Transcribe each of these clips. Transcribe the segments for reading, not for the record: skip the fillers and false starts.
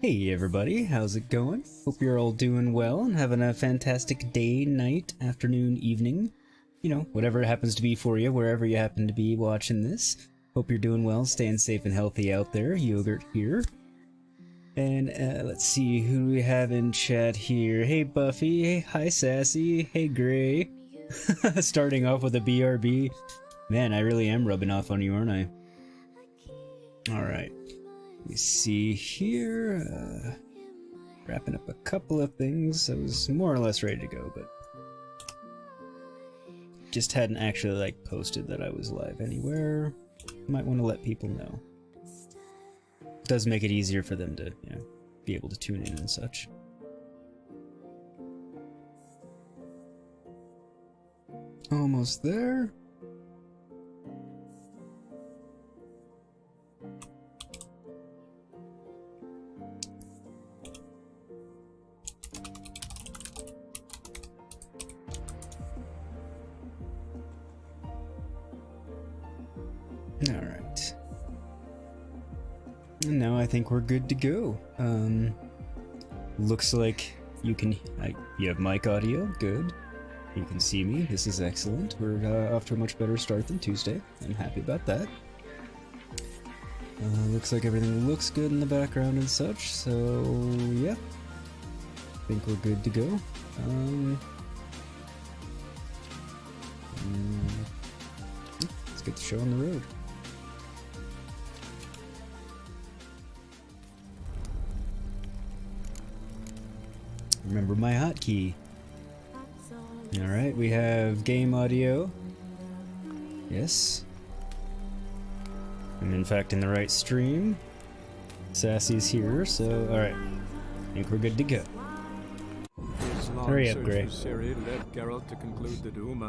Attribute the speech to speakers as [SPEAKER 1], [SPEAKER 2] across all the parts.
[SPEAKER 1] Hey everybody, how's it going? Hope you're all doing well and having a fantastic day, night, afternoon, evening. You know, whatever it happens to be for you, wherever you happen to be watching this. Hope you're doing well, staying safe and healthy out there. Yogurt here. And let's see who we have in chat here. Hey Buffy, hey, hi Sassy, hey Gray. Starting off with a BRB. Man, I really am rubbing off on you, aren't I? Alright. Let me see here. wrapping up a couple of things. I was more or less ready to go, but just hadn't actually like posted that I was live anywhere. Might want to let people know. It does make it easier for them to, you know, be able to tune in and such. Almost there. Alright. And now I think we're good to go. Looks like you can... you have mic audio, good. You can see me, this is excellent. We're off to a much better start than Tuesday. I'm happy about that. Looks like everything looks good in the background and such, so yeah. I think we're good to go. Let's get the show on the road. Remember my hotkey. Alright, we have game audio. Yes. I'm in fact in the right stream. Sassy's here, so alright. I think we're good to go. Hurry up, Gray.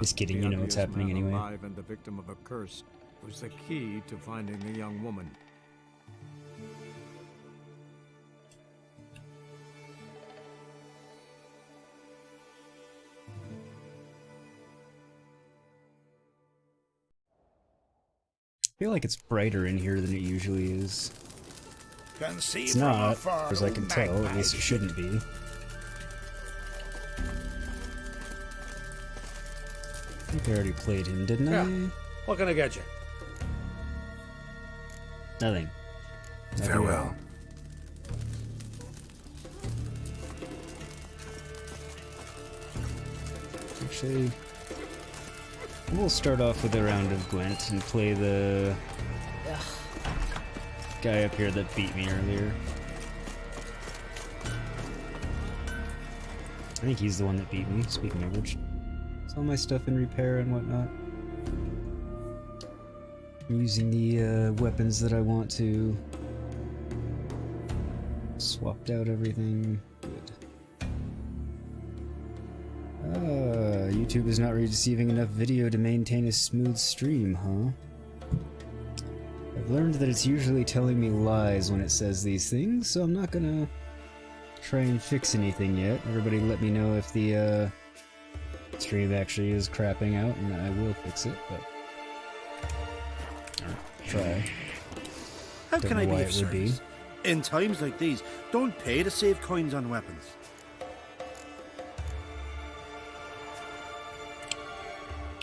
[SPEAKER 1] Just kidding, you know what's happening anyway.
[SPEAKER 2] And the victim of a curse was the key to finding the young woman.
[SPEAKER 1] I feel like it's brighter in here than it usually is. It's not, as far as I can tell, at least it shouldn't be. I think I already played him, didn't I?
[SPEAKER 2] What can I get you?
[SPEAKER 1] Nothing.
[SPEAKER 3] Farewell.
[SPEAKER 1] Actually, we'll start off with a round of Gwent and play the guy up here that beat me earlier. I think he's the one that beat me, speaking of which. It's all my stuff in repair and whatnot. I'm using the weapons that I want to. Swapped out everything. Good. YouTube is not receiving enough video to maintain a smooth stream, huh? I've learned that it's usually telling me lies when it says these things, so I'm not gonna try and fix anything yet. Everybody let me know if the stream actually is crapping out, and I will fix it, but try.
[SPEAKER 4] How
[SPEAKER 1] Don't
[SPEAKER 4] can
[SPEAKER 1] know
[SPEAKER 4] I be
[SPEAKER 1] why
[SPEAKER 4] of
[SPEAKER 1] it would be.
[SPEAKER 4] service? In times like these, don't pay to save coins on weapons.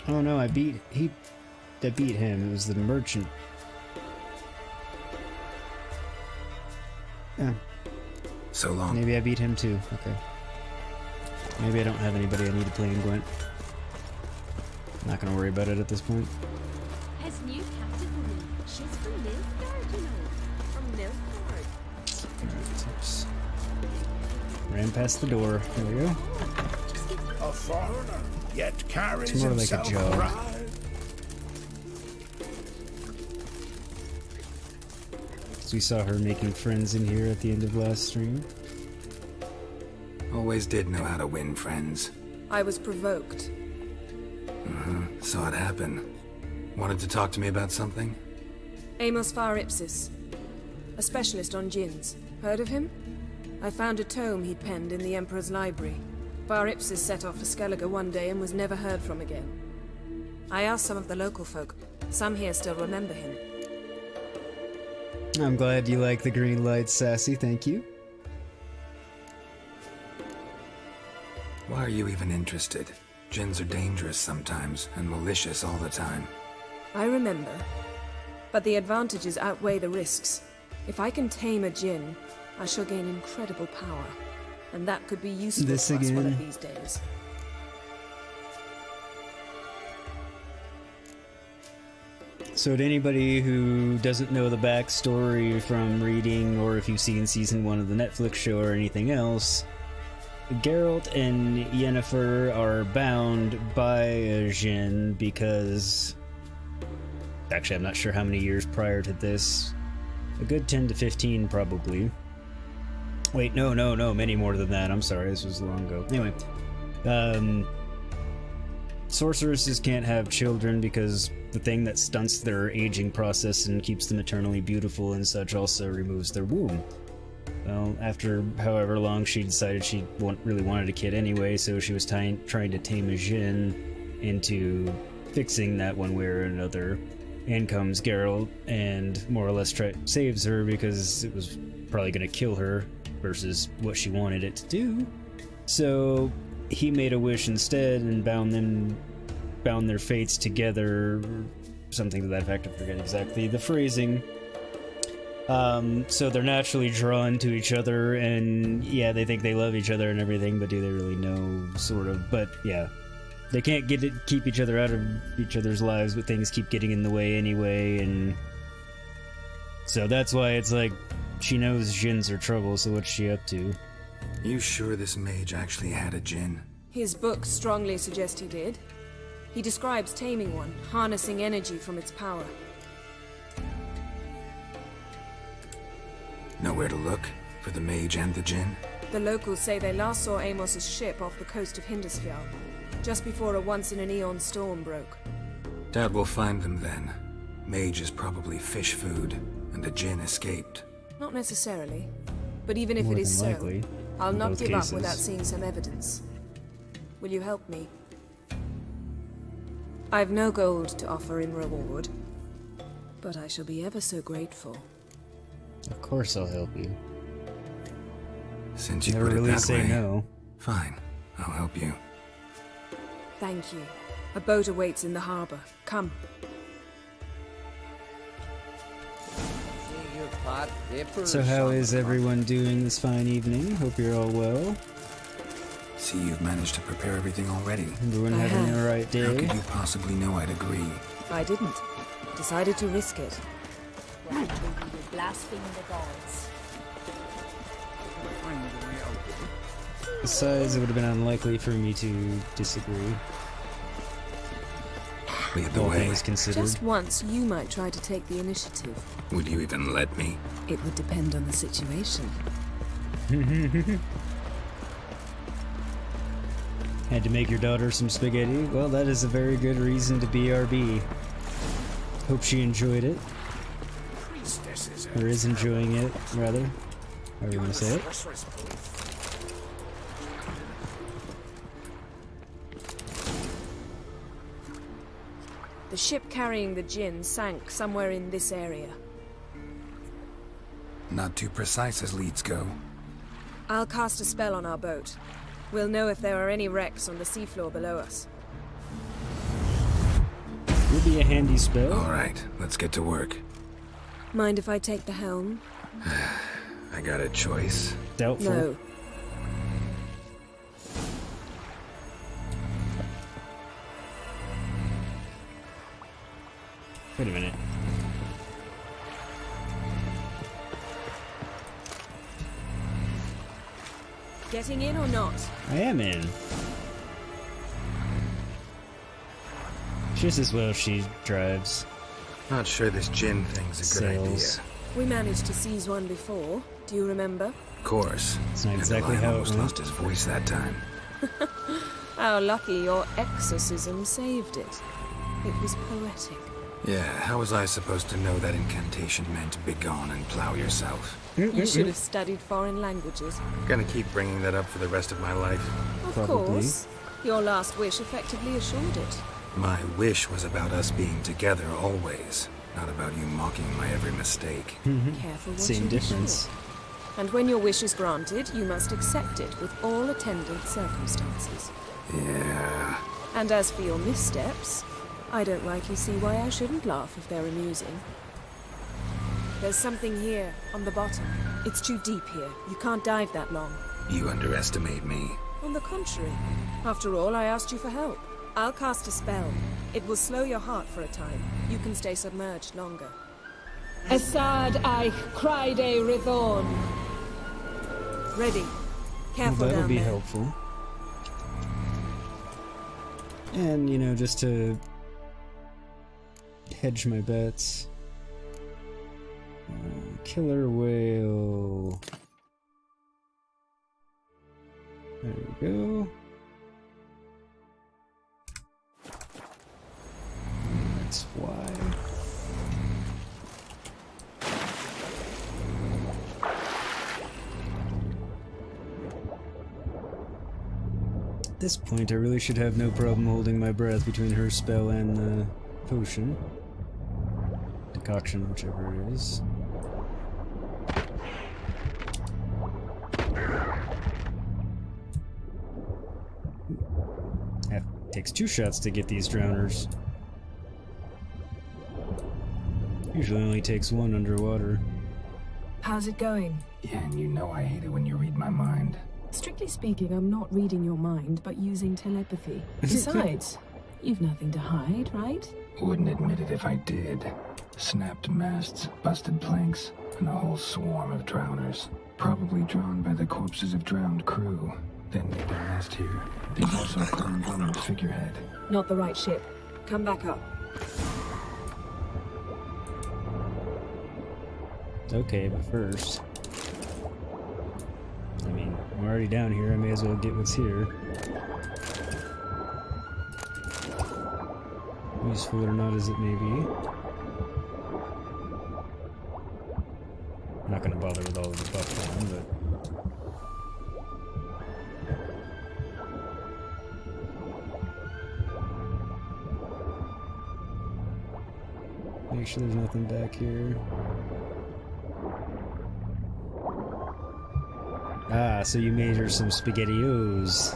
[SPEAKER 1] Oh no, I beat him. It was the merchant. Yeah.
[SPEAKER 3] So long.
[SPEAKER 1] Maybe I beat him too. Okay. Maybe I don't have anybody I need to play in Gwent. Not gonna worry about it at this point.
[SPEAKER 5] Has new captain for me. She's from Nilfgaard, you know. From Nilfgaard.
[SPEAKER 1] Alright, oops. Ran past the door. There we go.
[SPEAKER 6] A foreigner, yet carries
[SPEAKER 1] It's more like a
[SPEAKER 6] himself
[SPEAKER 1] job.
[SPEAKER 6] pride.
[SPEAKER 1] So we saw her making friends in here at the end of last stream.
[SPEAKER 3] Always did know how to win friends.
[SPEAKER 7] I was provoked.
[SPEAKER 3] Saw it happen. Wanted to talk to me about something?
[SPEAKER 7] Amos Far Ipsis. A specialist on djinns. Heard of him? I found a tome he'd penned in the Emperor's library. Far Ipsis set off for Skellige one day and was never heard from again. I asked some of the local folk. Some here still remember him.
[SPEAKER 1] I'm glad you like the green lights, Sassy. Thank you.
[SPEAKER 3] Why are you even interested? Djinns are dangerous sometimes, and malicious all the time.
[SPEAKER 7] I remember. But the advantages outweigh the risks. If I can tame a djinn, I shall gain incredible power. And that could be useful
[SPEAKER 1] This
[SPEAKER 7] for us one
[SPEAKER 1] again.
[SPEAKER 7] of these days.
[SPEAKER 1] So to anybody who doesn't know the backstory from reading, or if you've seen season 1 of the Netflix show or anything else, Geralt and Yennefer are bound by a djinn because... Actually, I'm not sure how many years prior to this. A good 10 to 15, probably. Wait, no, many more than that. I'm sorry, this was long ago. Anyway, sorceresses can't have children because the thing that stunts their aging process and keeps them eternally beautiful and such also removes their womb. Well, after however long, she decided she really wanted a kid anyway, so she was trying to tame a djinn into fixing that one way or another. In comes Geralt and more or less saves her because it was probably going to kill her versus what she wanted it to do. So he made a wish instead and bound their fates together, something to that effect. I forget exactly the phrasing. So they're naturally drawn to each other, and yeah, they think they love each other and everything, but do they really know? Sort of. But yeah, they can't keep each other out of each other's lives, but things keep getting in the way anyway, and so that's why it's like she knows djinns are trouble. So what's she up to?
[SPEAKER 3] You sure this mage actually had a djinn?
[SPEAKER 7] His books strongly suggest he did. He describes taming one, harnessing energy from its power.
[SPEAKER 3] Nowhere to look for the mage and the djinn?
[SPEAKER 7] The locals say they last saw Amos's ship off the coast of Hindisfjall, just before a once-in-an-eon storm broke.
[SPEAKER 3] Doubt we'll find them then. Mage is probably fish food, and the djinn escaped.
[SPEAKER 7] Not necessarily, but even if
[SPEAKER 1] More
[SPEAKER 7] it is
[SPEAKER 1] than
[SPEAKER 7] so,
[SPEAKER 1] likely,
[SPEAKER 7] I'll
[SPEAKER 1] in
[SPEAKER 7] not
[SPEAKER 1] both
[SPEAKER 7] give
[SPEAKER 1] cases.
[SPEAKER 7] up without seeing some evidence. Will you help me? I've no gold to offer in reward, but I shall be ever so grateful.
[SPEAKER 1] Of course I'll help you.
[SPEAKER 3] Since you
[SPEAKER 1] Never
[SPEAKER 3] put it
[SPEAKER 1] really
[SPEAKER 3] that
[SPEAKER 1] say
[SPEAKER 3] way,
[SPEAKER 1] no.
[SPEAKER 3] fine. I'll help you.
[SPEAKER 7] Thank you. A boat awaits in the harbor. Come.
[SPEAKER 1] So how is everyone doing this fine evening? Hope you're all well.
[SPEAKER 3] See, you've managed to prepare everything already.
[SPEAKER 1] Everyone
[SPEAKER 7] I
[SPEAKER 1] having
[SPEAKER 7] have.
[SPEAKER 1] a right
[SPEAKER 3] How
[SPEAKER 1] day?
[SPEAKER 3] could you possibly know I'd agree?
[SPEAKER 7] I didn't. Decided to risk it.
[SPEAKER 5] Why will you blaspheme the gods?
[SPEAKER 1] Besides, it would have been unlikely for me to disagree,
[SPEAKER 3] Lead the
[SPEAKER 1] all
[SPEAKER 3] way.
[SPEAKER 1] things considered.
[SPEAKER 7] Just once, you might try to take the initiative.
[SPEAKER 3] Would you even let me?
[SPEAKER 7] It would depend on the situation.
[SPEAKER 1] Had to make your daughter some spaghetti? Well, that is a very good reason to BRB. Hope she enjoyed it. Or is enjoying it, rather. However you want to say it.
[SPEAKER 7] The ship carrying the djinn sank somewhere in this area.
[SPEAKER 3] Not too precise as leads go.
[SPEAKER 7] I'll cast a spell on our boat. We'll know if there are any wrecks on the seafloor below us.
[SPEAKER 1] Would be a handy spell.
[SPEAKER 3] Alright, let's get to work.
[SPEAKER 7] Mind if I take the helm?
[SPEAKER 3] I got a choice.
[SPEAKER 1] Doubtful.
[SPEAKER 7] No.
[SPEAKER 1] Wait a minute.
[SPEAKER 7] Getting in or not?
[SPEAKER 1] I am in. Just as well she drives.
[SPEAKER 3] Not sure this djinn thing's a good
[SPEAKER 1] Sails.
[SPEAKER 3] idea.
[SPEAKER 7] We managed to seize one before. Do you remember?
[SPEAKER 3] Of course.
[SPEAKER 1] It's not
[SPEAKER 3] And
[SPEAKER 1] exactly
[SPEAKER 3] the lion
[SPEAKER 1] how it
[SPEAKER 3] almost
[SPEAKER 1] went.
[SPEAKER 3] lost his voice that time.
[SPEAKER 7] How lucky your exorcism saved it. It was poetic.
[SPEAKER 3] Yeah, how was I supposed to know that incantation meant begone and plow yourself?
[SPEAKER 7] You should have studied foreign languages.
[SPEAKER 3] Gonna keep bringing that up for the rest of my life.
[SPEAKER 7] Of
[SPEAKER 1] Probably.
[SPEAKER 7] course. Your last wish effectively assured it.
[SPEAKER 3] My wish was about us being together always, not about you mocking my every mistake.
[SPEAKER 7] Careful what
[SPEAKER 1] Same
[SPEAKER 7] you wish
[SPEAKER 1] difference.
[SPEAKER 7] for. And when your wish is granted, you must accept it with all attendant circumstances.
[SPEAKER 3] Yeah.
[SPEAKER 7] And as for your missteps, I don't rightly see why I shouldn't laugh if they're amusing. There's something here, on the bottom. It's too deep here. You can't dive that long.
[SPEAKER 3] You underestimate me.
[SPEAKER 7] On the contrary. After all, I asked you for help. I'll cast a spell. It will slow your heart for a time. You can stay submerged longer.
[SPEAKER 8] Assad eich Criday Rithorn.
[SPEAKER 7] Ready. Careful
[SPEAKER 1] That'll
[SPEAKER 7] down
[SPEAKER 1] be
[SPEAKER 7] there.
[SPEAKER 1] helpful. And, you know, just to hedge my bets. Killer whale. There we go. That's why. At this point, I really should have no problem holding my breath between her spell and the potion. Decoction, whichever it is. That takes 2 shots to get these drowners. Usually only takes 1 underwater.
[SPEAKER 7] How's it going?
[SPEAKER 3] Yeah, and you know I hate it when you read my mind.
[SPEAKER 8] Strictly speaking, I'm not reading your mind, but using telepathy. Besides, you've nothing to hide, right?
[SPEAKER 3] Wouldn't admit it if I did. Snapped masts, busted planks, and a whole swarm of drowners. Probably drawn by the corpses of drowned crew. Then made their nest here. There's also a Clan Venen's figurehead.
[SPEAKER 8] Not the right ship.
[SPEAKER 7] Come back up.
[SPEAKER 1] Okay, but first... I mean, I'm already down here, I may as well get what's here. Useful or not as it may be. I'm not gonna bother with all of the buff one, but... Make sure there's nothing back here. Ah, so you made her some SpaghettiOs.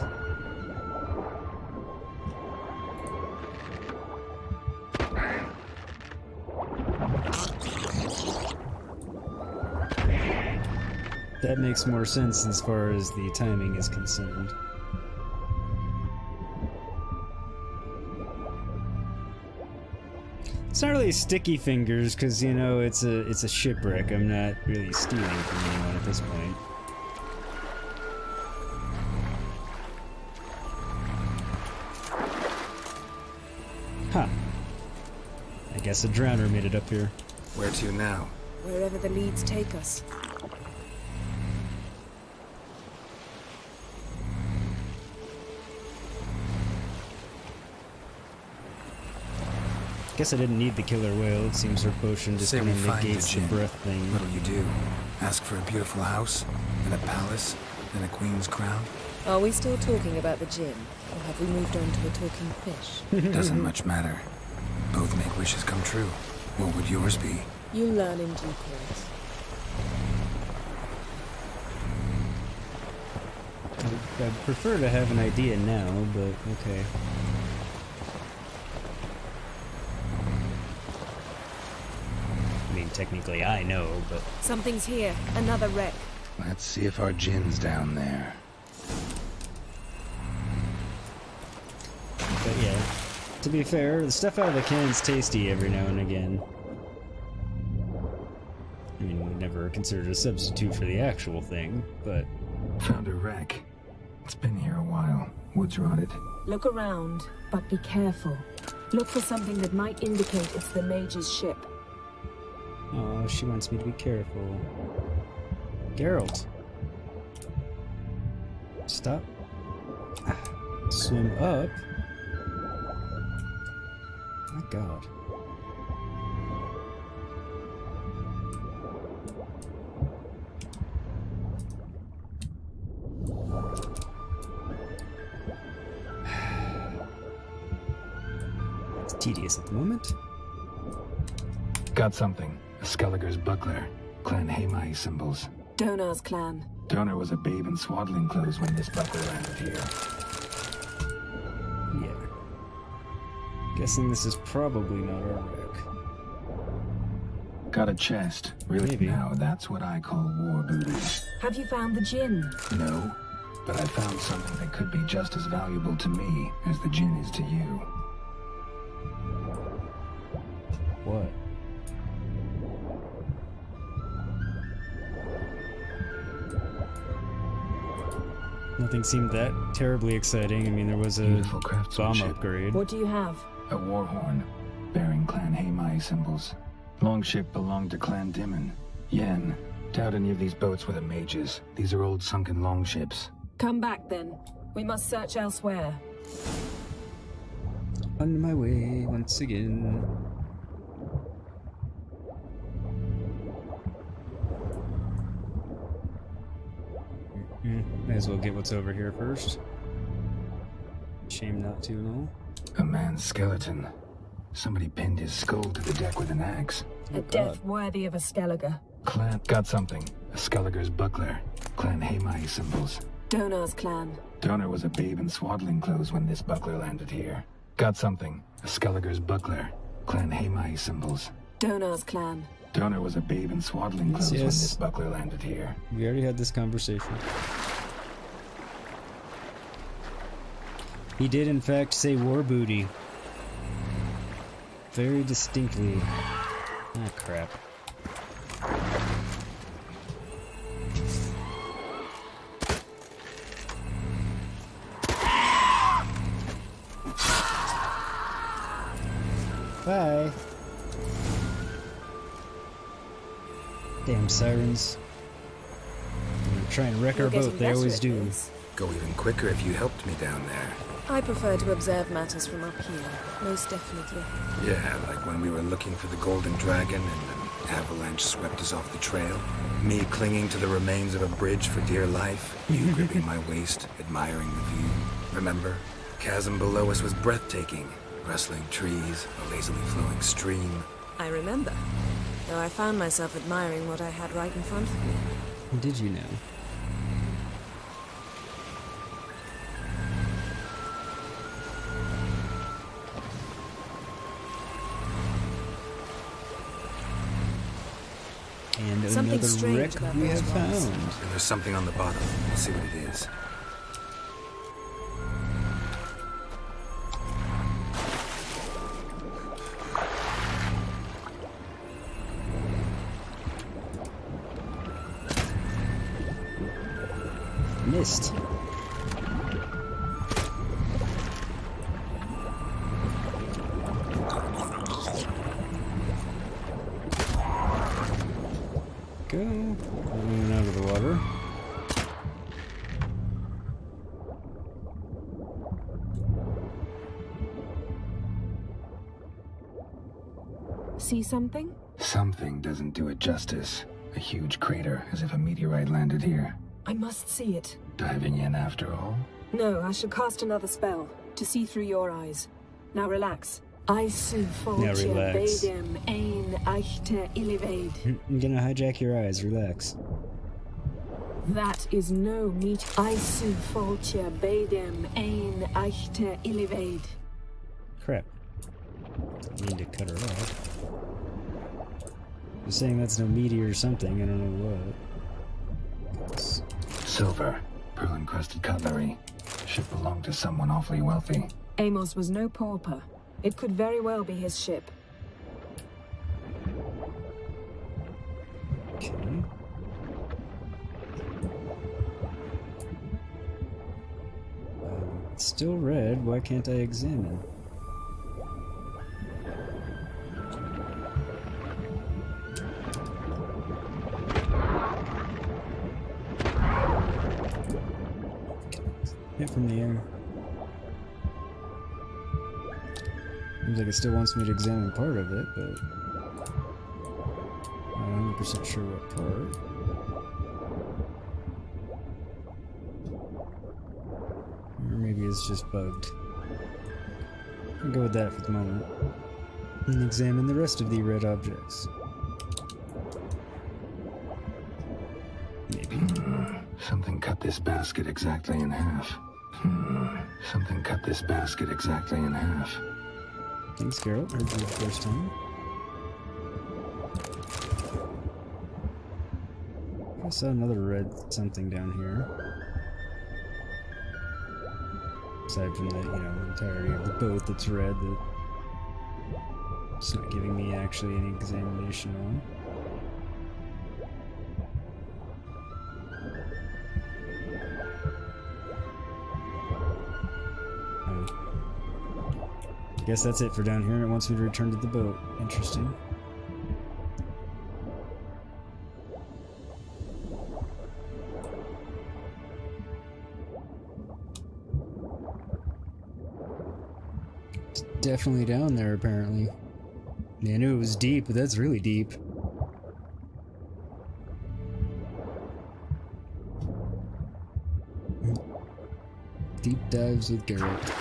[SPEAKER 1] That makes more sense as far as the timing is concerned. It's not really sticky fingers, because, you know, it's a shipwreck. I'm not really stealing from anyone at this point. Huh. I guess a drowner made it up here.
[SPEAKER 3] Where to now?
[SPEAKER 7] Wherever the leads take us.
[SPEAKER 1] Guess I didn't need the killer whale. It seems her potion just
[SPEAKER 3] Say
[SPEAKER 1] kind
[SPEAKER 3] we
[SPEAKER 1] of
[SPEAKER 3] find the
[SPEAKER 1] negates the
[SPEAKER 3] gin.
[SPEAKER 1] breath thing.
[SPEAKER 3] What'll you do? Ask for a beautiful house? And a palace? And a queen's crown?
[SPEAKER 7] Are we still talking about the gin? Or have we moved on to a talking fish?
[SPEAKER 3] Doesn't much matter. Both make wishes come true. What would yours be?
[SPEAKER 7] You'll learn in due course.
[SPEAKER 1] I'd prefer to have an idea now, but okay. I mean, technically I know, but...
[SPEAKER 7] Something's here. Another wreck.
[SPEAKER 3] Let's see if our gin's down there.
[SPEAKER 1] But yeah, to be fair, the stuff out of the can's tasty every now and again. I mean, we never considered a substitute for the actual thing, but...
[SPEAKER 3] Found a wreck. It's been here a while. Wood's rotted.
[SPEAKER 8] Look around, but be careful. Look for something that might indicate it's the mage's ship.
[SPEAKER 1] Oh, she wants me to be careful. Geralt. Stop. Swim up. My god. It's tedious at the moment.
[SPEAKER 3] Got something. A Skellige's buckler. Clan Haemai symbols.
[SPEAKER 7] Donar's clan.
[SPEAKER 3] Donor was a babe in swaddling clothes when this buckler landed here.
[SPEAKER 1] Yeah. Guessing this is probably not our wreck.
[SPEAKER 3] Got a chest. Really
[SPEAKER 1] Maybe.
[SPEAKER 3] now, that's what I call war booty.
[SPEAKER 8] Have you found the gin?
[SPEAKER 3] No, but I found something that could be just as valuable to me as the gin is to you.
[SPEAKER 1] what? Nothing seemed that terribly exciting. I mean, there was a
[SPEAKER 3] Beautiful
[SPEAKER 1] bomb
[SPEAKER 3] craftsmanship.
[SPEAKER 1] upgrade.
[SPEAKER 8] What do you have?
[SPEAKER 3] A war horn, bearing Clan Haemai symbols. Longship belonged to Clan Dimon. Yen. Doubt any of these boats were the mages. These are old sunken longships.
[SPEAKER 8] Come back then. We must search elsewhere.
[SPEAKER 1] On my way once again. May as well get what's over here first. Shame not to and all.
[SPEAKER 3] A man's skeleton. Somebody pinned his skull to the deck with an axe.
[SPEAKER 8] A death worthy of a Skellige.
[SPEAKER 3] Clan got something. A Skellige's buckler. Clan Haemai symbols.
[SPEAKER 8] Donar's clan.
[SPEAKER 3] Donor was a babe in swaddling clothes when this buckler landed here. Got something. A Skellige's buckler. Clan Haemai symbols.
[SPEAKER 8] Donar's clan.
[SPEAKER 3] Donor was a babe in swaddling clothes when
[SPEAKER 1] Yes.
[SPEAKER 3] this buckler landed here.
[SPEAKER 1] We already had this conversation. He did, in fact, say war booty. Very distinctly. Ah, crap. Bye. Damn sirens. They're gonna try and wreck our
[SPEAKER 7] You're getting
[SPEAKER 1] boat, they
[SPEAKER 7] better
[SPEAKER 1] always
[SPEAKER 7] at
[SPEAKER 1] do.
[SPEAKER 7] this.
[SPEAKER 3] Go even quicker if you helped me down there.
[SPEAKER 7] I prefer to observe matters from up here, most definitely.
[SPEAKER 3] Yeah, like when we were looking for the Golden Dragon and an avalanche swept us off the trail. Me clinging to the remains of a bridge for dear life. You gripping my waist, admiring the view. Remember? The chasm below us was breathtaking. Rustling trees, a lazily flowing stream.
[SPEAKER 7] I remember, though I found myself admiring what I had right in front of me.
[SPEAKER 1] Did you know? And
[SPEAKER 7] Something
[SPEAKER 1] another
[SPEAKER 7] strange
[SPEAKER 1] wreck
[SPEAKER 7] about
[SPEAKER 1] we
[SPEAKER 7] those
[SPEAKER 1] have
[SPEAKER 7] rocks.
[SPEAKER 1] found.
[SPEAKER 3] And there's something on the bottom. We'll see what it is.
[SPEAKER 1] Missed. Go. Moving out of the water.
[SPEAKER 8] See something?
[SPEAKER 3] Something doesn't do it justice. A huge crater, as if a meteorite landed here.
[SPEAKER 8] I must see it.
[SPEAKER 3] Diving in after all?
[SPEAKER 8] No, I shall cast another spell to see through your eyes. Now relax. I su
[SPEAKER 1] relax.
[SPEAKER 8] bedem ein eichte illivaid.
[SPEAKER 1] I'm gonna hijack your eyes, relax.
[SPEAKER 8] That is no meat. I su bedem ein eichte illivaid.
[SPEAKER 1] Crap. Didn't mean to cut her off. You're saying that's no meteor or something, I don't know what.
[SPEAKER 3] Silver, pearl-encrusted cutlery. Ship belonged to someone awfully wealthy.
[SPEAKER 8] Amos was no pauper. It could very well be his ship.
[SPEAKER 1] Okay. It's still red, why can't I examine? Hit from the air. Seems like it still wants me to examine part of it, but I'm not 100% sure what part. Or maybe it's just bugged. I'll go with that for the moment. And examine the rest of the red objects. Maybe.
[SPEAKER 3] Something cut this basket exactly in half. Something cut this basket exactly in half.
[SPEAKER 1] Thanks, Carol. Heard you the first time. I saw another red something down here. Aside from the, entirety of the boat that's red. It's not giving me actually any examination on. I guess that's it for down here. It wants me to return to the boat. Interesting. It's definitely down there, apparently. Yeah, I knew it was deep, but that's really deep. Deep dives with Garrett.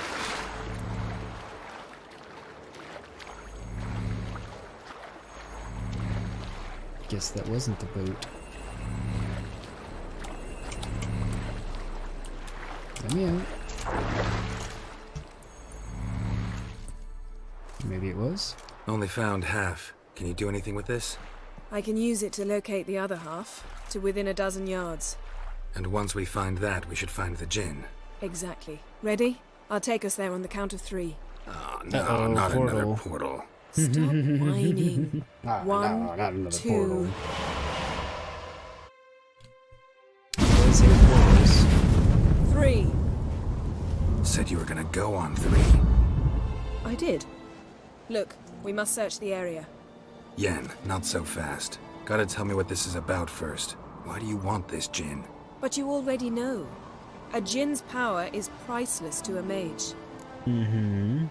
[SPEAKER 1] Guess that wasn't the boat. Let me out. Maybe it was?
[SPEAKER 9] Only found half. Can you do anything with this?
[SPEAKER 7] I can use it to locate the other half, to within a dozen yards.
[SPEAKER 9] And once we find that, we should find the gin.
[SPEAKER 7] Exactly. Ready? I'll take us there on the count of 3.
[SPEAKER 9] Oh, no,
[SPEAKER 1] Uh-oh,
[SPEAKER 9] not
[SPEAKER 1] portal.
[SPEAKER 9] another portal.
[SPEAKER 7] Stop whining. One,
[SPEAKER 1] no, not another
[SPEAKER 7] 2.
[SPEAKER 1] portal. Let's see the portals.
[SPEAKER 7] 3.
[SPEAKER 9] Said you were gonna go on 3.
[SPEAKER 7] I did. Look, we must search the area.
[SPEAKER 9] Yen, not so fast. Gotta tell me what this is about first. Why do you want this gin?
[SPEAKER 7] But you already know. A djinn's power is priceless to a mage.
[SPEAKER 1] Mm-hmm.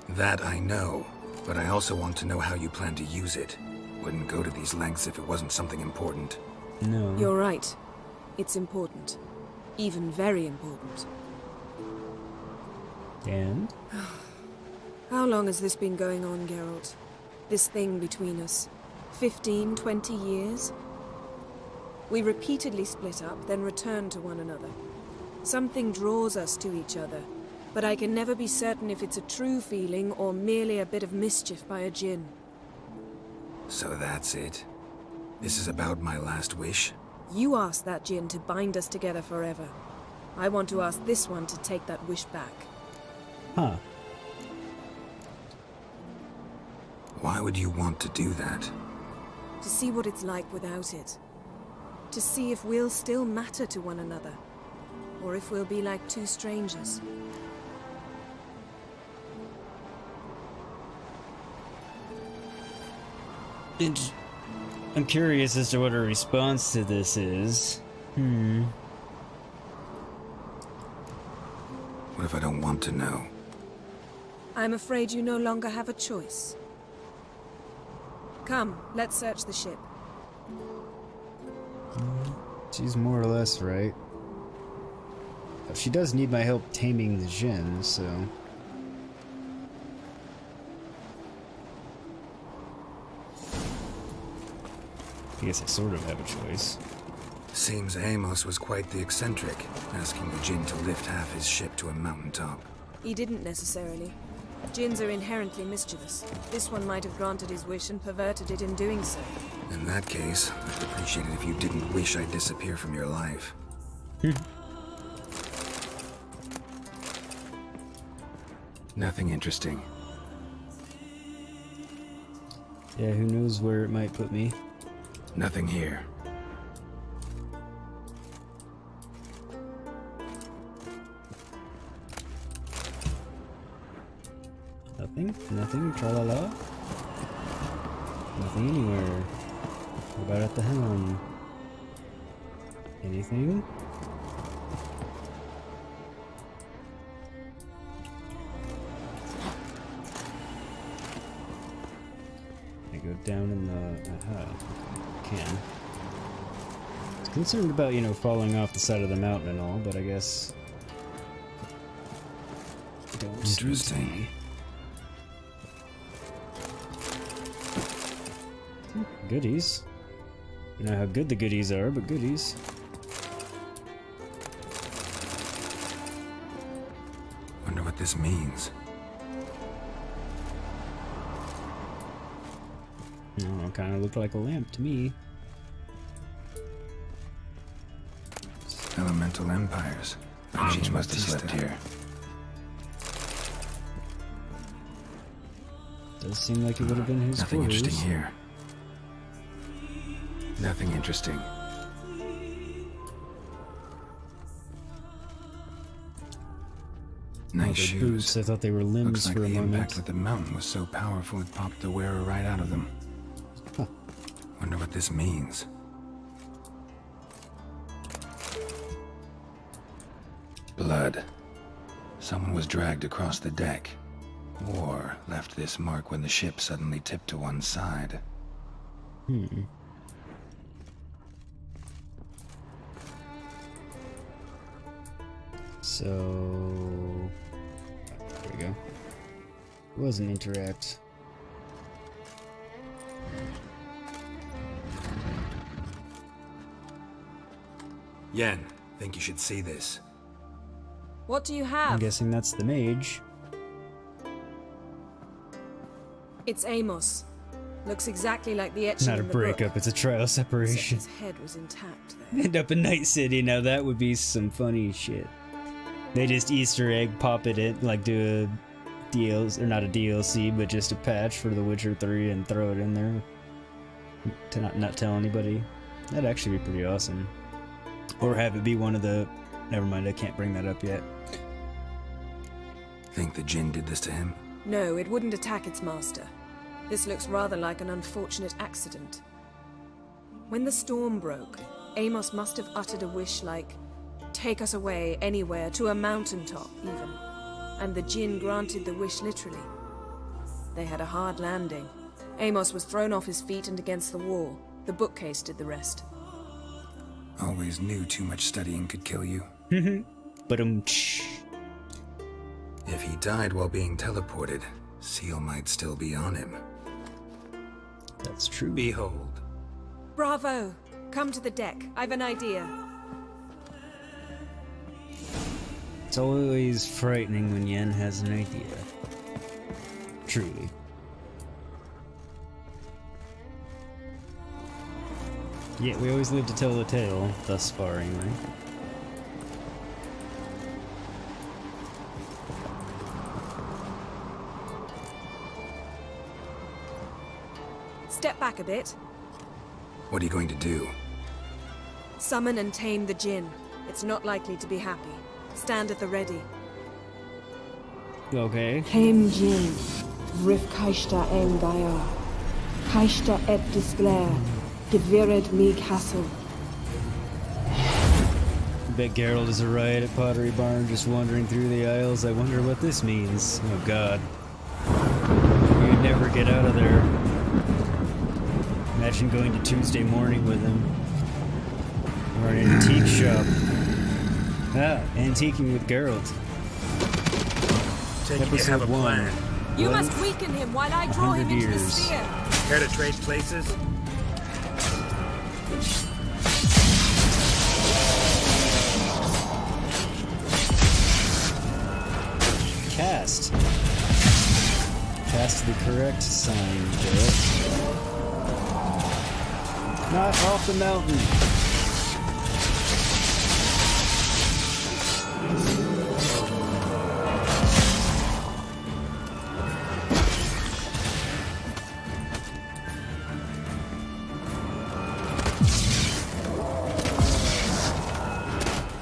[SPEAKER 9] That I know, but I also want to know how you plan to use it. Wouldn't go to these lengths if it wasn't something important.
[SPEAKER 1] No.
[SPEAKER 7] You're right. It's important. Even very important.
[SPEAKER 1] And?
[SPEAKER 7] How long has this been going on, Geralt? This thing between us? 15, 20 years? We repeatedly split up, then returned to one another. Something draws us to each other, but I can never be certain if it's a true feeling or merely a bit of mischief by a djinn.
[SPEAKER 9] So that's it? This is about my last wish?
[SPEAKER 7] You asked that djinn to bind us together forever. I want to ask this one to take that wish back.
[SPEAKER 1] Huh.
[SPEAKER 9] Why would you want to do that?
[SPEAKER 7] To see what it's like without it. To see if we'll still matter to one another. Or if we'll be like two strangers.
[SPEAKER 1] I'm curious as to what her response to this is.
[SPEAKER 9] What if I don't want to know?
[SPEAKER 7] I'm afraid you no longer have a choice. Come, let's search the ship.
[SPEAKER 1] She's more or less right. She does need my help taming the djinn, so... I guess I sort of have a choice.
[SPEAKER 9] Seems Amos was quite the eccentric, asking the djinn to lift half his ship to a mountaintop.
[SPEAKER 7] He didn't necessarily. Djinns are inherently mischievous. This one might have granted his wish and perverted it in doing so.
[SPEAKER 9] In that case, I'd appreciate it if you didn't wish I'd disappear from your life. Nothing interesting.
[SPEAKER 1] Yeah, who knows where it might put me.
[SPEAKER 9] Nothing here.
[SPEAKER 1] Nothing, tra-la-la. Nothing anywhere. What about at the helm? Anything? I go down in the... Aha, okay, can. I was concerned about, falling off the side of the mountain and all, but I guess... Don't
[SPEAKER 9] Interesting.
[SPEAKER 1] Goodies. You know how good the goodies are, but goodies.
[SPEAKER 9] Wonder what this means.
[SPEAKER 1] Oh, it kind of looked like a lamp to me.
[SPEAKER 3] Elemental empires. She must have slept here.
[SPEAKER 1] Does seem like it would have been his
[SPEAKER 3] Nothing
[SPEAKER 1] quarters.
[SPEAKER 3] interesting here. Nothing interesting. Nice
[SPEAKER 1] Oh,
[SPEAKER 3] shoes.
[SPEAKER 1] the boots. I thought they were limbs
[SPEAKER 3] Looks like
[SPEAKER 1] for a
[SPEAKER 3] the impact
[SPEAKER 1] moment.
[SPEAKER 3] with the mountain was so powerful it popped the wearer right out of them.
[SPEAKER 1] Huh.
[SPEAKER 3] Wonder what this means. Blood. Someone was dragged across the deck. Or left this mark when the ship suddenly tipped to one side.
[SPEAKER 1] So... there we go. It was an interact.
[SPEAKER 9] Yen, think you should see this.
[SPEAKER 7] What do you
[SPEAKER 1] I'm
[SPEAKER 7] have?
[SPEAKER 1] guessing that's the mage.
[SPEAKER 7] It's Amos. Looks exactly like the etching
[SPEAKER 1] Not a
[SPEAKER 7] in the book.
[SPEAKER 1] breakup, it's a trial
[SPEAKER 7] Except
[SPEAKER 1] separation.
[SPEAKER 7] his head was intact there.
[SPEAKER 1] End up in Night City, now that would be some funny shit. They just Easter egg pop it in, like do a DLC, or not a DLC, but just a patch for The Witcher 3 and throw it in there. To not tell anybody. That'd actually be pretty awesome. Or have it be one of the... Never mind, I can't bring that up yet.
[SPEAKER 3] Think the Jinn did this to him?
[SPEAKER 7] No, it wouldn't attack its master. This looks rather like an unfortunate accident. When the storm broke, Amos must have uttered a wish like, "Take us away, anywhere, to a mountaintop, even." And the Jinn granted the wish literally. They had a hard landing. Amos was thrown off his feet and against the wall. The bookcase did the rest.
[SPEAKER 3] Always knew too much studying could kill you.
[SPEAKER 1] But
[SPEAKER 9] If he died while being teleported, Seal might still be on him.
[SPEAKER 1] that's true.
[SPEAKER 9] Behold.
[SPEAKER 7] Bravo! Come to the deck. I've an idea.
[SPEAKER 1] It's always frightening when Yen has an idea. Truly. Yeah, we always live to tell the tale, thus far anyway.
[SPEAKER 7] Step back a bit.
[SPEAKER 3] What are you going to do?
[SPEAKER 7] Summon and tame the Jinn. It's not likely to be happy. Stand at the ready.
[SPEAKER 1] Okay.
[SPEAKER 8] Came Jin, Rif Kaishta Engaya, Kaishta et Disglair, Gevired me Castle.
[SPEAKER 1] I bet Geralt is a riot at Pottery Barn, just wandering through the aisles. I wonder what this means. Oh god. You'd never get out of there. Imagine going to Tuesday morning with him. Or an antique shop. Ah, antiquing with Geralt.
[SPEAKER 9] Take it you
[SPEAKER 1] Episode
[SPEAKER 9] have a
[SPEAKER 1] 1.
[SPEAKER 9] plan.
[SPEAKER 7] You
[SPEAKER 1] What?
[SPEAKER 7] must weaken him while I draw him
[SPEAKER 1] 100
[SPEAKER 7] into the
[SPEAKER 1] years.
[SPEAKER 7] sphere.
[SPEAKER 9] Care to trade places?
[SPEAKER 1] Cast. Cast the correct sign, Geralt. Not off the mountain.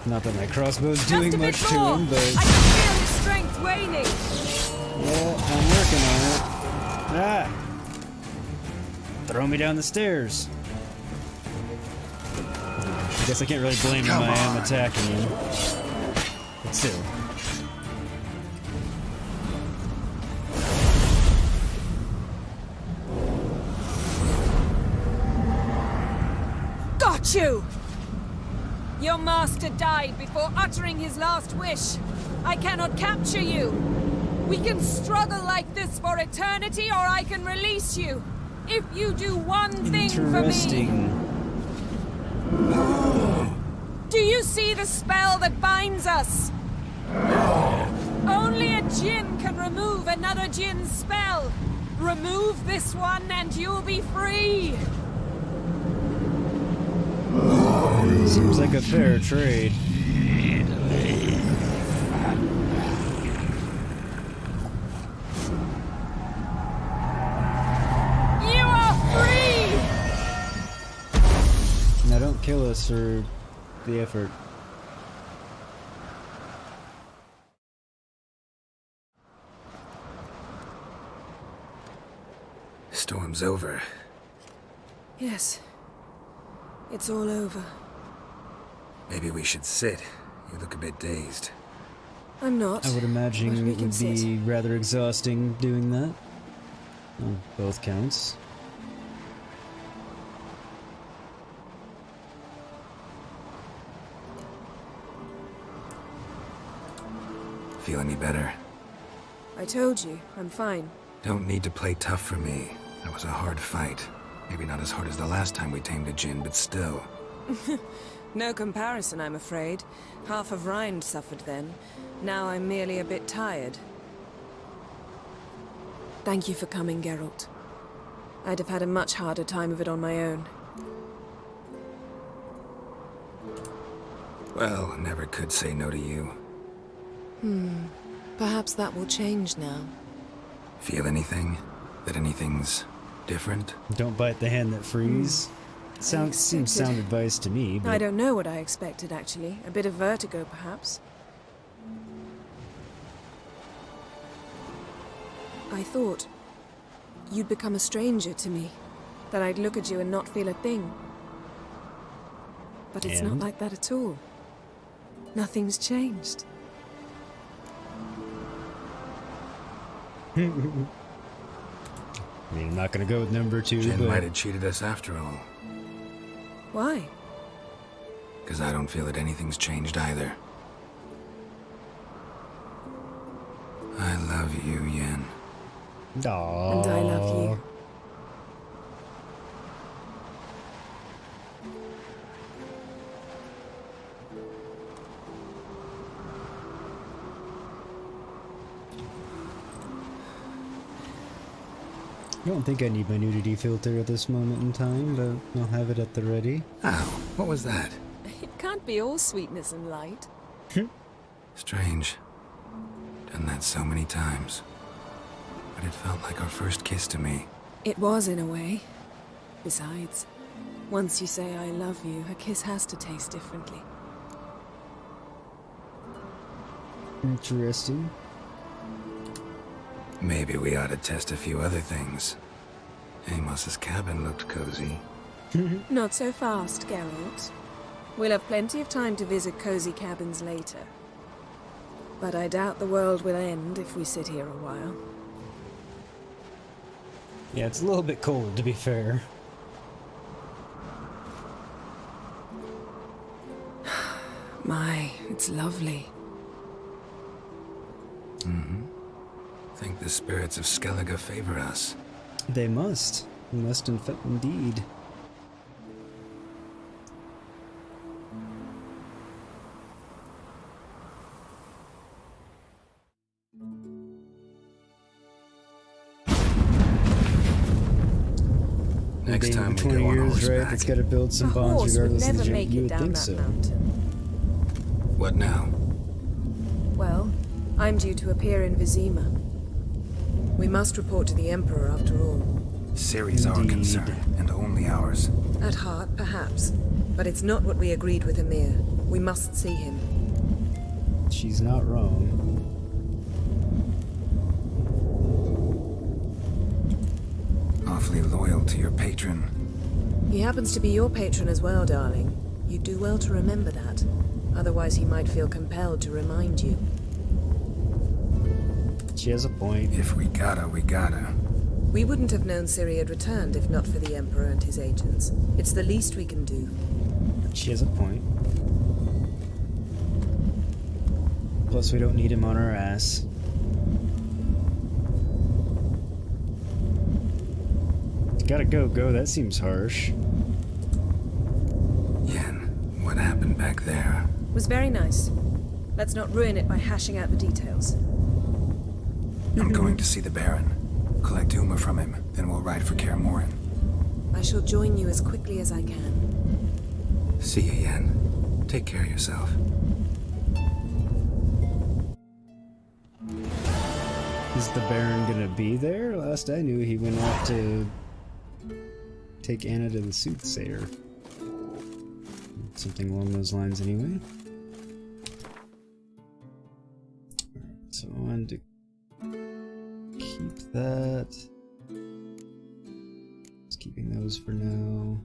[SPEAKER 1] Not that my crossbow's doing
[SPEAKER 7] Just a bit
[SPEAKER 1] much to
[SPEAKER 7] more.
[SPEAKER 1] him, but
[SPEAKER 7] I can feel his strength waning.
[SPEAKER 1] yeah, I'm working on it. Ah! Throw me down the stairs. I guess I can't really blame him. I am attacking him. But still.
[SPEAKER 7] Got you! Your master died before uttering his last wish. I cannot capture you. We can struggle like this for eternity, or I can release you. If you do one thing for me.
[SPEAKER 1] Interesting.
[SPEAKER 7] Do you see the spell that binds us? Only a djinn can remove another djinn's spell. Remove this one and you'll be free.
[SPEAKER 1] Seems like a fair trade. plus for the effort.
[SPEAKER 9] Storm's over.
[SPEAKER 7] Yes. It's all over.
[SPEAKER 9] Maybe we should sit. You look a bit dazed.
[SPEAKER 7] I'm not.
[SPEAKER 1] I would imagine
[SPEAKER 7] but we
[SPEAKER 1] it
[SPEAKER 7] can
[SPEAKER 1] would be
[SPEAKER 7] sit.
[SPEAKER 1] rather exhausting doing that. Oh, both counts.
[SPEAKER 9] Feel any better?
[SPEAKER 7] I told you, I'm fine.
[SPEAKER 9] Don't need to play tough for me. That was a hard fight. Maybe not as hard as the last time we tamed a djinn, but still.
[SPEAKER 7] No comparison, I'm afraid. Half of Rind suffered then. Now I'm merely a bit tired. Thank you for coming, Geralt. I'd have had a much harder time of it on my own.
[SPEAKER 9] Well, never could say no to you.
[SPEAKER 7] Perhaps that will change now.
[SPEAKER 9] Feel anything? That anything's different?
[SPEAKER 1] Don't bite the hand that frees. Seems sound advice to me, but
[SPEAKER 7] I don't know what I expected, actually. A bit of vertigo, perhaps. I thought you'd become a stranger to me. That I'd look at you and not feel a thing. But it's not
[SPEAKER 1] And?
[SPEAKER 7] like that at all. Nothing's changed.
[SPEAKER 1] I mean, I'm not gonna go with number 2,
[SPEAKER 9] Jinn
[SPEAKER 1] but
[SPEAKER 9] might have cheated us after all.
[SPEAKER 7] Why?
[SPEAKER 9] Because I don't feel that anything's changed either. I love you, Yen.
[SPEAKER 1] Aww.
[SPEAKER 7] And I love you.
[SPEAKER 1] I don't think I need my nudity filter at this moment in time, but I'll have it at the ready.
[SPEAKER 9] Ow, what was that?
[SPEAKER 7] It can't be all sweetness and light.
[SPEAKER 9] Strange. Done that so many times. But it felt like our first kiss to me.
[SPEAKER 7] It was, in a way. Besides, once you say I love you, a kiss has to taste differently.
[SPEAKER 1] Interesting.
[SPEAKER 9] Maybe we ought to test a few other things. Amos's cabin looked cozy.
[SPEAKER 7] Not so fast, Geralt. We'll have plenty of time to visit cozy cabins later. But I doubt the world will end if we sit here a while.
[SPEAKER 1] Yeah, it's a little bit cold, to be fair.
[SPEAKER 7] My, it's lovely.
[SPEAKER 9] Think the spirits of Skellige favor us.
[SPEAKER 1] They must. They must indeed.
[SPEAKER 9] Next
[SPEAKER 1] Dating
[SPEAKER 9] time
[SPEAKER 1] for
[SPEAKER 9] we
[SPEAKER 1] 20
[SPEAKER 9] go on
[SPEAKER 1] years, right?
[SPEAKER 9] horseback.
[SPEAKER 1] It's got to build some
[SPEAKER 7] A
[SPEAKER 1] bonds
[SPEAKER 7] horse would
[SPEAKER 1] regardless of
[SPEAKER 7] never
[SPEAKER 1] the
[SPEAKER 7] make
[SPEAKER 1] You
[SPEAKER 7] it
[SPEAKER 1] would
[SPEAKER 7] down
[SPEAKER 1] think
[SPEAKER 7] that
[SPEAKER 1] so.
[SPEAKER 7] mountain.
[SPEAKER 9] What now?
[SPEAKER 7] Well, I'm due to appear in Vizima. We must report to the Emperor after all.
[SPEAKER 9] Ciri's our
[SPEAKER 1] Indeed.
[SPEAKER 9] concern, and only ours.
[SPEAKER 7] At heart, perhaps. But it's not what we agreed with Emir. We must see him.
[SPEAKER 1] She's not wrong.
[SPEAKER 9] Awfully loyal to your patron.
[SPEAKER 7] He happens to be your patron as well, darling. You do well to remember that. Otherwise he might feel compelled to remind you.
[SPEAKER 1] She has a point.
[SPEAKER 9] If we gotta, we gotta.
[SPEAKER 7] We wouldn't have known Ciri had returned if not for the Emperor and his agents. It's the least we can do.
[SPEAKER 1] She has a point. Plus, we don't need him on our ass. Gotta go. That seems harsh.
[SPEAKER 9] Yen, what happened back there?
[SPEAKER 7] Was very nice. Let's not ruin it by hashing out the details.
[SPEAKER 9] I'm going to see the Baron. Collect Uma from him, then we'll ride for Kaer Morhen.
[SPEAKER 7] I shall join you as quickly as I can.
[SPEAKER 9] See you, Yen. Take care of yourself.
[SPEAKER 1] Is the Baron gonna be there? Last I knew, he went off to take Anna to the soothsayer. something along those lines anyway. Alright, so I wanted to keep that. Just keeping those for now.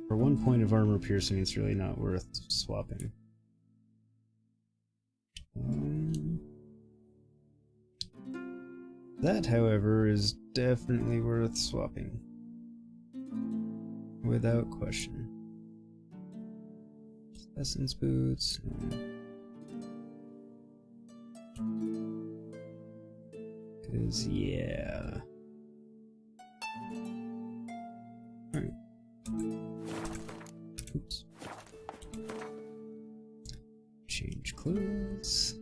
[SPEAKER 1] For 1 point of armor piercing, it's really not worth swapping. That, however, is definitely worth swapping. Without question. Essence boots. Cause yeah. Alright. Oops. Change clothes.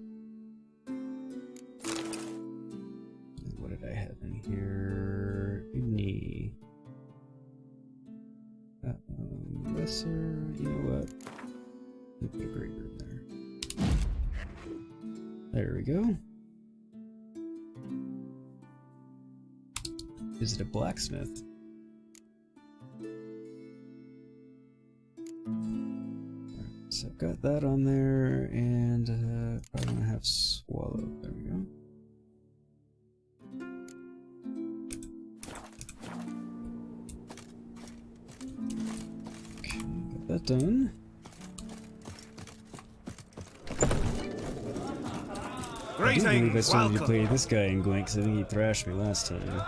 [SPEAKER 1] What did I have in here? Knee. Lesser. You know what? Put a greater in there. There we go. Is it a blacksmith? Alright, so I've got that on there, and probably gonna have swallow. There we go. Okay, got that done. I do believe I still need to play this guy in Gwent because I think he thrashed me last time.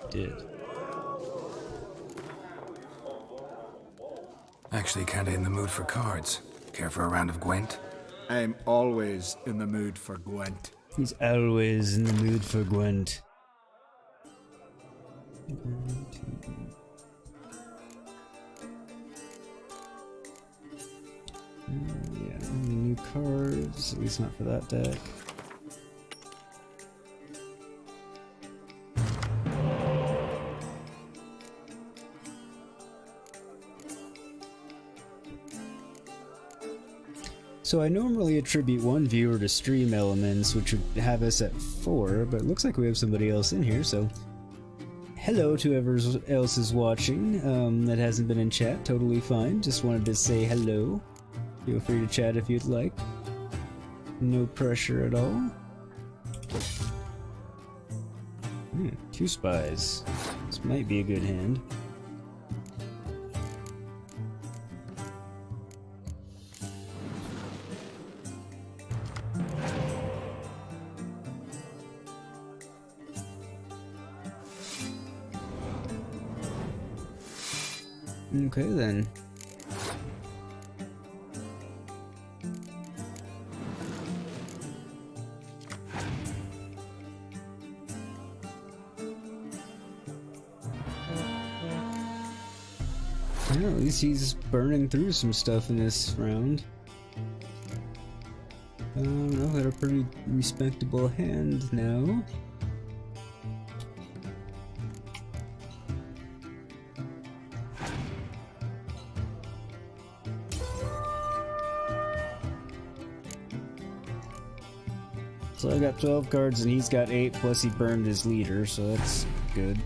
[SPEAKER 1] Did.
[SPEAKER 9] Actually kinda in the mood for cards. Care for a round of Gwent?
[SPEAKER 2] I'm always in the mood for Gwent.
[SPEAKER 1] He's always in the mood for Gwent. Yeah, only new cards, at least not for that deck. So I normally attribute one viewer to stream elements, which would have us at 4, but it looks like we have somebody else in here, so hello to whoever else is watching that hasn't been in chat, totally fine. Just wanted to say hello. Feel free to chat if you'd like. No pressure at all. 2 spies. This might be a good hand. Okay then. Well, at least he's burning through some stuff in this round. I've got a pretty respectable hand now. So I got 12 cards and he's got 8, plus he burned his leader, so that's good.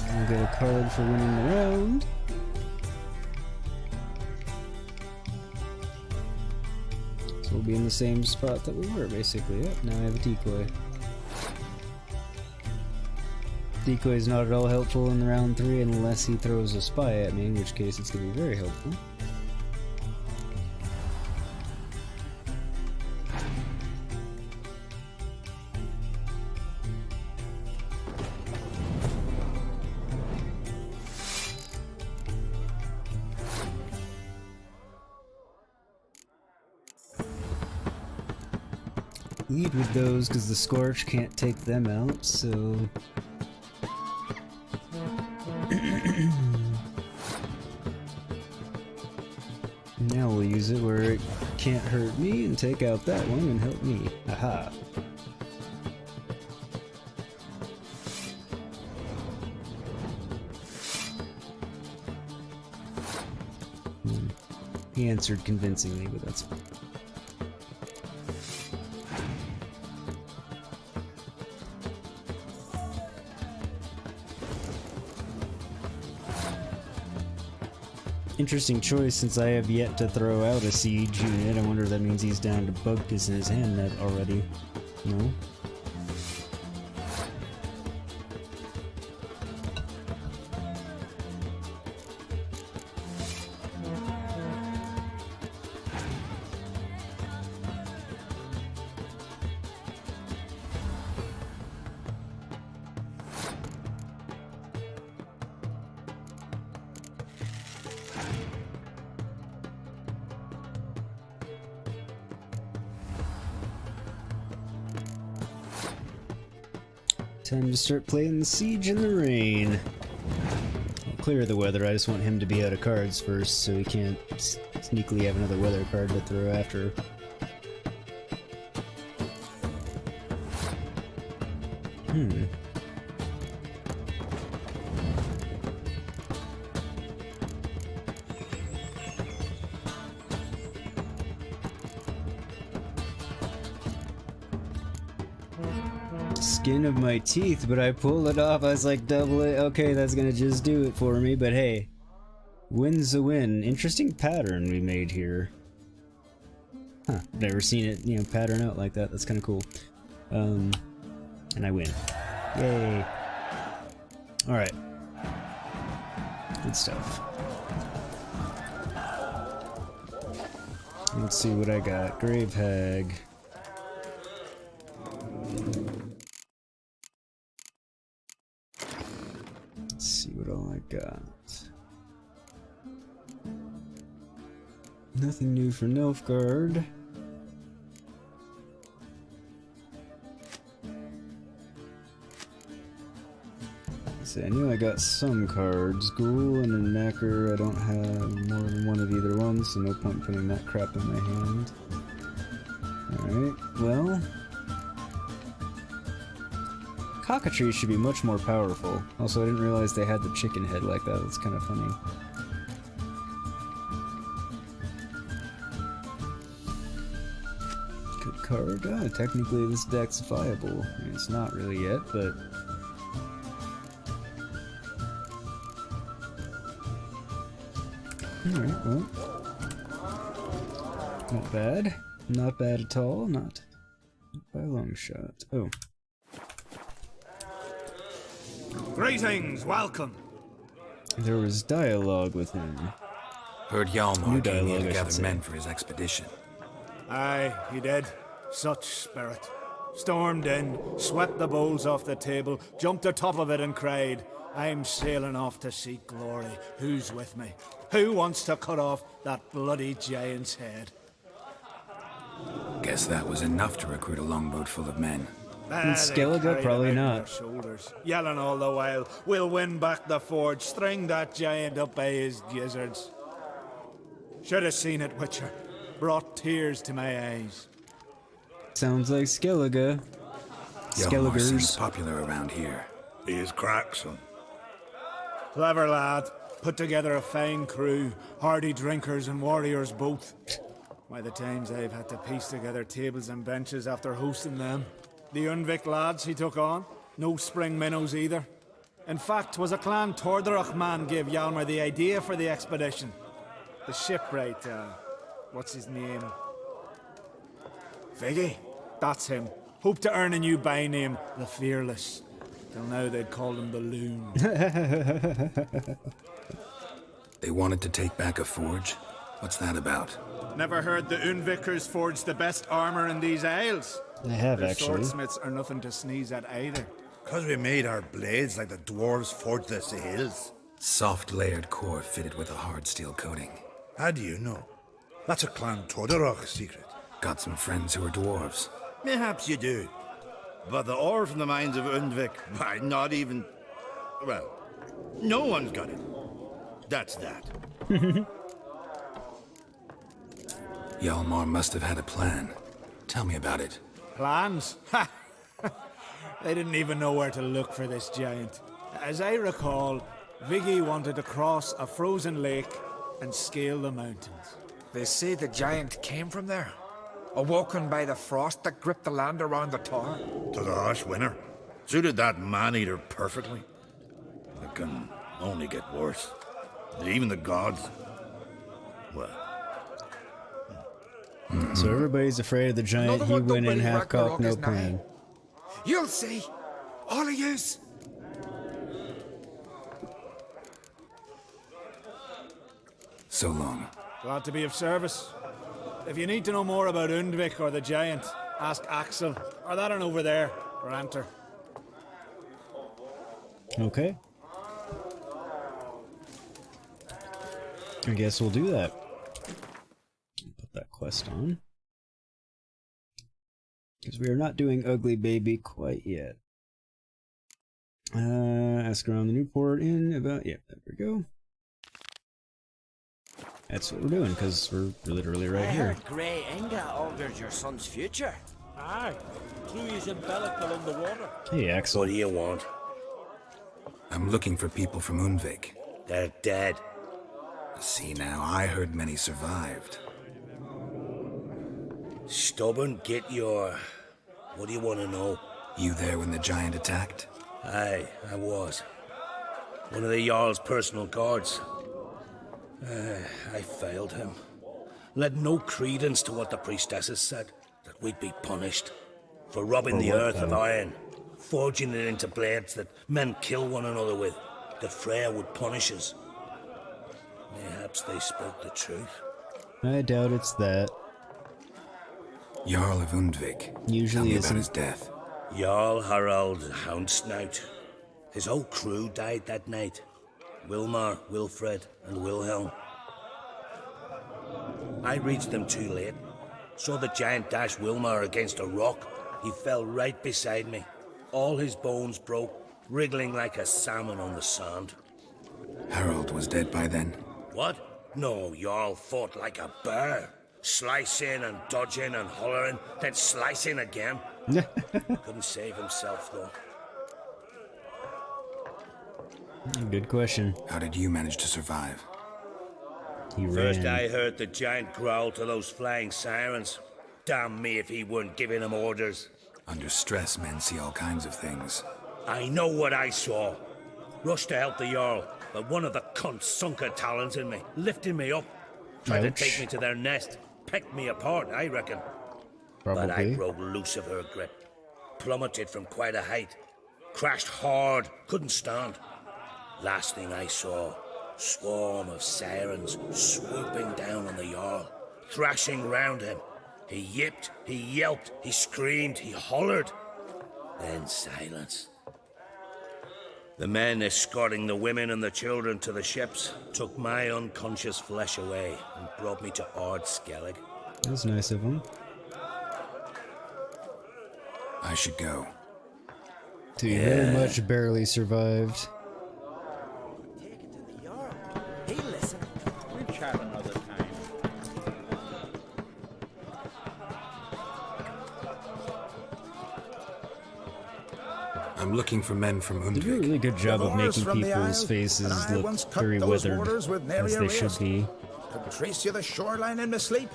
[SPEAKER 1] I'll get a card for winning the round. So we'll be in the same spot that we were, basically. Yep, now I have a decoy. Decoy is not at all helpful in round 3 unless he throws a spy at me, in which case it's going to be very helpful. Lead with those because the Scorch can't take them out, so... Now we'll use it where it can't hurt me and take out that one and help me. Aha. He answered convincingly, but that's fine. Interesting choice, since I have yet to throw out a siege unit. I wonder if that means he's down to Bugkus in his hand net already. No? Time to start playing the siege in the rain. I'll clear the weather, I just want him to be out of cards first so he can't sneakily have another weather card to throw after. Skin of my teeth, but I pulled it off. I was like, double it. Okay, that's gonna just do it for me, but hey. Win's a win. Interesting pattern we made here. Huh, never seen it, you know, pattern out like that. That's kind of cool. And I win. Yay. Alright. Good stuff. Let's see what I got. Grave Hag. Let's see what all I got. Nothing new for Nilfgaard. See, I knew I got some cards. Ghoul and a Knacker. I don't have more than one of either one, so no point putting that crap in my hand. Alright, well... Cockatrice should be much more powerful. Also, I didn't realize they had the chicken head like that. That's kind of funny. Good card. Technically this deck's viable. I mean, it's not really yet, but... Alright, well... Not bad. Not bad at all. Not by a long shot. Oh.
[SPEAKER 2] Greetings, welcome.
[SPEAKER 1] There was dialogue with him.
[SPEAKER 9] Heard Hjalmar came here to
[SPEAKER 1] I
[SPEAKER 9] gather
[SPEAKER 1] should
[SPEAKER 9] men for his expedition.
[SPEAKER 2] Aye, he did. Such spirit. Stormed in, swept the bowls off the table, jumped atop of it and cried, I'm sailing off to seek glory. Who's with me? Who wants to cut off that bloody giant's head?
[SPEAKER 9] Guess that was enough to recruit a longboat full of men.
[SPEAKER 1] In Skellige, probably not.
[SPEAKER 2] Shoulders, yelling all the while, we'll win back the forge, string that giant up by his gizzards. Should have seen it, Witcher. Brought tears to my eyes.
[SPEAKER 1] Sounds like Skellige.
[SPEAKER 9] Hjalmar seems
[SPEAKER 1] Skelligers.
[SPEAKER 9] popular around here.
[SPEAKER 6] He is cracksome.
[SPEAKER 2] Clever lad. Put together a fine crew, hardy drinkers and warriors both. By the times I've had to piece together tables and benches after hosting them. The Unvik lads he took on, no spring minnows either. In fact, 'twas a clan Tordarach man gave Hjalmar the idea for the expedition. The shipwright, what's his name? Viggy? That's him. Hoped to earn a new byname, the Fearless. Till now they'd called him the Loon.
[SPEAKER 9] They wanted to take back a forge? What's that about?
[SPEAKER 2] Never heard the Unvikers forged the best armor in these isles?
[SPEAKER 1] I have,
[SPEAKER 2] Their
[SPEAKER 1] actually.
[SPEAKER 2] swordsmiths are nothing to sneeze at either.
[SPEAKER 6] 'Cause we made our blades like the dwarves forged their sails.
[SPEAKER 9] Soft layered core fitted with a hard steel coating.
[SPEAKER 6] How do you know? That's a Clan Tordarach secret.
[SPEAKER 9] Got some friends who are dwarves.
[SPEAKER 4] Perhaps you do. But the ore from the mines of Undvik, why, not even... Well, no one's got it. That's that.
[SPEAKER 9] Hjalmar must have had a plan. Tell me about it.
[SPEAKER 2] Plans? Ha! They didn't even know where to look for this giant. As I recall, Viggy wanted to cross a frozen lake and scale the mountains.
[SPEAKER 10] They say the giant came from there, awoken by the frost that gripped the land around the tower.
[SPEAKER 4] To the harsh winter. Suited that man-eater perfectly. It can only get worse. Even the gods. Well.
[SPEAKER 1] So everybody's afraid of the giant. He went in half cocked, no pain.
[SPEAKER 10] You'll see. All of yous.
[SPEAKER 9] So long.
[SPEAKER 2] Glad to be of service. If you need to know more about Undvik or the giant, ask Axel, or that one over there, or Anter.
[SPEAKER 1] Okay. I guess we'll do that. Put that quest on. Because we are not doing Ugly Baby quite yet. Ask around the Newport Inn about... Yeah, there we go. That's what we're doing, because we're literally right here.
[SPEAKER 11] I heard Grey Inga altered your son's future.
[SPEAKER 12] Aye. Threw his umbilical in the water.
[SPEAKER 1] Hey, Axel.
[SPEAKER 11] What do you want?
[SPEAKER 9] I'm looking for people from Undvik.
[SPEAKER 11] They're dead.
[SPEAKER 9] See now, I heard many survived.
[SPEAKER 11] Stubborn, get your... What do you want to know?
[SPEAKER 9] You there when the giant attacked?
[SPEAKER 11] Aye, I was. One of the Jarl's personal guards. I failed him. Led no credence to what the priestesses said, that we'd be punished. For robbing the earth of iron, forging it into blades that men kill one another with, that Freya would punish us. Perhaps they spoke the truth.
[SPEAKER 1] I doubt it's that.
[SPEAKER 9] Jarl of Undvik.
[SPEAKER 1] Usually
[SPEAKER 9] Tell me about his death.
[SPEAKER 11] Jarl Harald Houndsnout. His whole crew died that night. Wilmar, Wilfred, and Wilhelm. I reached them too late. Saw the giant dash Wilmar against a rock. He fell right beside me. All his bones broke, wriggling like a salmon on the sand.
[SPEAKER 9] Harold was dead by then.
[SPEAKER 11] What? No, Jarl fought like a bear. Slicing and dodging and hollering, then slicing again. Couldn't save himself, though.
[SPEAKER 1] Good question.
[SPEAKER 9] How did you manage to survive?
[SPEAKER 1] He
[SPEAKER 11] First
[SPEAKER 1] ran.
[SPEAKER 11] I heard the giant growl to those flying sirens. Damn me if he weren't giving them orders.
[SPEAKER 9] Under stress, men see all kinds of things.
[SPEAKER 11] I know what I saw. Rushed to help the Jarl, but one of the cunts sunk her talons in me, lifting me up. Tried to take me to their nest. Pecked me apart, I reckon.
[SPEAKER 1] Probably.
[SPEAKER 11] But I broke loose of her grip. Plummeted from quite a height. Crashed hard. Couldn't stand. Last thing I saw, swarm of sirens swooping down on the Jarl, thrashing round him. He yipped, he yelped, he screamed, he hollered. Then silence. The men escorting the women and the children to the ships took my unconscious flesh away and brought me to Ard Skellige.
[SPEAKER 1] That was nice of him.
[SPEAKER 9] I should go.
[SPEAKER 1] So you very much barely survived.
[SPEAKER 11] Take it to the Jarl. He'll listen.
[SPEAKER 12] We'll chat another time.
[SPEAKER 9] I'm looking for men from
[SPEAKER 1] They do a
[SPEAKER 9] Undvik.
[SPEAKER 1] really good job of making
[SPEAKER 6] from the
[SPEAKER 1] people's
[SPEAKER 6] Isle,
[SPEAKER 1] faces
[SPEAKER 6] and I
[SPEAKER 1] look
[SPEAKER 6] once cut
[SPEAKER 1] very
[SPEAKER 6] those
[SPEAKER 1] weathered,
[SPEAKER 6] waters with nary
[SPEAKER 1] as
[SPEAKER 6] a
[SPEAKER 1] they should
[SPEAKER 6] rest.
[SPEAKER 1] be.
[SPEAKER 6] Could trace you the shoreline in my sleep.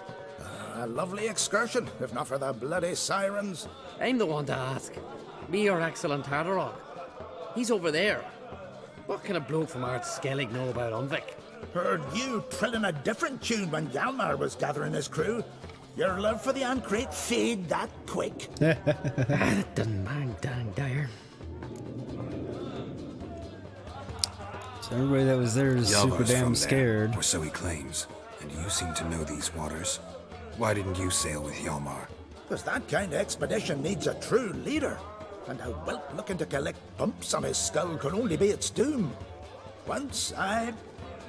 [SPEAKER 6] A lovely excursion, if not for the bloody sirens.
[SPEAKER 13] I'm the one to ask. Me or Axel and Tardarok. He's over there. What can a bloke from Ard Skellige know about Undvik?
[SPEAKER 6] Heard you trilling a different tune when Hjalmar was gathering his crew. Your love for the Ancrate fade that quick.
[SPEAKER 13] That doesn't mind dang dire.
[SPEAKER 1] So everybody that was there is super
[SPEAKER 9] Hjalmar's
[SPEAKER 1] damn
[SPEAKER 9] from
[SPEAKER 1] scared.
[SPEAKER 9] There, or so he claims. And you seem to know these waters. Why didn't you sail with Hjalmar?
[SPEAKER 6] Because that kind of expedition needs a true leader. And a whelp looking to collect bumps on his skull can only be its doom. Once I...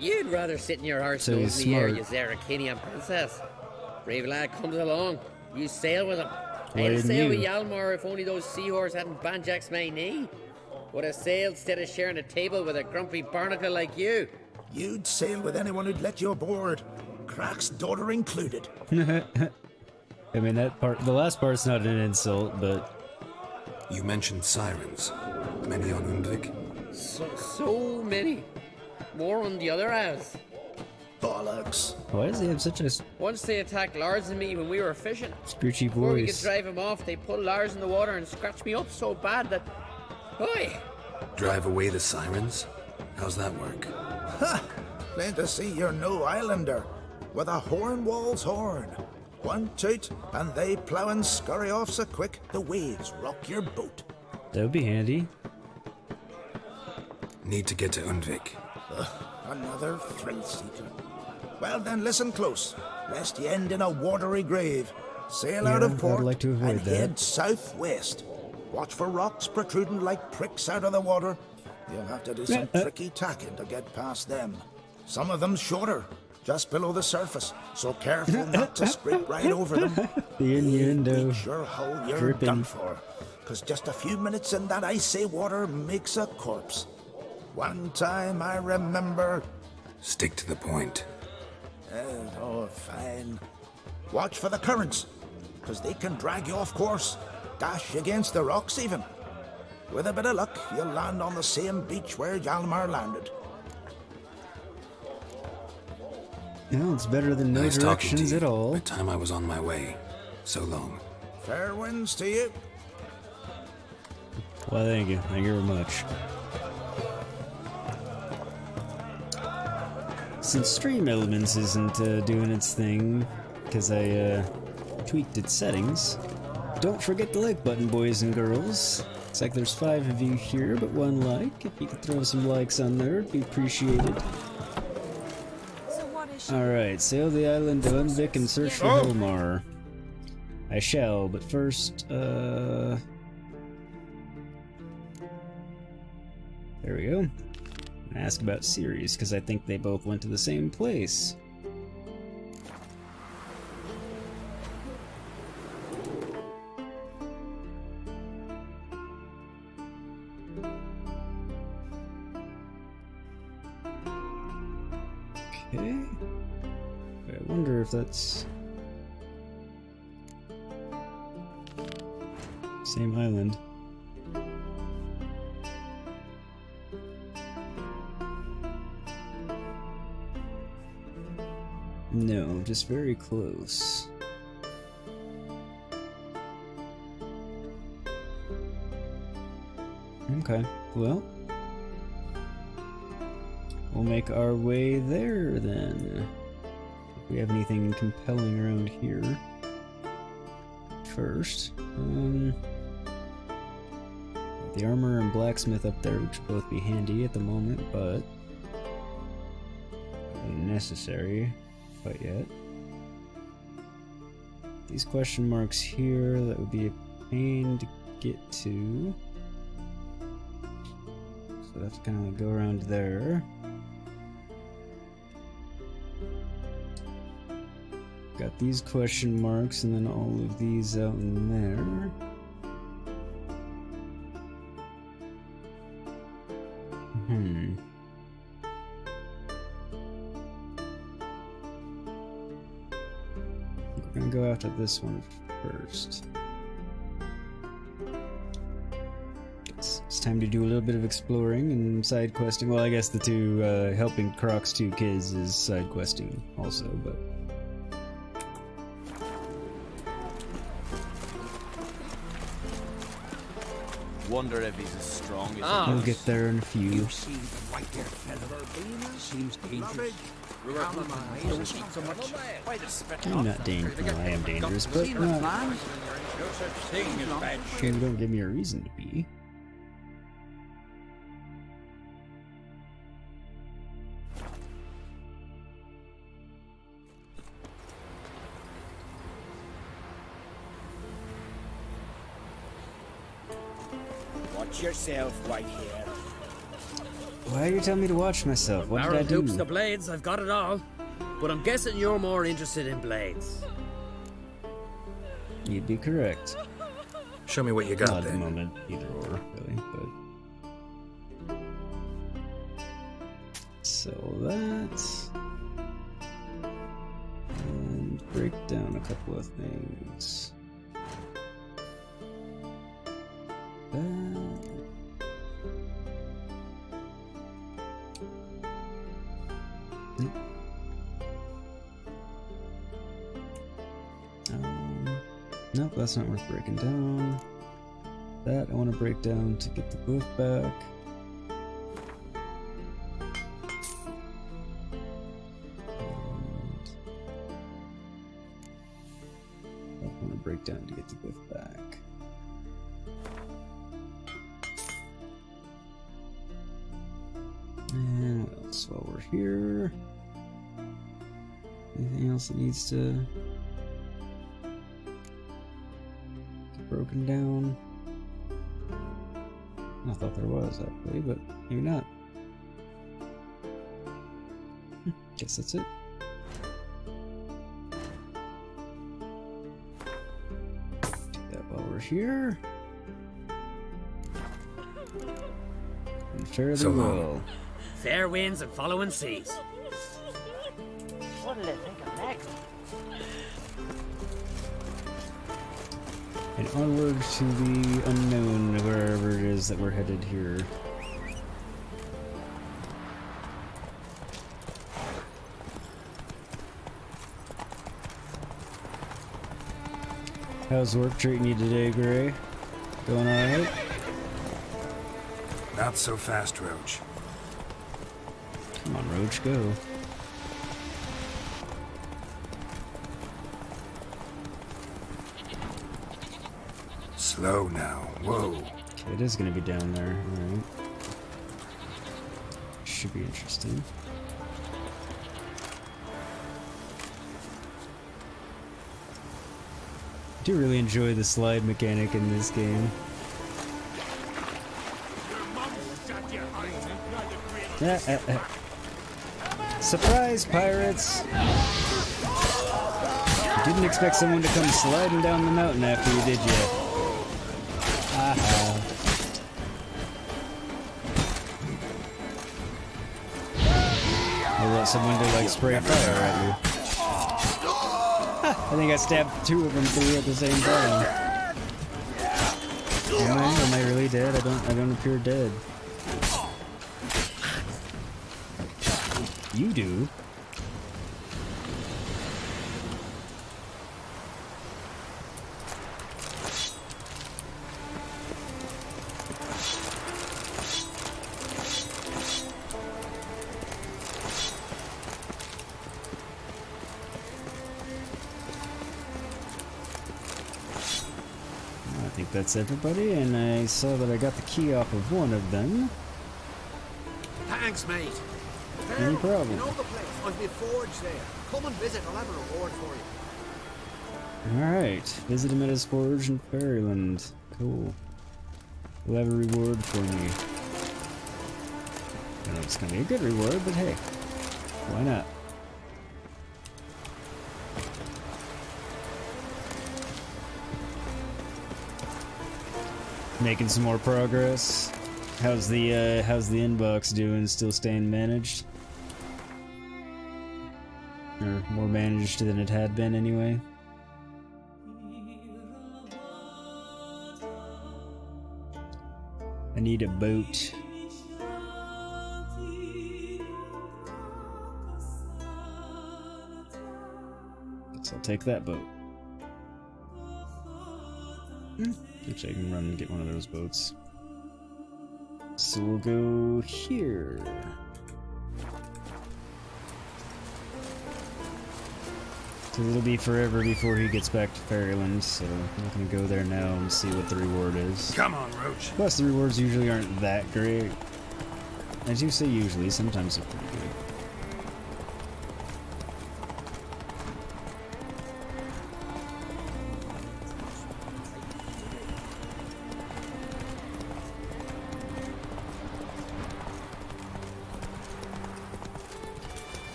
[SPEAKER 13] You'd rather sit in your arse
[SPEAKER 1] So
[SPEAKER 13] nose
[SPEAKER 1] he's
[SPEAKER 13] in the air,
[SPEAKER 1] smart.
[SPEAKER 13] you Zeracanian princess. Brave lad comes along. You sail with him.
[SPEAKER 1] Why
[SPEAKER 13] I'd
[SPEAKER 1] didn't
[SPEAKER 13] sail
[SPEAKER 1] you?
[SPEAKER 13] with Hjalmar if only those seahorses hadn't banjaxed my knee. Would have sailed instead of sharing a table with a grumpy barnacle like you.
[SPEAKER 6] You'd sail with anyone who'd let you aboard. Crack's daughter included.
[SPEAKER 1] I mean, that part, the last part's not an insult, but...
[SPEAKER 9] You mentioned sirens. Many on Undvik?
[SPEAKER 13] So many. More on the other house.
[SPEAKER 6] Bollocks.
[SPEAKER 1] Why does he have such a
[SPEAKER 13] Once they attacked Lars and me when we were fishing.
[SPEAKER 1] screechy
[SPEAKER 13] Before we could
[SPEAKER 1] voice?
[SPEAKER 13] drive him off, they pulled Lars in the water and scratched me up so bad that... Oi!
[SPEAKER 9] Drive away the sirens? How's that work?
[SPEAKER 6] Ha! Plain to see you're no islander. With a horn wall's horn. One toot, and they plough and scurry off so quick the waves rock your boat.
[SPEAKER 1] That would be handy.
[SPEAKER 9] Need to get to Undvik.
[SPEAKER 6] Another thrill seeker. Well then, listen close, lest ye end in a watery grave. Sail out of
[SPEAKER 1] I'd
[SPEAKER 6] port
[SPEAKER 1] like to avoid
[SPEAKER 6] and
[SPEAKER 1] that.
[SPEAKER 6] head southwest. Watch for rocks protruding like pricks out of the water. You'll have to do some tricky tacking to get past them. Some of them shorter, just below the surface, so careful not to scrape right over them.
[SPEAKER 1] The innuendo.
[SPEAKER 6] Reach your hull, you're
[SPEAKER 1] Dripping.
[SPEAKER 6] done for. Cause just a few minutes in that icy water makes a corpse. One time I remember...
[SPEAKER 9] Stick to the point.
[SPEAKER 6] Oh, fine. Watch for the currents, cause they can drag you off course, dash against the rocks even. With a bit of luck, you'll land on the same beach where Hjalmar landed.
[SPEAKER 1] No, it's better than no
[SPEAKER 9] Nice talking to
[SPEAKER 1] directions
[SPEAKER 9] you.
[SPEAKER 1] at all.
[SPEAKER 9] By the time I was on my way. So long.
[SPEAKER 6] Fair winds to you.
[SPEAKER 1] Well, thank you. Thank you very much. Since Stream Elements isn't doing its thing, because I tweaked its settings, don't forget the like button, boys and girls. Looks like there's 5 of you here, but 1 like. If you could throw some likes on there, it'd be appreciated. Alright, sail the island of Undvik and search for Hjalmar. I shall, but first, there we go. And ask about Ciri's, because I think they both went to the same place. Okay. I wonder if that's... same island. No, just very close. Okay, well, we'll make our way there then. If we have anything compelling around here first. The armor and blacksmith up there, which both be handy at the moment, but necessary quite yet. These question marks here, that would be a pain to get to. So I have to kind of go around there. Got these question marks and then all of these out in there. We're gonna go after this one first. It's time to do a little bit of exploring and side questing. Well, I guess the two helping Croc's 2 kids is side questing also, but.
[SPEAKER 12] Wonder if he's as strong as
[SPEAKER 1] We'll get there in a few.
[SPEAKER 12] You see the white-haired fellow seems dangerous.
[SPEAKER 1] I'm not dangerous. Well, I am dangerous, but not. You don't give me a reason to be.
[SPEAKER 12] Watch yourself, white-haired.
[SPEAKER 1] Why are you telling me to watch myself? What did I
[SPEAKER 13] Barrel
[SPEAKER 1] do?
[SPEAKER 13] hoops to blades, I've got it all. But I'm guessing you're more interested in blades.
[SPEAKER 1] You'd be correct.
[SPEAKER 9] Show me what you got
[SPEAKER 1] Not at the
[SPEAKER 9] then.
[SPEAKER 1] moment, either or, really, but. So that. And break down a couple of things. Nope, that's not worth breaking down. That I want to break down to get the glyph back. And I want to break down to get the glyph back. And what else while we're here? Anything else that needs to get broken down? I thought there was actually, but maybe not. Guess that's it. Do that while we're here. And fairly
[SPEAKER 9] So long.
[SPEAKER 1] well.
[SPEAKER 13] Fair winds and following seas.
[SPEAKER 12] What'll they think of next?
[SPEAKER 1] And onward to the unknown, wherever it is that we're headed here. How's work treating you today, Gray? Going alright?
[SPEAKER 9] Not so fast, Roach.
[SPEAKER 1] Come on, Roach, go.
[SPEAKER 9] Slow now. Whoa.
[SPEAKER 1] Okay, it is gonna be down there. Alright. Should be interesting. I do really enjoy the slide mechanic in this game. Surprise, pirates! You didn't expect someone to come sliding down the mountain after you, did you? Aha. Or let someone to like spray fire at you. I think I stabbed two of them through at the same time. Am I really dead? I don't appear dead. You do. I think that's everybody, and I saw that I got the key off of one of them.
[SPEAKER 10] Thanks, mate.
[SPEAKER 1] Any problem.
[SPEAKER 10] You know the place. I've been forged there. Come and visit. I'll have a reward for you.
[SPEAKER 1] Alright, visit him at his forge in Fairyland. Cool. We'll have a reward for me. I know it's gonna be a good reward, but hey, why not? Making some more progress. How's the inbox doing? Still staying managed? Or more managed than it had been anyway? I need a boat. Guess I'll take that boat. Actually, I can run and get one of those boats. So we'll go here. So it'll be forever before he gets back to Fairyland, so I'm gonna go there now and see what the reward is.
[SPEAKER 9] Come on, Roach.
[SPEAKER 1] Plus, the rewards usually aren't that great. As you say, usually, sometimes they're pretty good.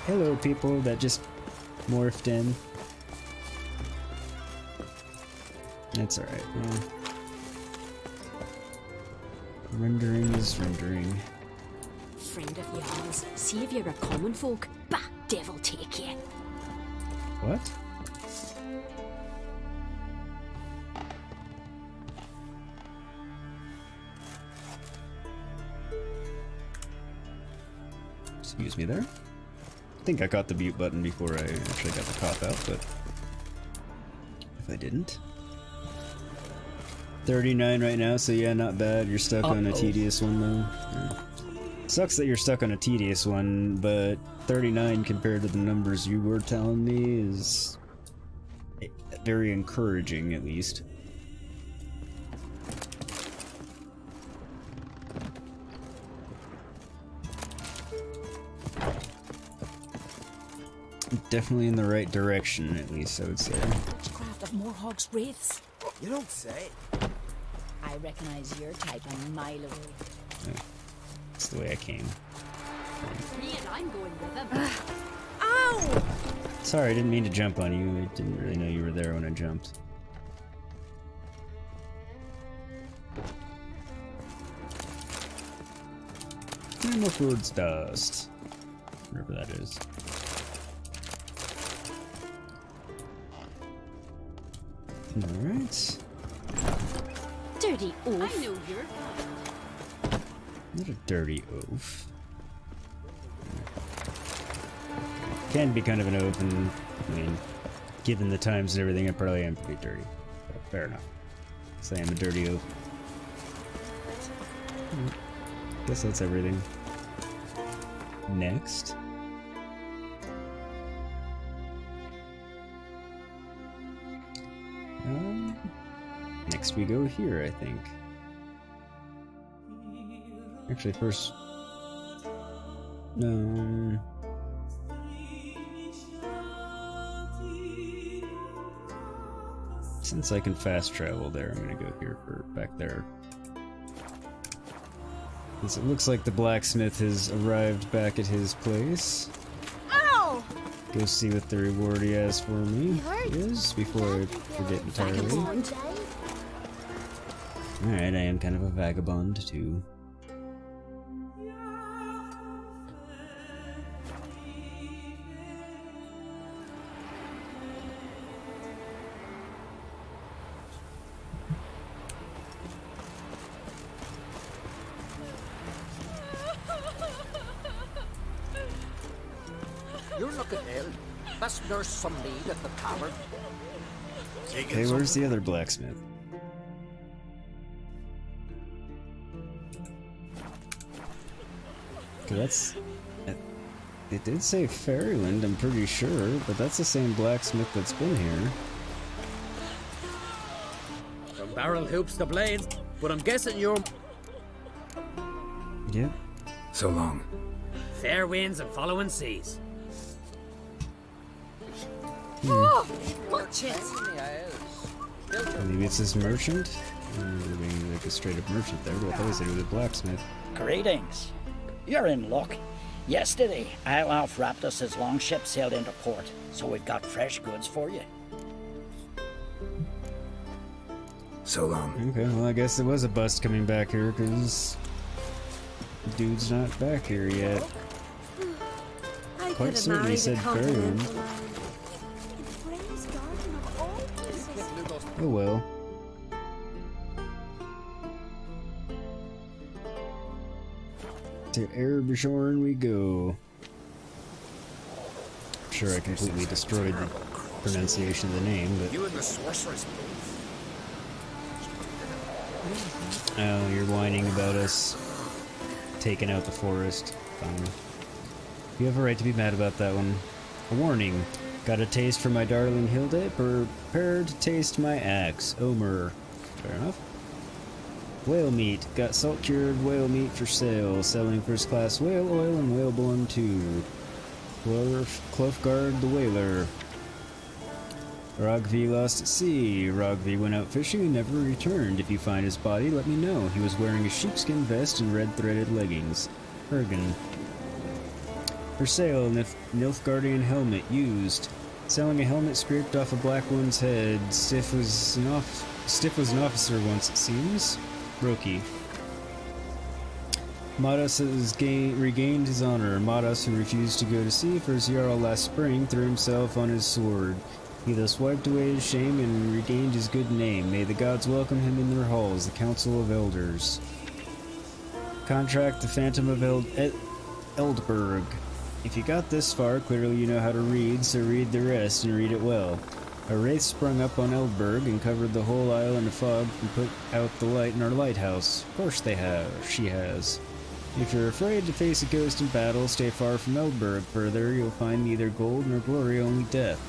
[SPEAKER 1] Hello, people that just morphed in. That's alright. Well, rendering is rendering.
[SPEAKER 5] Friend of yours, see if you're a common folk. Bah, devil take you.
[SPEAKER 1] What? Excuse me there. I think I caught the mute button before I actually got the cop out, but if I didn't. 39 right now, so yeah, not bad. You're stuck on a tedious one, though. Yeah. Sucks that you're stuck on a tedious one, but 39 compared to the numbers you were telling me is very encouraging, at least. Definitely in the right direction, at least, I would say.
[SPEAKER 14] Witchcraft of Morhog's wraiths.
[SPEAKER 10] You don't say.
[SPEAKER 14] I recognize your type a mile away.
[SPEAKER 1] Yeah. That's the way I came.
[SPEAKER 5] Me and I'm going with them.
[SPEAKER 14] Ow!
[SPEAKER 1] Sorry, I didn't mean to jump on you. I didn't really know you were there when I jumped. Mufford's dust. Whatever that is. Alright.
[SPEAKER 14] Dirty oaf.
[SPEAKER 5] I know you're
[SPEAKER 1] Not a dirty oaf. Can be kind of an oaf, and I mean, given the times and everything, I probably am pretty dirty. But fair enough. Say I'm a dirty oaf. Guess that's everything. Next. Next we go here, I think. Actually, first... No... Since I can fast travel there, I'm gonna go here for back there. Since it looks like the blacksmith has arrived back at his place.
[SPEAKER 14] Ow!
[SPEAKER 1] Go see what the reward he has for me is before I forget entirely. Alright, I am kind of a vagabond too.
[SPEAKER 11] You're looking ill. Best nurse some need at the tavern.
[SPEAKER 1] Okay, where's the other blacksmith? Okay, that's... It did say Fairyland, I'm pretty sure, but that's the same blacksmith that's been here.
[SPEAKER 13] From barrel hoops to blades, but I'm guessing you're...
[SPEAKER 1] Yep.
[SPEAKER 9] So long.
[SPEAKER 13] Fair winds and following seas.
[SPEAKER 14] Oh, merchants!
[SPEAKER 1] Maybe it's his merchant? Being like a straight up merchant there, but I thought he said he was a blacksmith.
[SPEAKER 15] Greetings. You're in luck. Yesterday, Alf Raptus's longship sailed into port, so we've got fresh goods for you.
[SPEAKER 9] So long.
[SPEAKER 1] Okay, well I guess there was a bust coming back here, because the dude's not back here yet. Quite certain he said Fairyland. Oh well. To Erebishorn we go. I'm sure I completely destroyed the pronunciation of the name, but...
[SPEAKER 10] You and the sorceress
[SPEAKER 1] Oh, you're whining about us taking out the forest. Fine. You have a right to be mad about that one. A warning. Got a taste for my darling Hilda? Prepare to taste my axe. Omer. Fair enough. Whale meat. Got salt cured whale meat for sale. Selling first class whale oil and whalebone too. Clothguard the whaler. Rogvi lost at sea. Rogvi went out fishing and never returned. If you find his body, let me know. He was wearing a sheepskin vest and red threaded leggings. Ergen. For sale, Nilfgaardian helmet used. Selling a helmet scraped off a black one's head. Stiff was an officer once, it seems. Roki. Madas has regained his honor. Madas, who refused to go to sea for his Jarl last spring, threw himself on his sword. He thus wiped away his shame and regained his good name. May the gods welcome him in their halls, the Council of Elders. Contract the Phantom of Eldberg. If you got this far, clearly you know how to read, so read the rest and read it well. A wraith sprung up on Eldberg and covered the whole isle in a fog and put out the light in our lighthouse. Of course they have. She has. If you're afraid to face a ghost in battle, stay far from Eldberg. Further, you'll find neither gold nor glory, only death.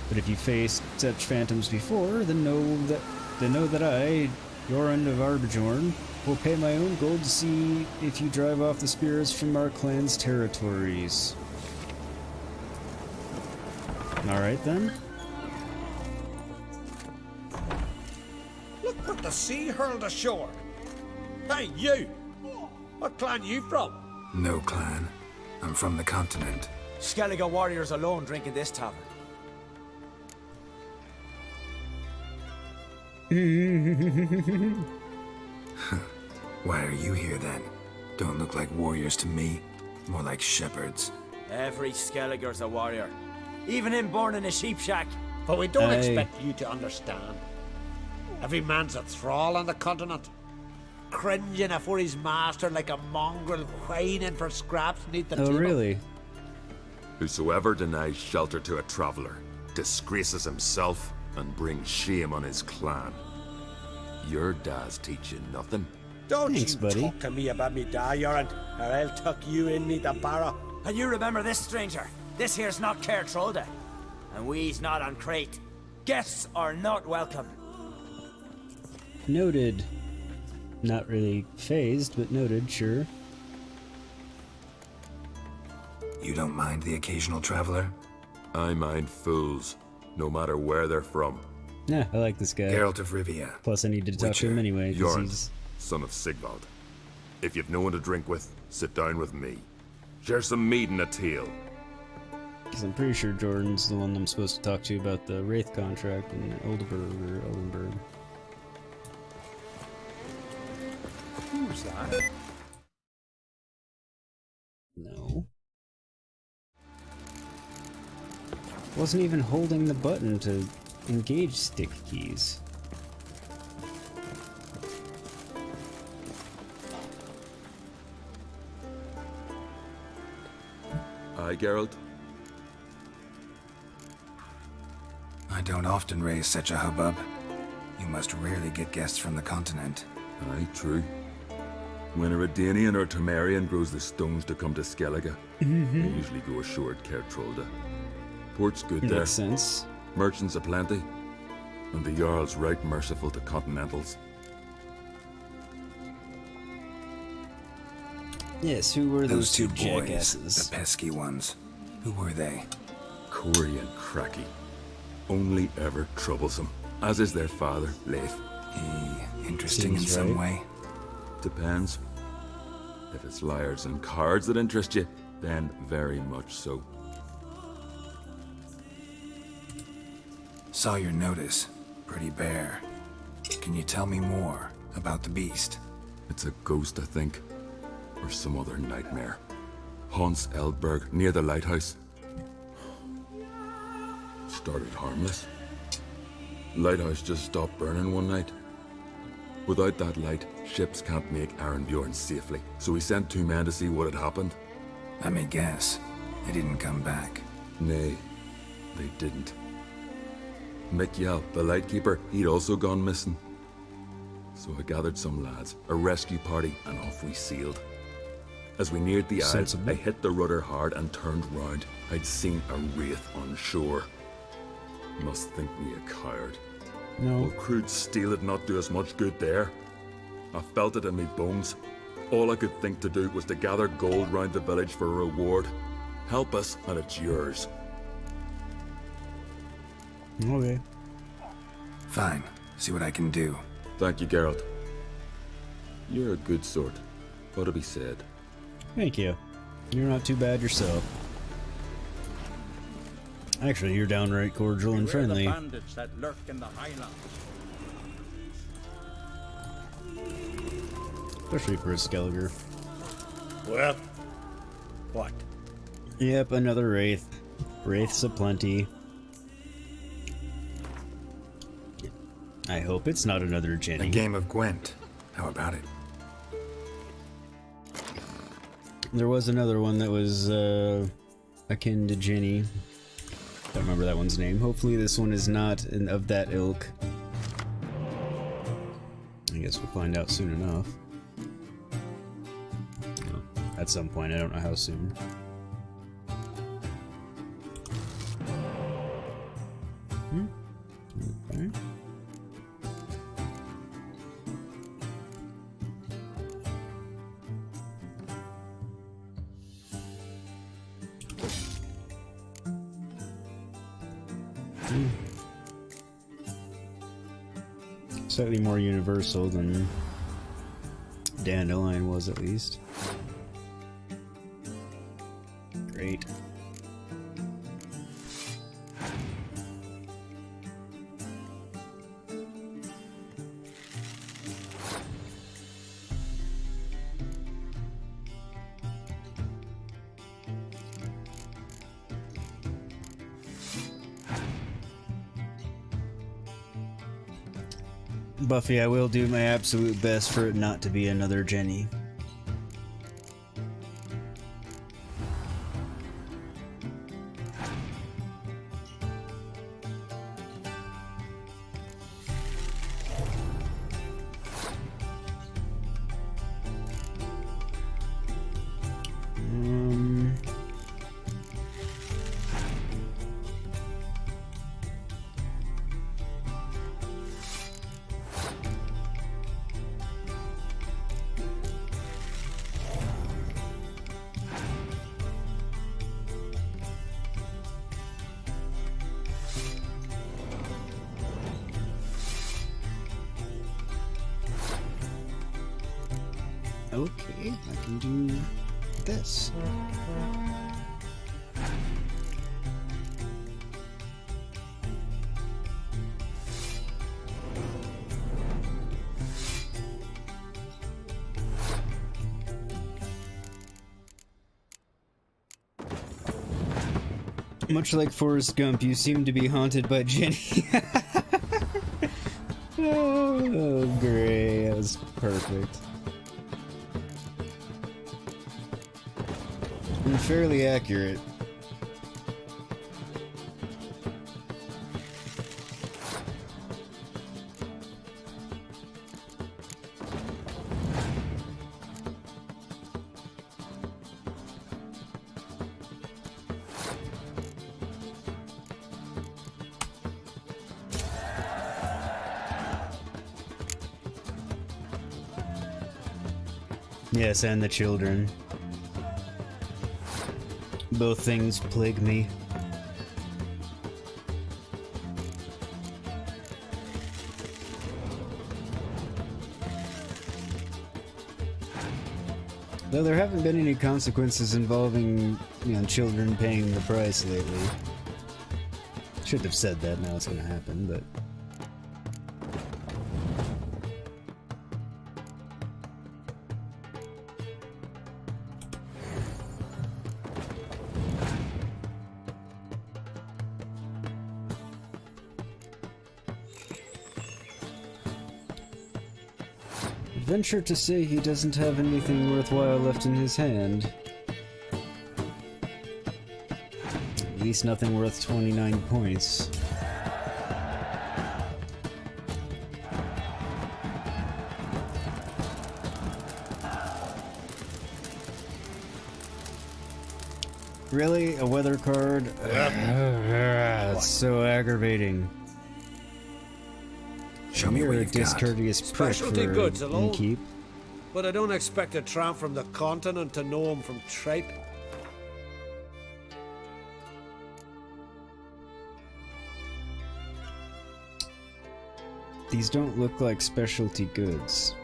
[SPEAKER 1] But if you faced such phantoms before, then know that I, Yoren of Arbjorn, will pay my own gold to see if you drive off the spirits from our clan's territories. Alright then.
[SPEAKER 12] Look what the sea hurled ashore. Hey, you! What clan you from?
[SPEAKER 9] No clan. I'm from the continent.
[SPEAKER 16] Skellige warriors alone drink in this tavern.
[SPEAKER 9] Why are you here then? Don't look like warriors to me. More like shepherds.
[SPEAKER 16] Every Skellige's a warrior. Even him born in a sheep shack.
[SPEAKER 12] But we don't expect you to understand. Every man's a thrall on the continent. Cringing afore his master like a mongrel whining for scraps neath the table.
[SPEAKER 1] Oh, really?
[SPEAKER 17] Whosoever denies shelter to a traveller disgraces himself and brings shame on his clan. Your dad's teaching nothing.
[SPEAKER 12] Don't
[SPEAKER 1] Thanks,
[SPEAKER 12] you
[SPEAKER 1] buddy.
[SPEAKER 12] talk to me about me dad, Yoren, or I'll tuck you in neath the barrow.
[SPEAKER 16] And you remember this, stranger. This here's not Cair Trolde. And we's not on Crete. Guests are not welcome.
[SPEAKER 1] Noted. Not really phased, but noted, sure.
[SPEAKER 9] You don't mind the occasional traveler?
[SPEAKER 17] I mind fools, no matter where they're from.
[SPEAKER 1] Yeah, I like this guy.
[SPEAKER 9] Geralt of Rivia.
[SPEAKER 1] Plus, I needed to talk to him anyway, because
[SPEAKER 17] Yoren,
[SPEAKER 1] he's...
[SPEAKER 17] son of Sigvald. If you've no one to drink with, sit down with me. Share some mead and a tale.
[SPEAKER 1] Because I'm pretty sure Jordan's the one I'm supposed to talk to about the Wraith contract in Eldenburg or Eldenburg.
[SPEAKER 12] Who's that?
[SPEAKER 1] No. Wasn't even holding the button to engage stick keys.
[SPEAKER 17] Aye, Geralt?
[SPEAKER 9] I don't often raise such a hubbub. You must rarely get guests from the continent.
[SPEAKER 17] Aye, true. When a Redanian or Temerian grows the stones to come to Skellige, they usually go ashore at Cair Trolde. Port's good there.
[SPEAKER 1] Makes sense.
[SPEAKER 17] Merchants aplenty. And the Jarl's right merciful to continentals.
[SPEAKER 1] Yes, who were those two
[SPEAKER 9] boys,
[SPEAKER 1] jackasses?
[SPEAKER 9] the pesky ones. Who were they?
[SPEAKER 17] Corey and Cracky. Only ever troublesome. As is their father, Leif.
[SPEAKER 9] He interesting in some way?
[SPEAKER 17] Depends. If it's liars and cards that interest you, then very much so.
[SPEAKER 9] Saw your notice. Pretty bare. Can you tell me more about the beast?
[SPEAKER 17] It's a ghost, I think. Or some other nightmare. Haunts Eldberg, near the lighthouse. Started harmless. Lighthouse just stopped burning one night. Without that light, ships can't make Arenbjorn safely, so we sent 2 men to see what had happened.
[SPEAKER 9] I may guess. They didn't come back.
[SPEAKER 17] Nay, they didn't. Mikyal, the lightkeeper, he'd also gone missing. So I gathered some lads, a rescue party, and off we sailed. As we neared the isle, I hit the rudder hard and turned round. I'd seen a wraith on shore. Must think me a coward.
[SPEAKER 1] No.
[SPEAKER 17] Will crude steel had not do us much good there? I felt it in me bones. All I could think to do was to gather gold round the village for a reward. Help us, and it's yours.
[SPEAKER 1] Okay.
[SPEAKER 9] Fine. See what I can do.
[SPEAKER 17] Thank you, Geralt. You're a good sort. Ought to be said.
[SPEAKER 1] Thank you. You're not too bad yourself. Actually, you're downright cordial and friendly.
[SPEAKER 12] The bandits that lurk in the highlands.
[SPEAKER 1] Especially for a Skellige.
[SPEAKER 12] Well, what?
[SPEAKER 1] Yep, another Wraith. Wraiths aplenty. I hope it's not another Jenny.
[SPEAKER 9] A game of Gwent. How about it?
[SPEAKER 1] There was another one that was akin to Jenny. Don't remember that one's name. Hopefully this one is not of that ilk. I guess we'll find out soon enough. At some point, I don't know how soon. Okay. Slightly more universal than Dandelion was, at least. Great. Buffy, I will do my absolute best for it not to be another Jenny. Okay, I can do this. Much like Forrest Gump, you seem to be haunted by Jenny. Oh, great. That was perfect. And fairly accurate. Yes, and the children. Both things plague me. Though there haven't been any consequences involving, children paying the price lately. Should have said that, now it's gonna happen, but... Venture to say he doesn't have anything worthwhile left in his hand. At least nothing worth 29 points. Really? A weather card? It's so aggravating.
[SPEAKER 9] Show me
[SPEAKER 1] You're
[SPEAKER 9] what
[SPEAKER 1] a
[SPEAKER 9] you've got.
[SPEAKER 1] discourteous prick
[SPEAKER 12] Specialty
[SPEAKER 1] for
[SPEAKER 12] goods alone.
[SPEAKER 1] keep.
[SPEAKER 12] But I don't expect a tramp from the continent to know him from tripe.
[SPEAKER 1] These don't look like specialty goods.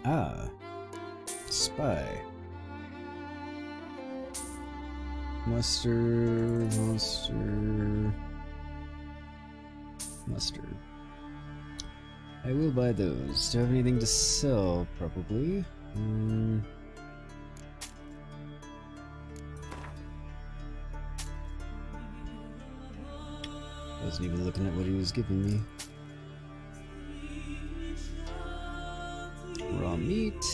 [SPEAKER 1] Ah. Spy. Mustard. I will buy those. Do I have anything to sell? Probably. Wasn't even looking at what he was giving me. Raw meat.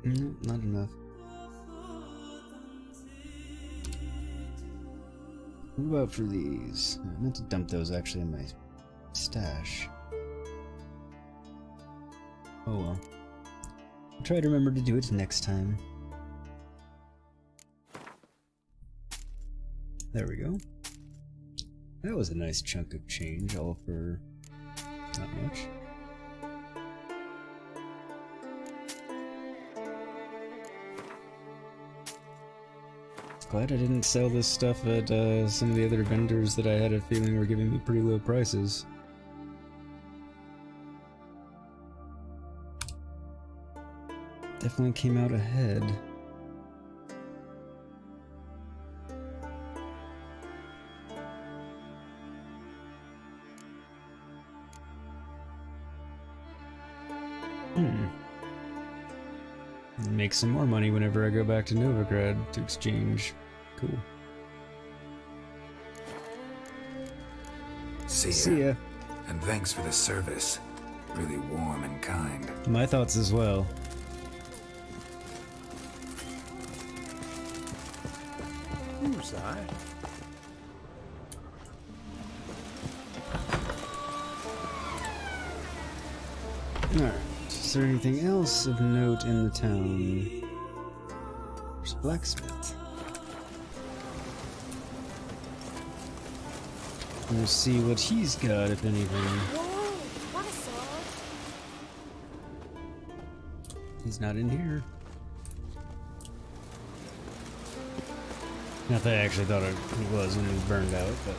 [SPEAKER 1] Not enough. What about for these? I meant to dump those actually in my stash. Oh well. I'll try to remember to do it next time. There we go. That was a nice chunk of change, all for not much. Glad I didn't sell this stuff at some of the other vendors that I had a feeling were giving me pretty low prices. Definitely came out ahead. Make some more money whenever I go back to Novigrad to exchange. Cool.
[SPEAKER 9] See ya. And thanks for the service. Really warm and kind.
[SPEAKER 1] My thoughts as well.
[SPEAKER 12] Who's that?
[SPEAKER 1] Alright. Is there anything else of note in the town? There's a blacksmith. We'll see what he's got, if anything.
[SPEAKER 5] Whoa! What a sword!
[SPEAKER 1] He's not in here. Not that I actually thought he was when he was burned out, but...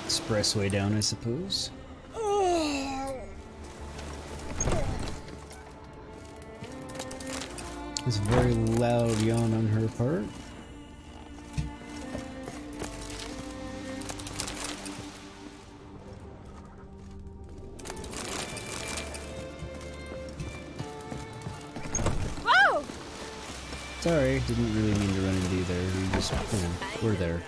[SPEAKER 1] Expressway down, I suppose. It's a very loud yawn on her part.
[SPEAKER 5] Whoa!
[SPEAKER 1] Sorry, didn't really mean to run into you there. We just, we're there.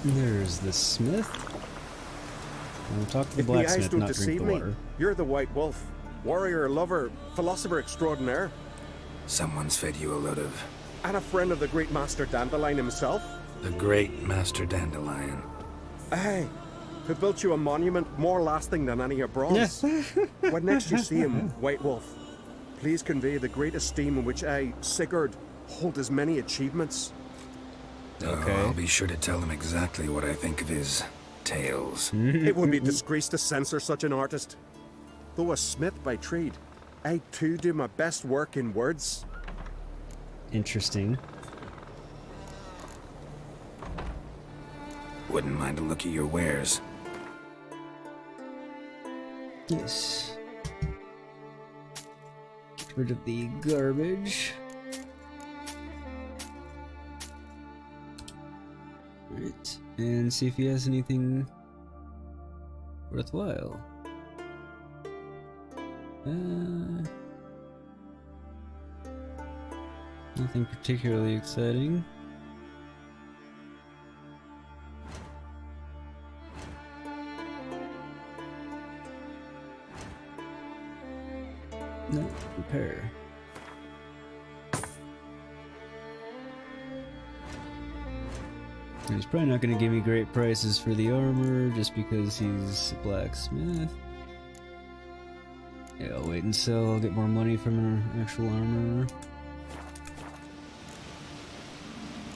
[SPEAKER 1] There's the smith. We'll talk to the blacksmith, not drink the water.
[SPEAKER 18] You're the White Wolf. Warrior, lover, philosopher extraordinaire.
[SPEAKER 9] Someone's fed you a load of...
[SPEAKER 18] And a friend of the great Master Dandelion himself.
[SPEAKER 9] The great Master Dandelion.
[SPEAKER 18] Aye, who built you a monument more lasting than any of bronze. When next you see him, White Wolf, please convey the great esteem in which I, Sigurd, hold his many achievements.
[SPEAKER 9] Okay. Oh, I'll be sure to tell him exactly what I think of his tales.
[SPEAKER 18] It would be disgrace to censor such an artist. Though a smith by trade, I too do my best work in words.
[SPEAKER 1] Interesting.
[SPEAKER 9] Wouldn't mind a look at your wares.
[SPEAKER 1] Yes. Get rid of the garbage. Right, and see if he has anything worthwhile. Nothing particularly exciting. No, repair. He's probably not going to give me great prices for the armor just because he's a blacksmith. Yeah, I'll wait and sell. I'll get more money from an actual armor.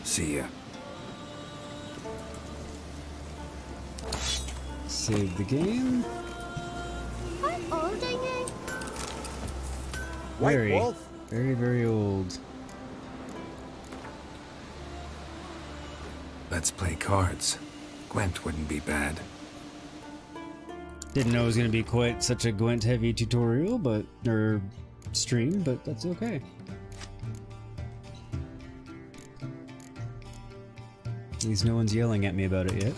[SPEAKER 9] See ya.
[SPEAKER 1] Save the game.
[SPEAKER 5] How old are you?
[SPEAKER 18] White Wolf.
[SPEAKER 1] Very, very old.
[SPEAKER 9] Let's play cards. Gwent wouldn't be bad.
[SPEAKER 1] Didn't know it was going to be quite such a Gwent heavy tutorial, or stream, but that's okay. At least no one's yelling at me about it yet.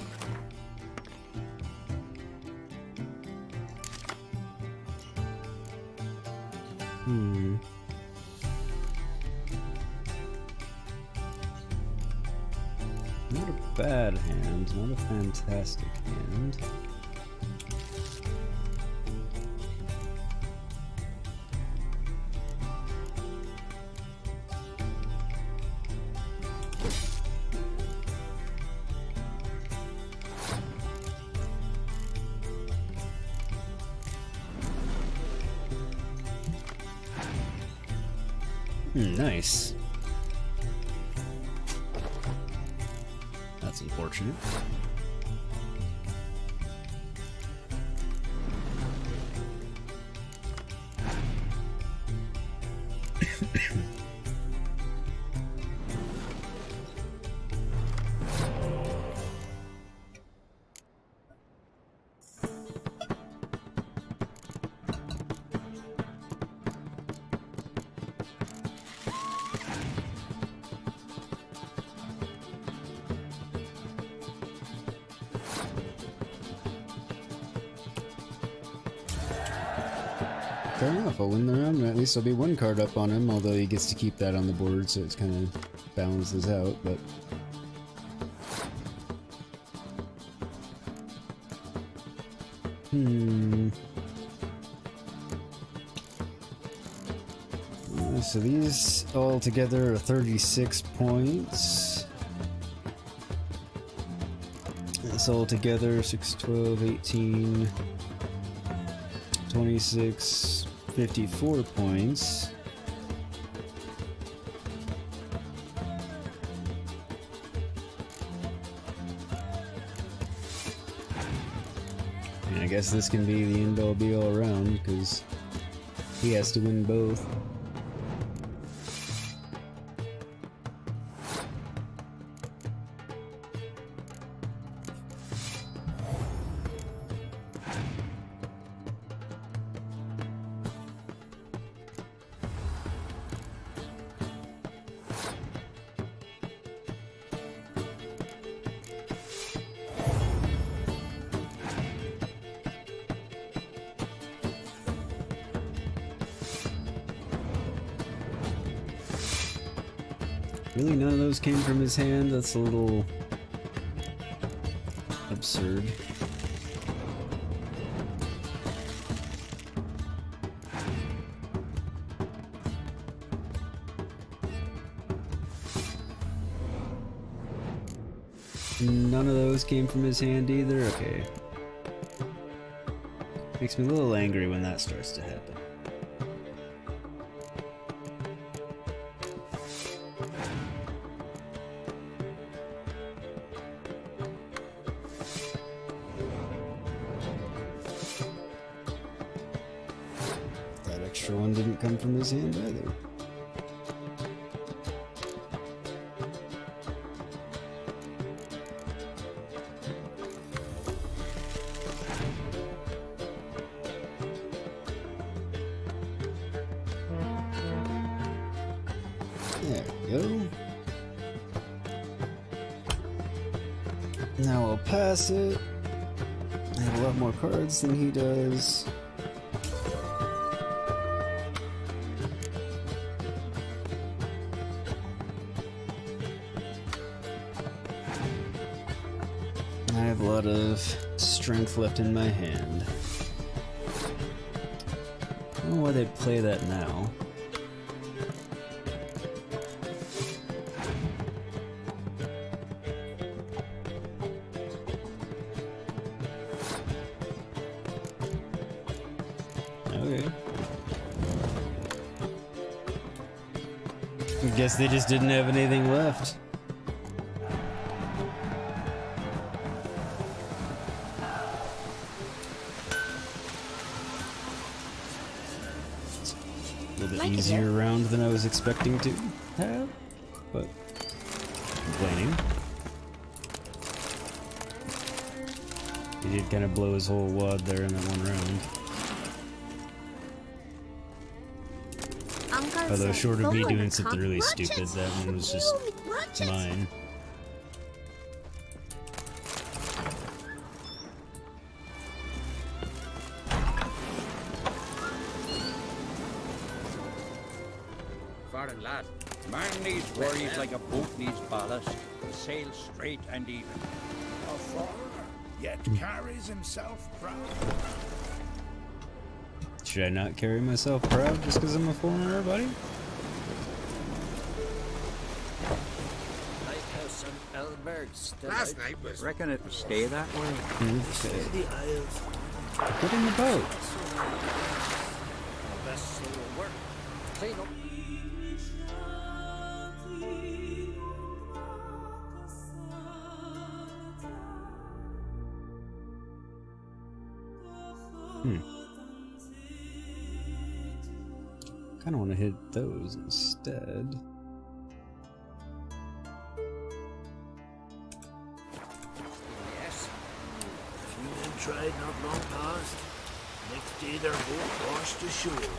[SPEAKER 1] Not a bad hand, not a fantastic hand. Nice. That's unfortunate. Fair enough, I'll win the round, at least there'll be one card up on him, although he gets to keep that on the board, so it kind of balances out, but... So these all together are 36 points. This all together, 6, 12, 18... 26, 54 points. And I guess this can be the end all be all around, because he has to win both. Really, none of those came from his hand? That's a little absurd. None of those came from his hand either? Okay. Makes me a little angry when that starts to happen. One didn't come from his hand either. There we go. Now I'll pass it. I have a lot more cards than he does. I have a lot of strength left in my hand. I don't know why they'd play that now. Okay. I guess they just didn't have anything left. Easier round than I was expecting to have, but complaining. He did kind of blow his whole wad there in that one round. Although short of me doing something really stupid, that one was just mine.
[SPEAKER 19] One needs worries like a boat needs ballast. Sail straight and even.
[SPEAKER 6] A foreigner, yet carries himself proud.
[SPEAKER 1] Should I not carry myself proud just because I'm a foreigner, buddy?
[SPEAKER 19] Lighthouse and Elberg's.
[SPEAKER 12] Last night was.
[SPEAKER 19] Reckon it'll stay that way.
[SPEAKER 1] Okay.
[SPEAKER 6] The Isles.
[SPEAKER 1] Get in the boat.
[SPEAKER 19] Vessel will work. Clean up.
[SPEAKER 1] Kind of want to hit those instead.
[SPEAKER 6] Yes. A few men tried not long past. Next day their boat washed ashore.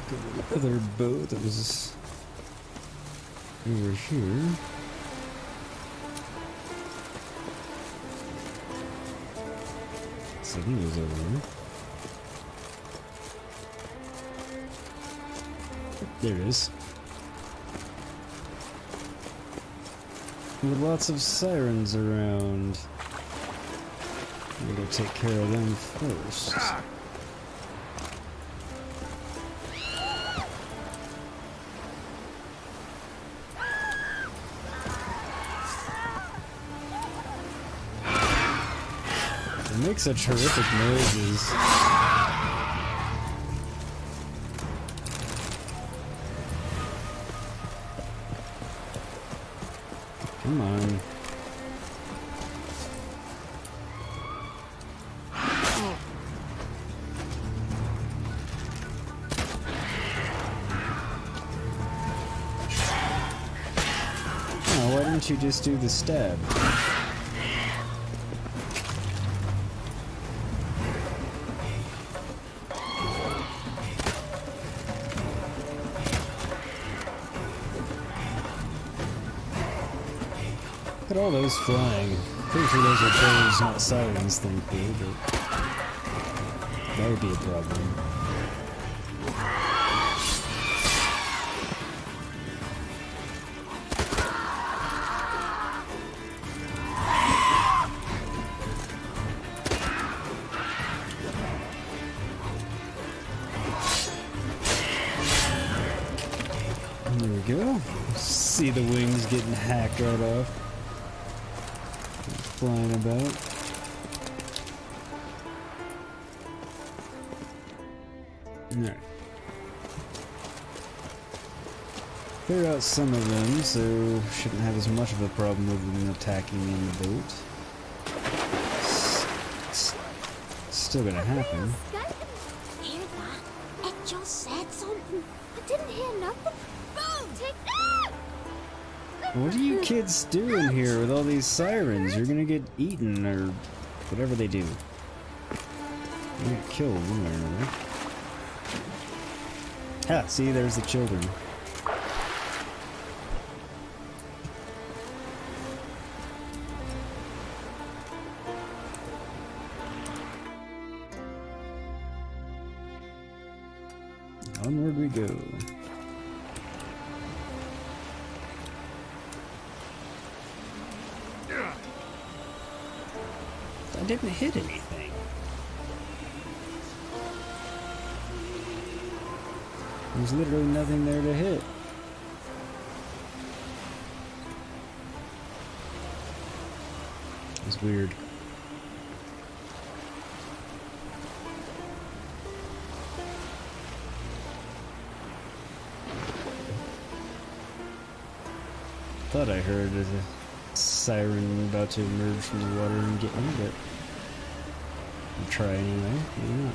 [SPEAKER 1] The other boat that was over here. So he was over there. There it is. With lots of sirens around. I'm gonna take care of them first. They make such horrific noises. Come on. Oh, why didn't you just do the stab? Look at all those flying. Pretty sure those are birds, not sirens, thankfully, but that would be a problem. There we go. See the wings getting hacked right off. Flying about. Alright. Clear out some of them, so shouldn't have as much of a problem with them attacking in the boat. Still gonna happen.
[SPEAKER 5] Hear that? It just said something. I didn't hear nothing. Boom! Take
[SPEAKER 1] What are you kids doing here with all these sirens? You're gonna get eaten or whatever they do. You're gonna kill one way or another. Ah, see, there's the children. Onward we go. I didn't hit anything. There's literally nothing there to hit. It's weird. Thought I heard a siren about to emerge from the water and get me, but I'll try anyway. Maybe not.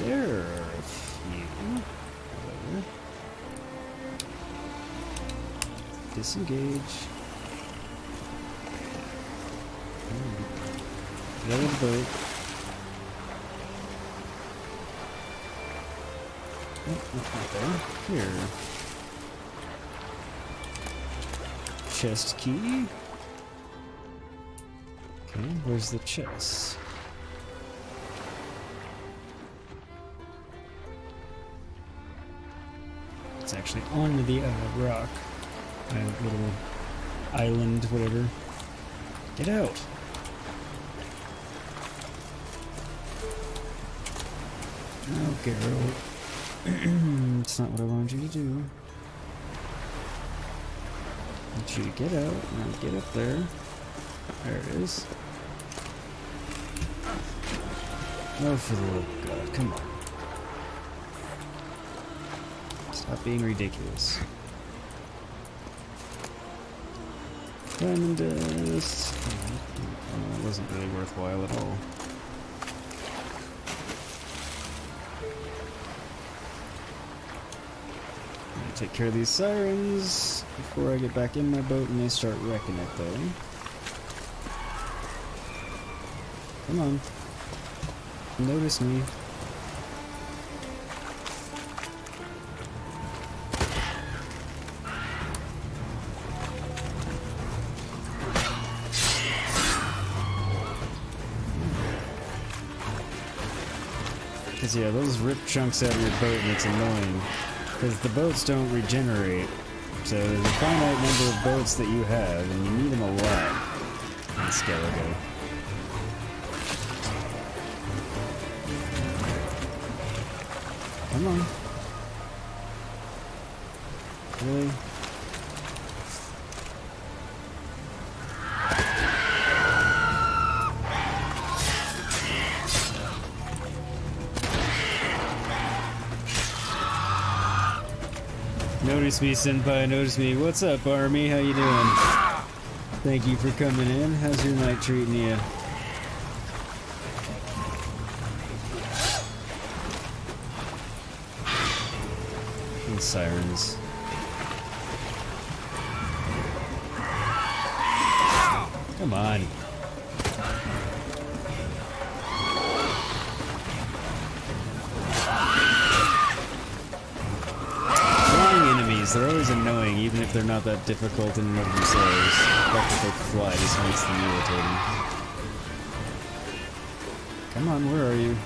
[SPEAKER 1] There are a few. However. Disengage. Get out of the boat. Oh, not there. Here. Chest key. Okay, where's the chest? It's actually on the rock. Little island, whatever. Get out! Oh, Geralt. It's not what I wanted you to do. I want you to get out. Now get up there. There it is. Oh, for the love of God, come on. Stop being ridiculous. Diamond dust. Oh, it wasn't really worthwhile at all. I'm gonna take care of these sirens before I get back in my boat and they start wrecking it, though. Come on. Notice me. Because, yeah, those rip chunks out of your boat and it's annoying. Because the boats don't regenerate. So there's a finite number of boats that you have, and you need them a lot in Skellige. Come on. Really? Notice me, senpai, notice me. What's up, Army? How you doing? Thank you for coming in. How's your night treating you? And sirens. Come on. They're always annoying, even if they're not that difficult in and of themselves. The fact that they fly just makes them irritating. Come on, where are you?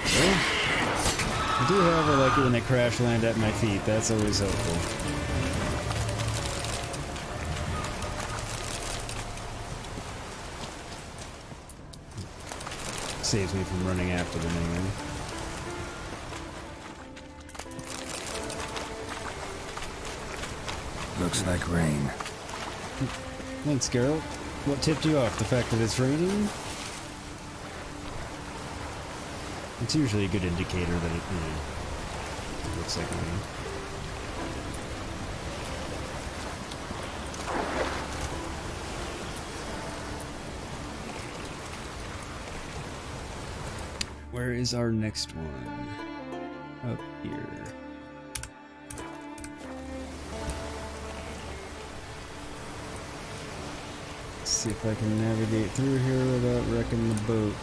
[SPEAKER 1] Okay. I do, however, like it when they crash land at my feet. That's always helpful. Saves me from running after them anyway.
[SPEAKER 3] Looks like rain.
[SPEAKER 1] Thanks, Geralt. What tipped you off? The fact that it's raining? It's usually a good indicator that it looks like rain. Where is our next one? Up here. Let's see if I can navigate through here without wrecking the boat.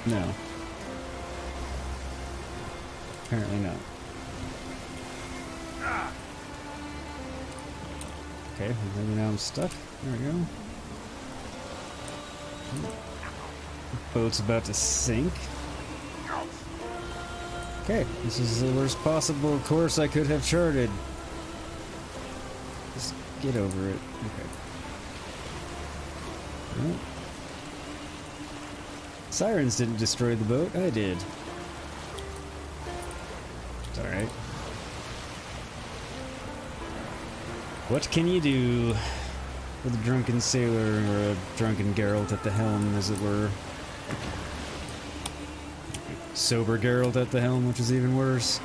[SPEAKER 1] No. Apparently not. Okay, maybe now I'm stuck. There we go. Boat's about to sink. Okay, this is the worst possible course I could have charted. Just get over it. Okay. Well, sirens didn't destroy the boat, I did. It's alright. What can you do with a drunken sailor or a drunken Geralt at the helm, as it were? Sober Geralt at the helm, which is even worse.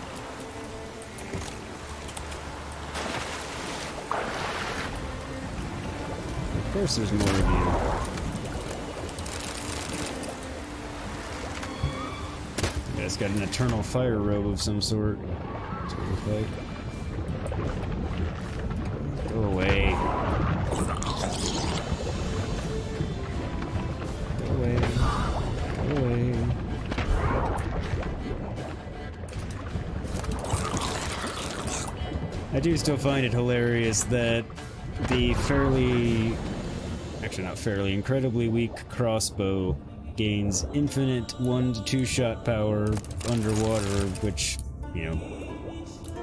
[SPEAKER 1] Of course there's more of you. You guys got an eternal fire robe of some sort. That's what you fight. Go away. Go away. Go away. I do still find it hilarious that the fairly actually not fairly, incredibly weak crossbow gains infinite 1 to 2 shot power underwater, which, you know,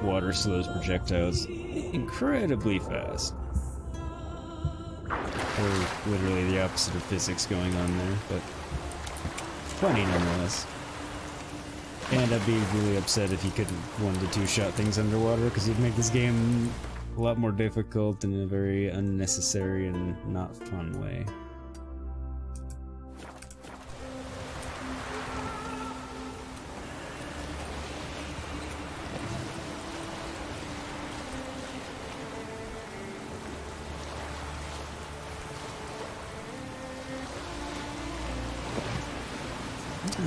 [SPEAKER 1] water slows projectiles incredibly fast. Or literally the opposite of physics going on there, but funny nonetheless. And I'd be really upset if you couldn't 1 to 2 shot things underwater, because it'd make this game a lot more difficult in a very unnecessary and not fun way.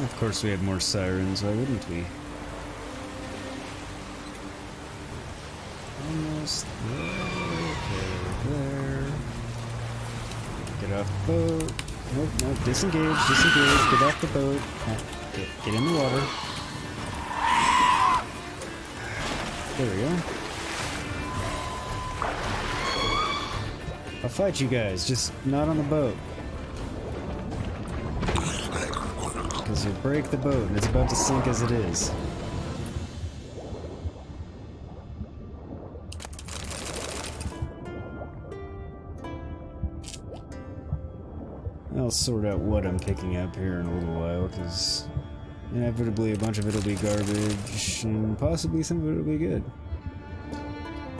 [SPEAKER 1] Of course we had more sirens, why wouldn't we? Almost there, there. Get off the boat. Nope, nope, disengage, disengage, get off the boat. Get in the water. There we go. I'll fight you guys, just not on the boat. Because you'll break the boat and it's about to sink as it is. I'll sort out what I'm picking up here in a little while, because inevitably a bunch of it will be garbage, and possibly some of it will be good.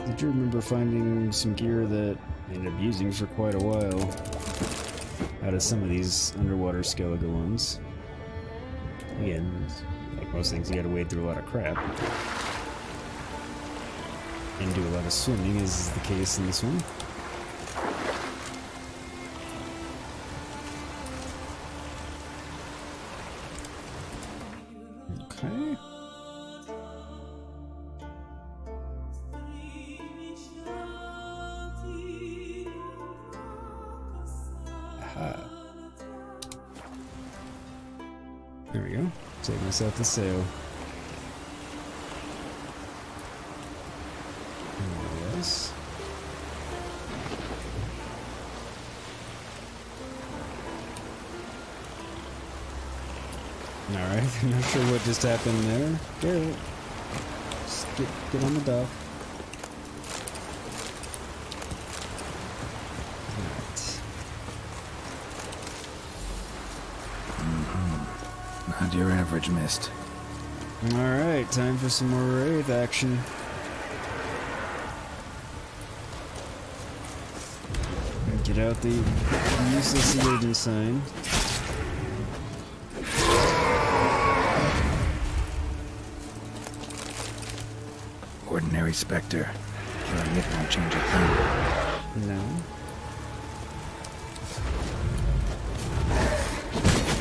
[SPEAKER 1] I do remember finding some gear that I ended up using for quite a while out of some of these underwater Skellige ones. Again, like most things, you gotta wade through a lot of crap. And do a lot of swimming, as is the case in this one. Okay. Aha. There we go. Save myself the sail. Yes. Alright, I'm not sure what just happened there. Garrett, just get on the dock.
[SPEAKER 3] Not your average mist.
[SPEAKER 1] Alright, time for some more Wraith action. Get out the useless emergency sign.
[SPEAKER 3] Ordinary specter. Killing it won't change a thing.
[SPEAKER 1] No.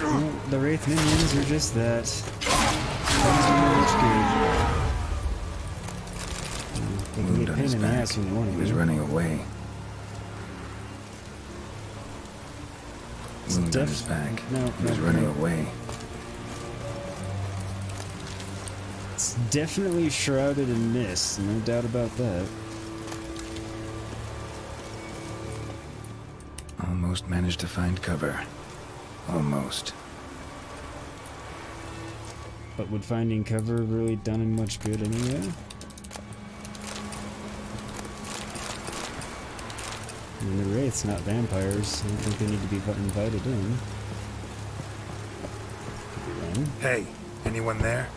[SPEAKER 1] Well, the Wraith minions are just that. They can get a pain in the ass when they want to.
[SPEAKER 3] He was running away. Wound on his back.
[SPEAKER 1] No,
[SPEAKER 3] he was running away.
[SPEAKER 1] It's definitely shrouded in mist, no doubt about that.
[SPEAKER 3] Almost managed to find cover. Almost.
[SPEAKER 1] But would finding cover really done him much good anyway? I mean, the Wraith's not vampires. I don't think they need to be invited in.
[SPEAKER 3] Hey, anyone there?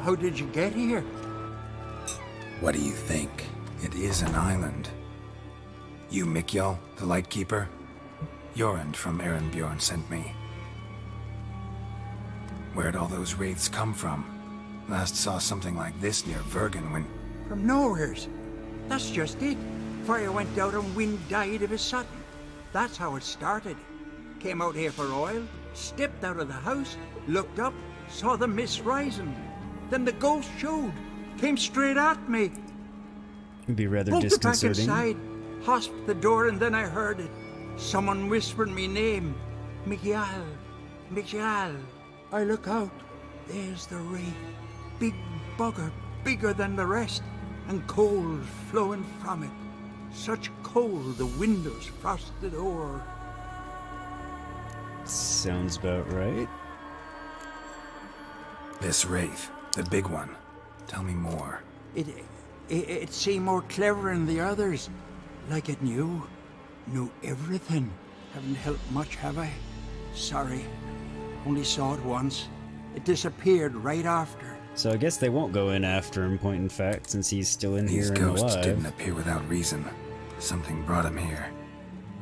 [SPEAKER 19] How did you get here?
[SPEAKER 3] What do you think? It is an island. You, Mikjal, the Lightkeeper? Jorund from Erenbjorn sent me. Where'd all those wraiths come from? Last saw something like this near Vergen when...
[SPEAKER 19] From nowheres. That's just it. Fire went out and wind died of a sudden. That's how it started. Came out here for oil, stepped out of the house, looked up, saw the mist rising. Then the ghost showed, came straight at me.
[SPEAKER 1] It'd be rather
[SPEAKER 19] Pulled
[SPEAKER 1] disconcerting.
[SPEAKER 19] Back inside, hosped the door, and then I heard it. Someone whispered me name. Mikjal. Mikjal. I look out. There's the wraith. big bugger, bigger than the rest, and cold flowing from it. Such cold the windows frosted o'er.
[SPEAKER 1] Sounds about right.
[SPEAKER 3] This wraith, the big one. Tell me more.
[SPEAKER 19] It seemed more clever than the others. Like it knew everything. Haven't helped much, have I? Sorry. Only saw it once. It disappeared right after.
[SPEAKER 1] So I guess they won't go in after him, point in fact, since he's still in here
[SPEAKER 3] These
[SPEAKER 1] and
[SPEAKER 3] ghosts
[SPEAKER 1] alive.
[SPEAKER 3] didn't appear without reason. Something brought him here.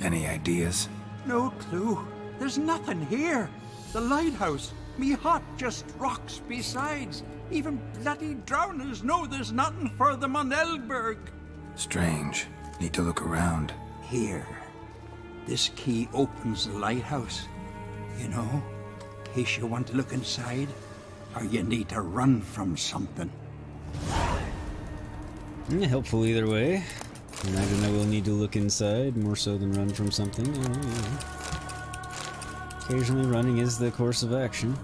[SPEAKER 3] Any ideas?
[SPEAKER 19] No clue. There's nothing here. The lighthouse, me hut, just rocks besides. Even bloody drowners know there's nothing for them on Elberg.
[SPEAKER 3] Strange. Need to look around.
[SPEAKER 19] Here. This key opens the lighthouse. You know, in case you want to look inside, or you need to run from something.
[SPEAKER 1] Yeah, helpful either way. Imagine I will need to look inside, more so than run from something. Yeah. Occasionally running is the course of action.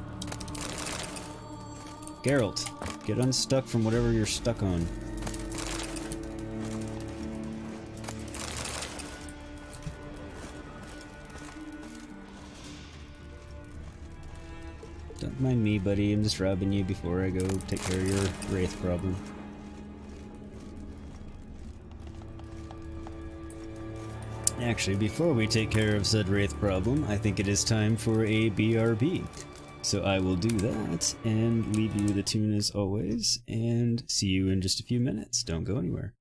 [SPEAKER 1] Geralt, get unstuck from whatever you're stuck on. Don't mind me, buddy. I'm just robbing you before I go take care of your wraith problem. Actually, before we take care of said wraith problem, I think it is time for a BRB. So I will do that, and leave you with a tune as always, and see you in just a few minutes. Don't go anywhere.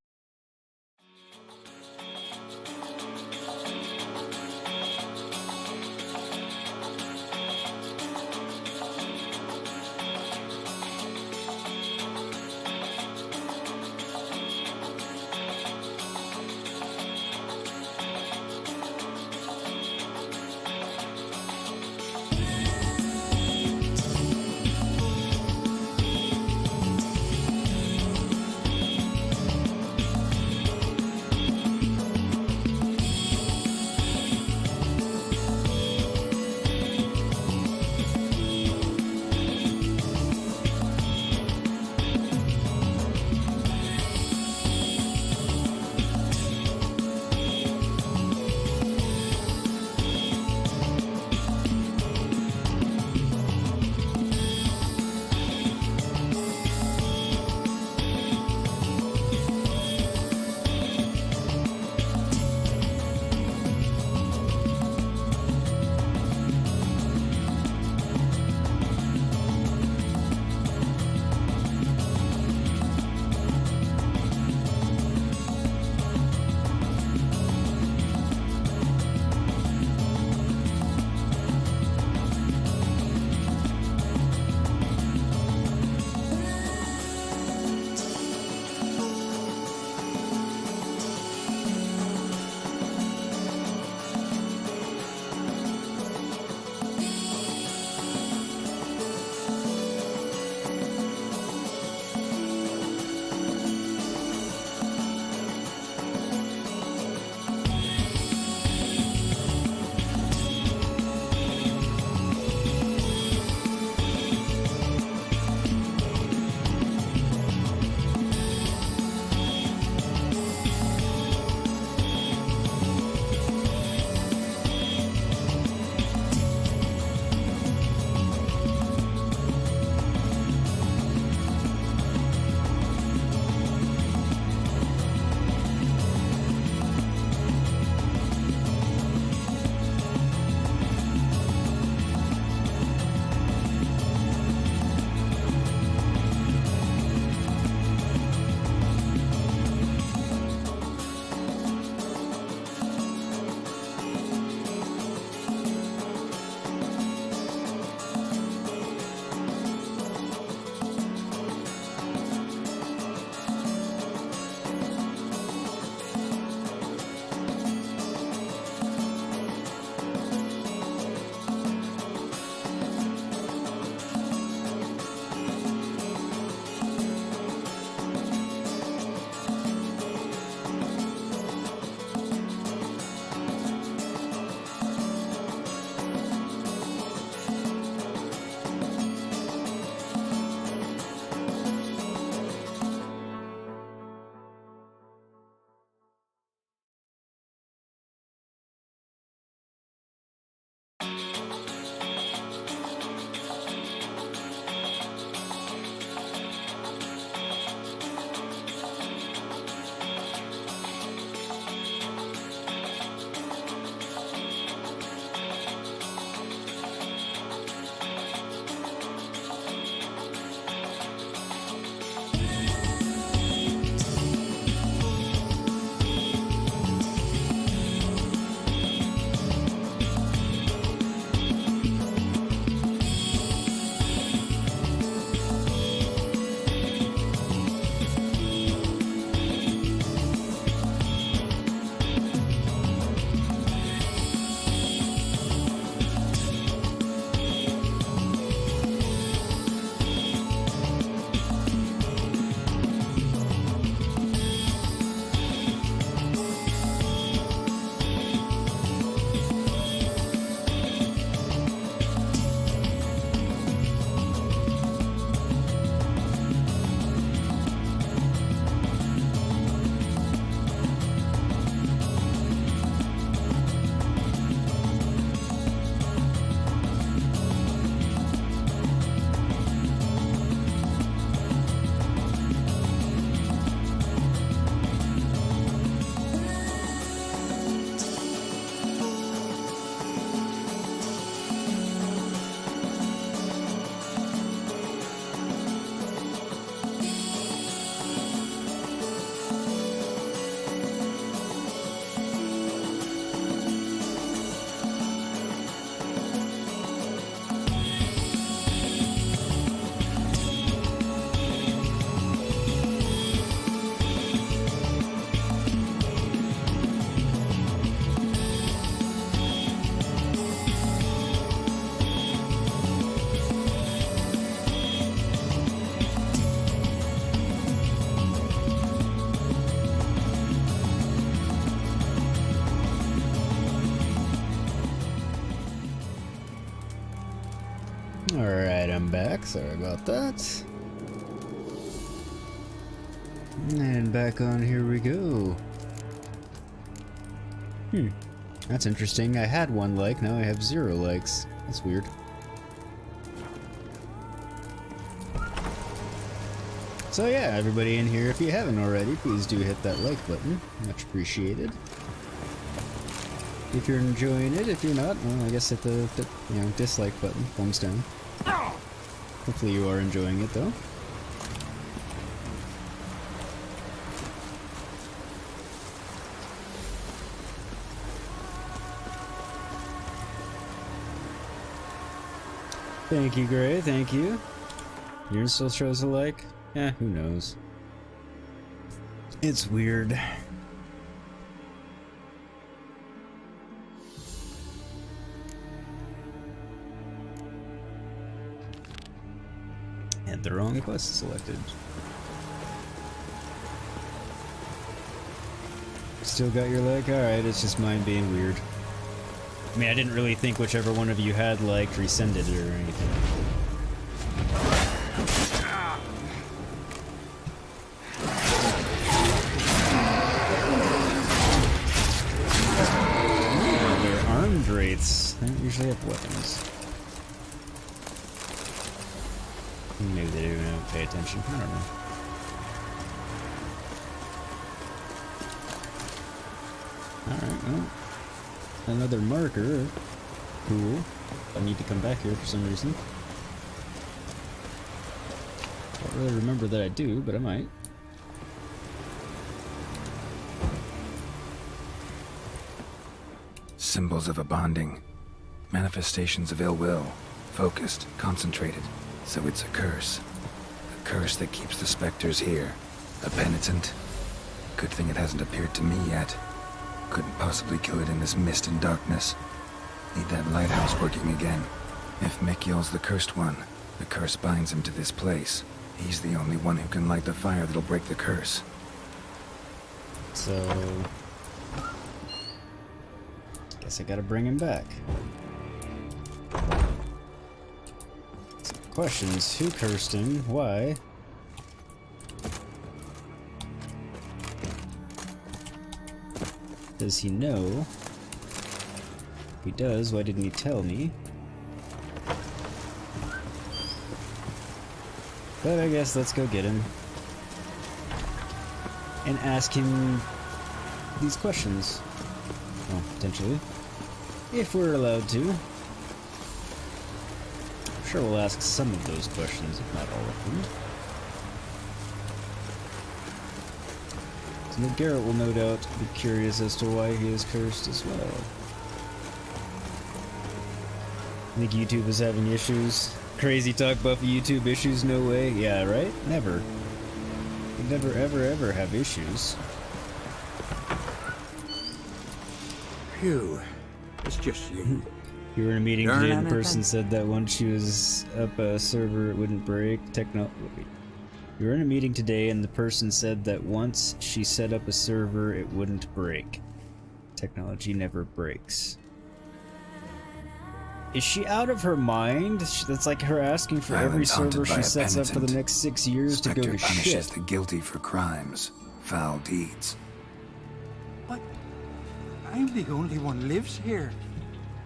[SPEAKER 1] back. Sorry about that. And back on, here we go. That's interesting. I had 1 like, now I have 0 likes. That's weird. So yeah, everybody in here, if you haven't already, please do hit that like button. Much appreciated. If you're enjoying it, if you're not, well, I guess hit the dislike button, thumbs down. Hopefully you are enjoying it though. Thank you, Gray, thank you. Yours still shows a like? Who knows? It's weird. And the wrong quest selected. Still got your like? Alright, it's just mine being weird. I mean, I didn't really think whichever one of you had liked rescinded it or anything. They're armed wraiths. They don't usually have weapons. Maybe they don't even pay attention. I don't know. Alright, well. Another marker. Cool. I need to come back here for some reason. Don't really remember that I do, but I might.
[SPEAKER 3] Symbols of a bonding. Manifestations of ill will. Focused, concentrated. So it's a curse. A curse that keeps the specters here. A penitent. Good thing it hasn't appeared to me yet. Couldn't possibly kill it in this mist and darkness. Need that lighthouse working again. If Mikyol's the cursed one, the curse binds him to this place. He's the only one who can light the fire that'll break the curse.
[SPEAKER 1] So... guess I gotta bring him back. So, questions. Who cursed him? Why? Does he know? If he does, why didn't he tell me? But I guess let's go get him. And ask him these questions. Well, potentially. If we're allowed to. I'm sure we'll ask some of those questions, if not all of them. So Garrett will no doubt be curious as to why he is cursed as well. I think YouTube is having issues. Crazy talk Buffy YouTube issues, no way. Yeah, right? Never. You'd never ever ever have issues.
[SPEAKER 19] Phew. It's just you.
[SPEAKER 1] You were in a meeting today and the person said that once she was up a server it wouldn't break. You were in a meeting today and the person said that once she set up a server it wouldn't break. Technology never breaks. Is she out of her mind? That's like her asking for every server she sets up for the next 6 years to go to shit.
[SPEAKER 3] Punishes the guilty for crimes, foul deeds.
[SPEAKER 19] But I'm the only one lives here,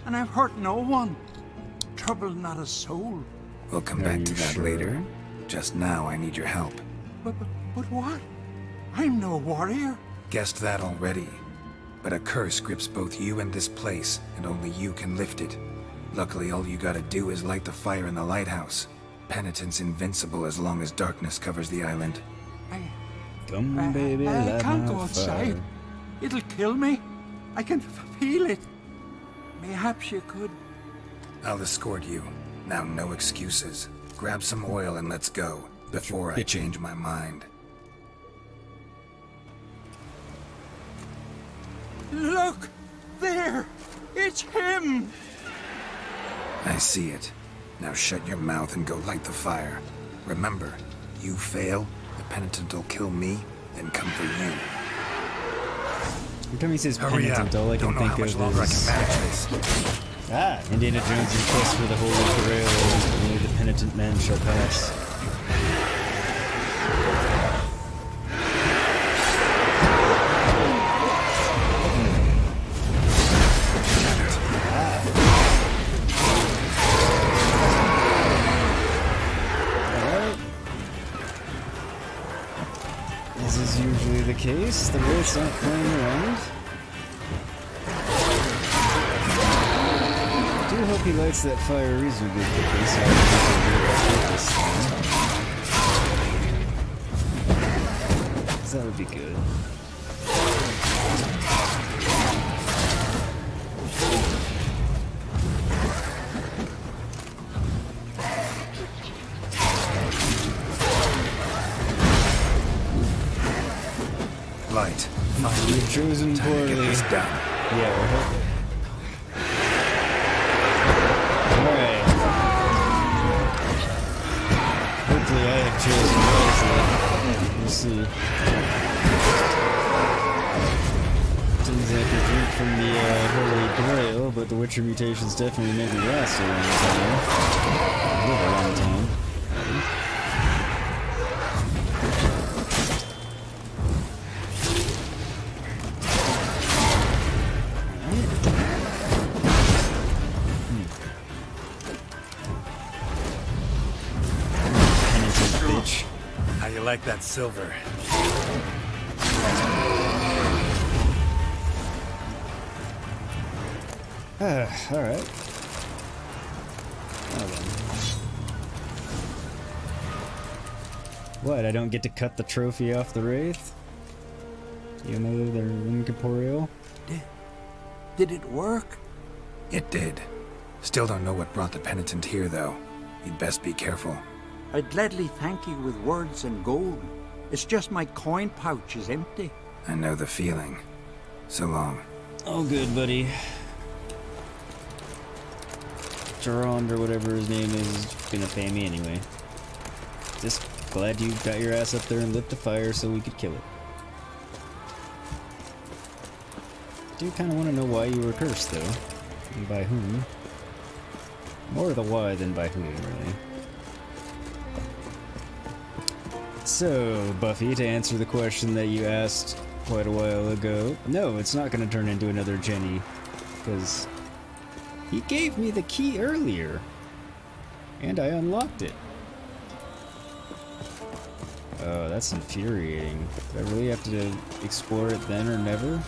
[SPEAKER 19] and I've hurt no one. Troubled not a soul.
[SPEAKER 3] We'll come back to that later. Just now I need your help.
[SPEAKER 19] But what? I'm no warrior.
[SPEAKER 3] Guessed that already. But a curse grips both you and this place, and only you can lift it. Luckily, all you gotta do is light the fire in the lighthouse. Penitent's invincible as long as darkness covers the island.
[SPEAKER 1] Come, baby,
[SPEAKER 19] I can't go outside. It'll kill me. I can feel it. Mayhaps you could.
[SPEAKER 3] I'll escort you. Now, no excuses. Grab some oil and let's go, before I change my mind.
[SPEAKER 19] Look! There! It's him!
[SPEAKER 3] I see it. Now shut your mouth and go light the fire. Remember, you fail, the penitent will kill me, then come for you.
[SPEAKER 1] Every time he says penitent, all I can think of is... Indiana Jones' quest for the Holy Grail. Only the penitent man shall pass. As is usually the case, the wraiths aren't playing around. I do hope he lights that fire reasonably quickly so I can do this. 'Cause that would be good.
[SPEAKER 3] Light.
[SPEAKER 1] You've chosen poorly.
[SPEAKER 3] Get this done.
[SPEAKER 1] Yeah, we're hoping. Alright. Hopefully I have chosen wisely. We'll see. Didn't exactly drink from the Holy Grail, but the Witcher mutations definitely make me last a long time. Live a long time.
[SPEAKER 3] How you like that silver?
[SPEAKER 1] Alright. Well then. What, I don't get to cut the trophy off the Wraith? You know they're incorporeal?
[SPEAKER 19] Did it work?
[SPEAKER 3] It did. Still don't know what brought the penitent here, though. You'd best be careful.
[SPEAKER 19] I'd gladly thank you with words and gold. It's just my coin pouch is empty.
[SPEAKER 3] I know the feeling. So long.
[SPEAKER 1] All good, buddy. Gerard or whatever his name is gonna pay me anyway. Just glad you got your ass up there and lit the fire so we could kill it. I do kind of want to know why you were cursed, though. And by whom. More the why than by whom, really. So, Buffy, to answer the question that you asked quite a while ago, no, it's not going to turn into another Jenny, because he gave me the key earlier, and I unlocked it. Oh, that's infuriating. Do I really have to explore it then or never?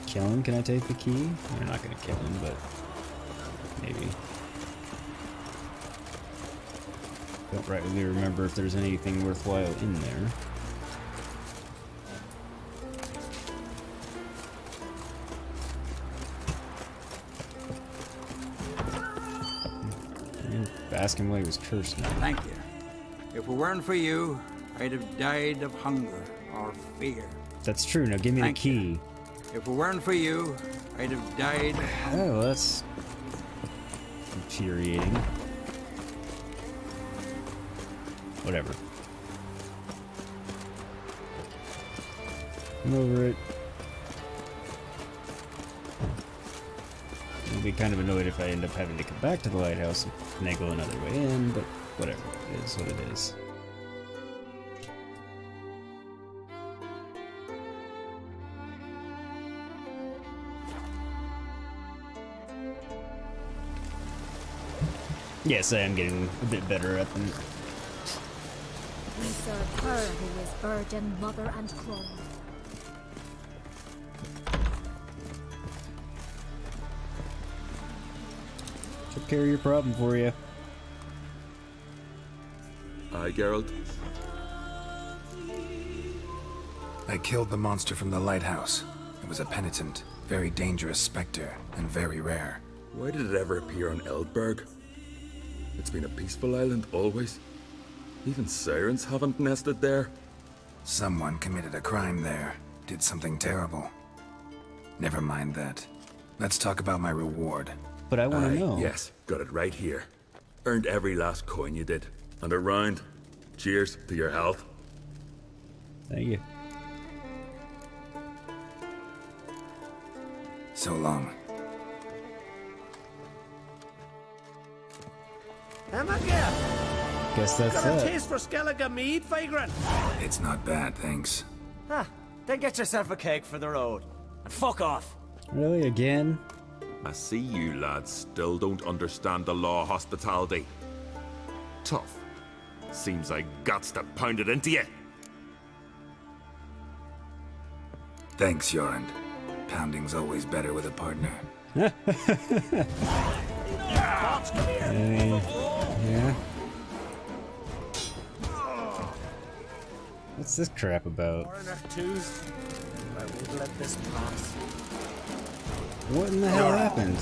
[SPEAKER 1] Kill him? Can I take the key? I'm not going to kill him, but maybe. Don't rightly remember if there's anything worthwhile in there. Ask him why he was cursed now.
[SPEAKER 19] Thank you. If it weren't for you, I'd have died of hunger or fear.
[SPEAKER 1] That's true. Now give me the key.
[SPEAKER 19] If it weren't for you, I'd have died.
[SPEAKER 1] Oh, that's infuriating. Whatever. I'm over it. I'll be kind of annoyed if I end up having to come back to the lighthouse and finagle another way in, but whatever. It is what it is. Yes, I am getting a bit better at them.
[SPEAKER 5] We serve her who is virgin, mother, and clone.
[SPEAKER 1] Took care of your problem for you.
[SPEAKER 17] Aye, Geralt.
[SPEAKER 3] I killed the monster from the lighthouse. It was a penitent, very dangerous specter, and very rare.
[SPEAKER 17] Why did it ever appear on Eldberg? It's been a peaceful island always. Even sirens haven't nested there.
[SPEAKER 3] Someone committed a crime there. Did something terrible. Never mind that. Let's talk about my reward.
[SPEAKER 1] But I want to know.
[SPEAKER 17] Yes, got it right here. Earned every last coin you did. And a round. Cheers to your health.
[SPEAKER 1] Thank you.
[SPEAKER 3] So long.
[SPEAKER 12] Am I get?
[SPEAKER 1] Guess that's
[SPEAKER 12] Got a
[SPEAKER 1] that.
[SPEAKER 12] taste for Skellige mead, vagrant?
[SPEAKER 3] It's not bad, thanks.
[SPEAKER 16] Ah, then get yourself a cake for the road. And fuck off.
[SPEAKER 1] Really, again?
[SPEAKER 17] I see you lads still don't understand the law of hospitality. Tough. Seems I gots to pound it into you.
[SPEAKER 3] Thanks, Jorund. Pounding's always better with a partner.
[SPEAKER 1] Yeah. What's this crap about?
[SPEAKER 12] Foreigner twos. I won't let this pass.
[SPEAKER 1] What in the hell happened?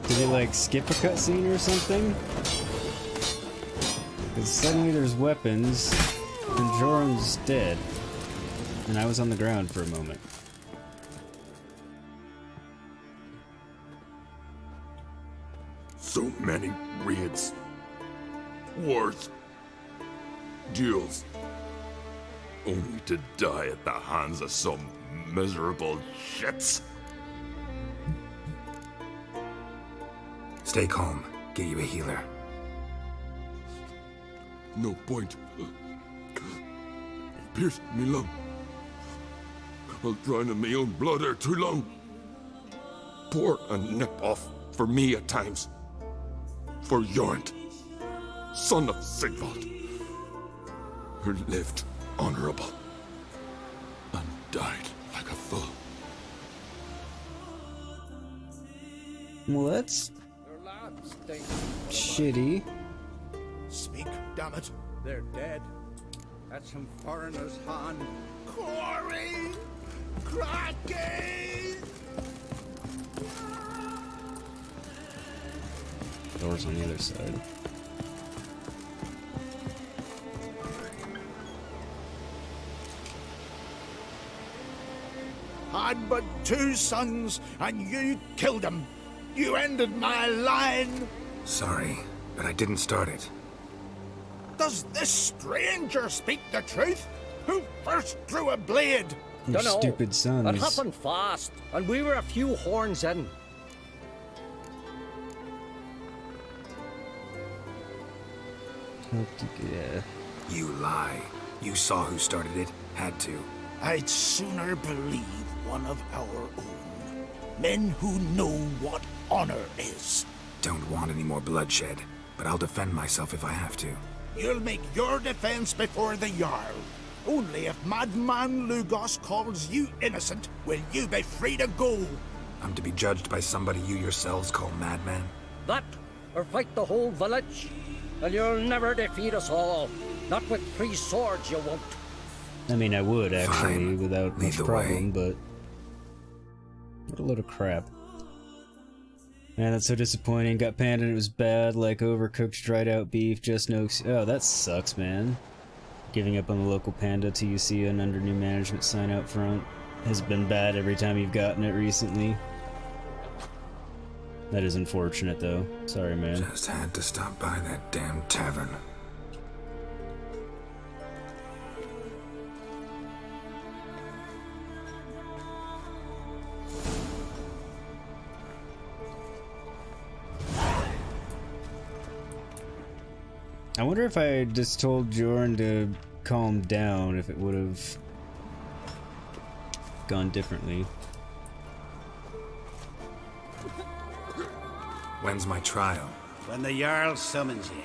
[SPEAKER 1] Did he like skip a cutscene or something? Because suddenly there's weapons and Jorun's dead. And I was on the ground for a moment.
[SPEAKER 17] So many raids, wars, duels, only to die at the hands of some miserable shits.
[SPEAKER 3] Stay calm. Get you a healer.
[SPEAKER 17] No point. Pierced me lung. I'll drown in my own blood ere too long. Pour a nip off for me at times. For Jorund, son of Sigvald, who lived honorable and died like a fool.
[SPEAKER 1] Well, that's shitty.
[SPEAKER 6] Speak, damn it.
[SPEAKER 19] They're dead. At some foreigner's hand.
[SPEAKER 6] Quarry! Cracking!
[SPEAKER 1] Doors on the other side.
[SPEAKER 6] Had but 2 sons, and you killed them. You ended my line.
[SPEAKER 3] Sorry, but I didn't start it.
[SPEAKER 6] Does this stranger speak the truth? Who first drew a blade?
[SPEAKER 1] Your stupid sons.
[SPEAKER 20] It happened fast, and we were a few horns in.
[SPEAKER 1] Yeah.
[SPEAKER 3] You lie. You saw who started it. Had to.
[SPEAKER 6] I'd sooner believe one of our own. Men who know what honor is.
[SPEAKER 3] Don't want any more bloodshed, but I'll defend myself if I have to.
[SPEAKER 6] You'll make your defense before the Jarl. Only if Madman Lugos calls you innocent will you be free to go.
[SPEAKER 3] I'm to be judged by somebody you yourselves call madman?
[SPEAKER 20] That, or fight the whole village, and you'll never defeat us all. Not with 3 swords, you won't.
[SPEAKER 1] I mean, I would actually,
[SPEAKER 3] Fine.
[SPEAKER 1] without much problem, but what a load of crap. Man, that's so disappointing. Got panned and it was bad, like overcooked, dried out beef, just no... Oh, that sucks, man. Giving up on the local panda till you see an under new management sign out front has been bad every time you've gotten it recently. That is unfortunate, though. Sorry, man.
[SPEAKER 3] Just had to stop by that damn tavern.
[SPEAKER 1] I wonder if I just told Jorun to calm down, if it would have gone differently.
[SPEAKER 3] When's my trial?
[SPEAKER 21] When the Jarl summons you.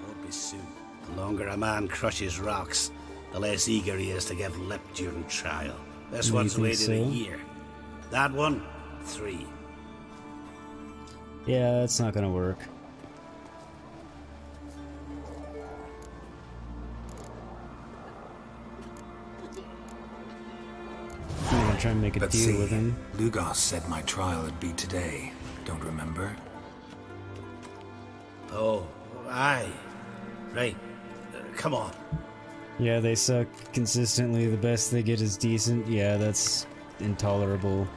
[SPEAKER 21] Won't be soon. The longer a man crushes rocks, the less eager he is to give lip during trial. This
[SPEAKER 1] You
[SPEAKER 21] one's
[SPEAKER 1] think
[SPEAKER 21] waited
[SPEAKER 1] so?
[SPEAKER 21] a year. That one, 3.
[SPEAKER 1] Yeah, that's not gonna work. I'm gonna try and make a
[SPEAKER 3] But
[SPEAKER 1] deal
[SPEAKER 3] see,
[SPEAKER 1] with him.
[SPEAKER 3] Lugos said my trial would be today. Don't remember?
[SPEAKER 21] Oh, aye. Right. Come on.
[SPEAKER 1] Yeah, they suck consistently. The best they get is decent. Yeah, that's intolerable.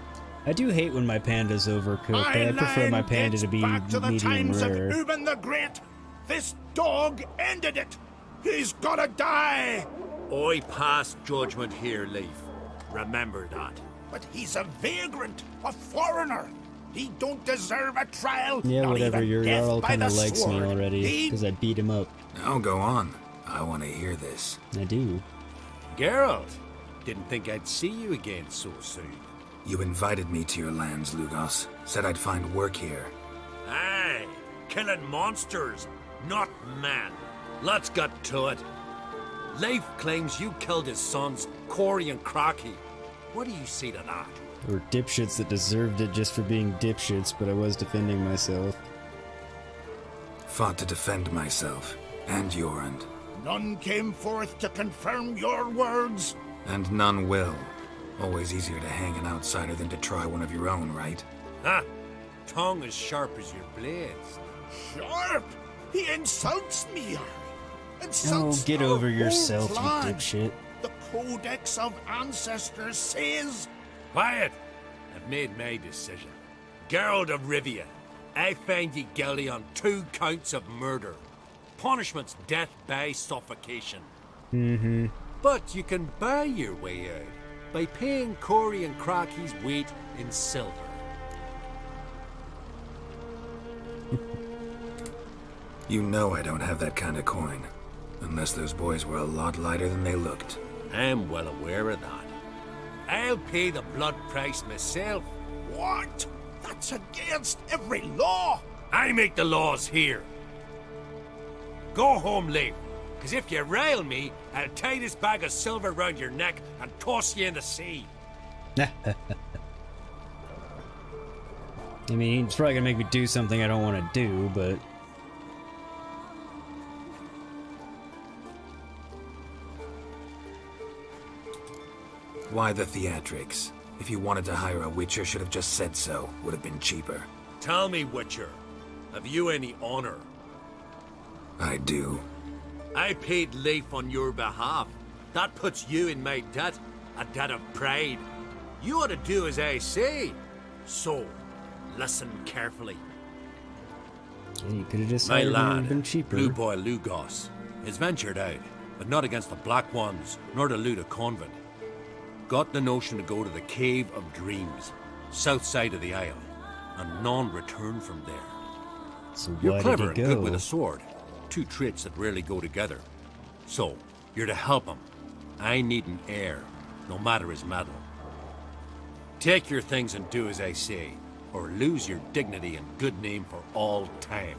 [SPEAKER 1] I do hate when my panda's overcooked. I prefer my panda to be
[SPEAKER 6] back to the
[SPEAKER 1] medium
[SPEAKER 6] times
[SPEAKER 1] rare.
[SPEAKER 6] of Uben the Great. This dog ended it. He's gotta die.
[SPEAKER 12] I pass judgment here, Leif. Remember that.
[SPEAKER 6] But he's a vagrant, a foreigner. He don't deserve a trial.
[SPEAKER 1] Yeah,
[SPEAKER 6] not
[SPEAKER 1] whatever.
[SPEAKER 6] even
[SPEAKER 1] Your
[SPEAKER 6] death
[SPEAKER 1] Jarl
[SPEAKER 6] by
[SPEAKER 1] kind
[SPEAKER 6] the
[SPEAKER 1] of likes me
[SPEAKER 6] sword.
[SPEAKER 1] already because I beat him up.
[SPEAKER 9] Now go on. I want to hear this.
[SPEAKER 1] I do.
[SPEAKER 12] Geralt, didn't think I'd see you again so soon.
[SPEAKER 9] You invited me to your lands, Lugos. Said I'd find work here.
[SPEAKER 12] Aye, killing monsters, not man. Let's get to it. Leif claims you killed his sons, Ciri and Crocky. What do you say to that?
[SPEAKER 1] There were dipshits that deserved it just for being dipshits, but I was defending myself.
[SPEAKER 9] Fought to defend myself. And Jorund.
[SPEAKER 6] None came forth to confirm your words.
[SPEAKER 9] And none will. Always easier to hang an outsider than to try one of your own, right?
[SPEAKER 12] Ha! Tongue as sharp as your blades.
[SPEAKER 6] Sharp? He insults me.
[SPEAKER 1] Oh,
[SPEAKER 6] Insults
[SPEAKER 1] get
[SPEAKER 6] our
[SPEAKER 1] over
[SPEAKER 6] whole
[SPEAKER 1] yourself, you
[SPEAKER 6] clan.
[SPEAKER 1] dipshit.
[SPEAKER 6] The Codex of Ancestors says...
[SPEAKER 12] Quiet! I've made my decision. Geralt of Rivia, I find ye guilty on 2 counts of murder. Punishment's death by suffocation.
[SPEAKER 1] Mm-hmm.
[SPEAKER 12] But you can buy your way out by paying Ciri and Crocky's weight in silver.
[SPEAKER 9] You know I don't have that kind of coin. Unless those boys were a lot lighter than they looked.
[SPEAKER 12] I'm well aware of that. I'll pay the blood price myself.
[SPEAKER 6] What? That's against every law.
[SPEAKER 12] I make the laws here. Go home, Leif, because if you rile me, I'll tie this bag of silver round your neck and toss you in the sea.
[SPEAKER 1] I mean, he's probably gonna make me do something I don't want to do, but...
[SPEAKER 9] Why the theatrics? If you wanted to hire a Witcher, should have just said so. Would have been cheaper.
[SPEAKER 12] Tell me, Witcher, have you any honor?
[SPEAKER 9] I do.
[SPEAKER 12] I paid Leif on your behalf. That puts you in my debt, a debt of pride. You ought to do as I say. So, listen carefully.
[SPEAKER 1] Yeah, you could have just
[SPEAKER 12] My
[SPEAKER 1] hired me, it would have
[SPEAKER 12] lad,
[SPEAKER 1] been cheaper.
[SPEAKER 12] Blue Boy Lugos, is ventured out, but not against the Black Ones, nor to loot a convent. Got the notion to go to the Cave of Dreams, south side of the Isle, and none return from there.
[SPEAKER 1] So
[SPEAKER 12] You're
[SPEAKER 1] why
[SPEAKER 12] clever
[SPEAKER 1] did he
[SPEAKER 12] and
[SPEAKER 1] go?
[SPEAKER 12] good with a sword, 2 traits that rarely go together. So, you're to help him. I need an heir, no matter his mettle. Take your things and do as I say, or lose your dignity and good name for all time.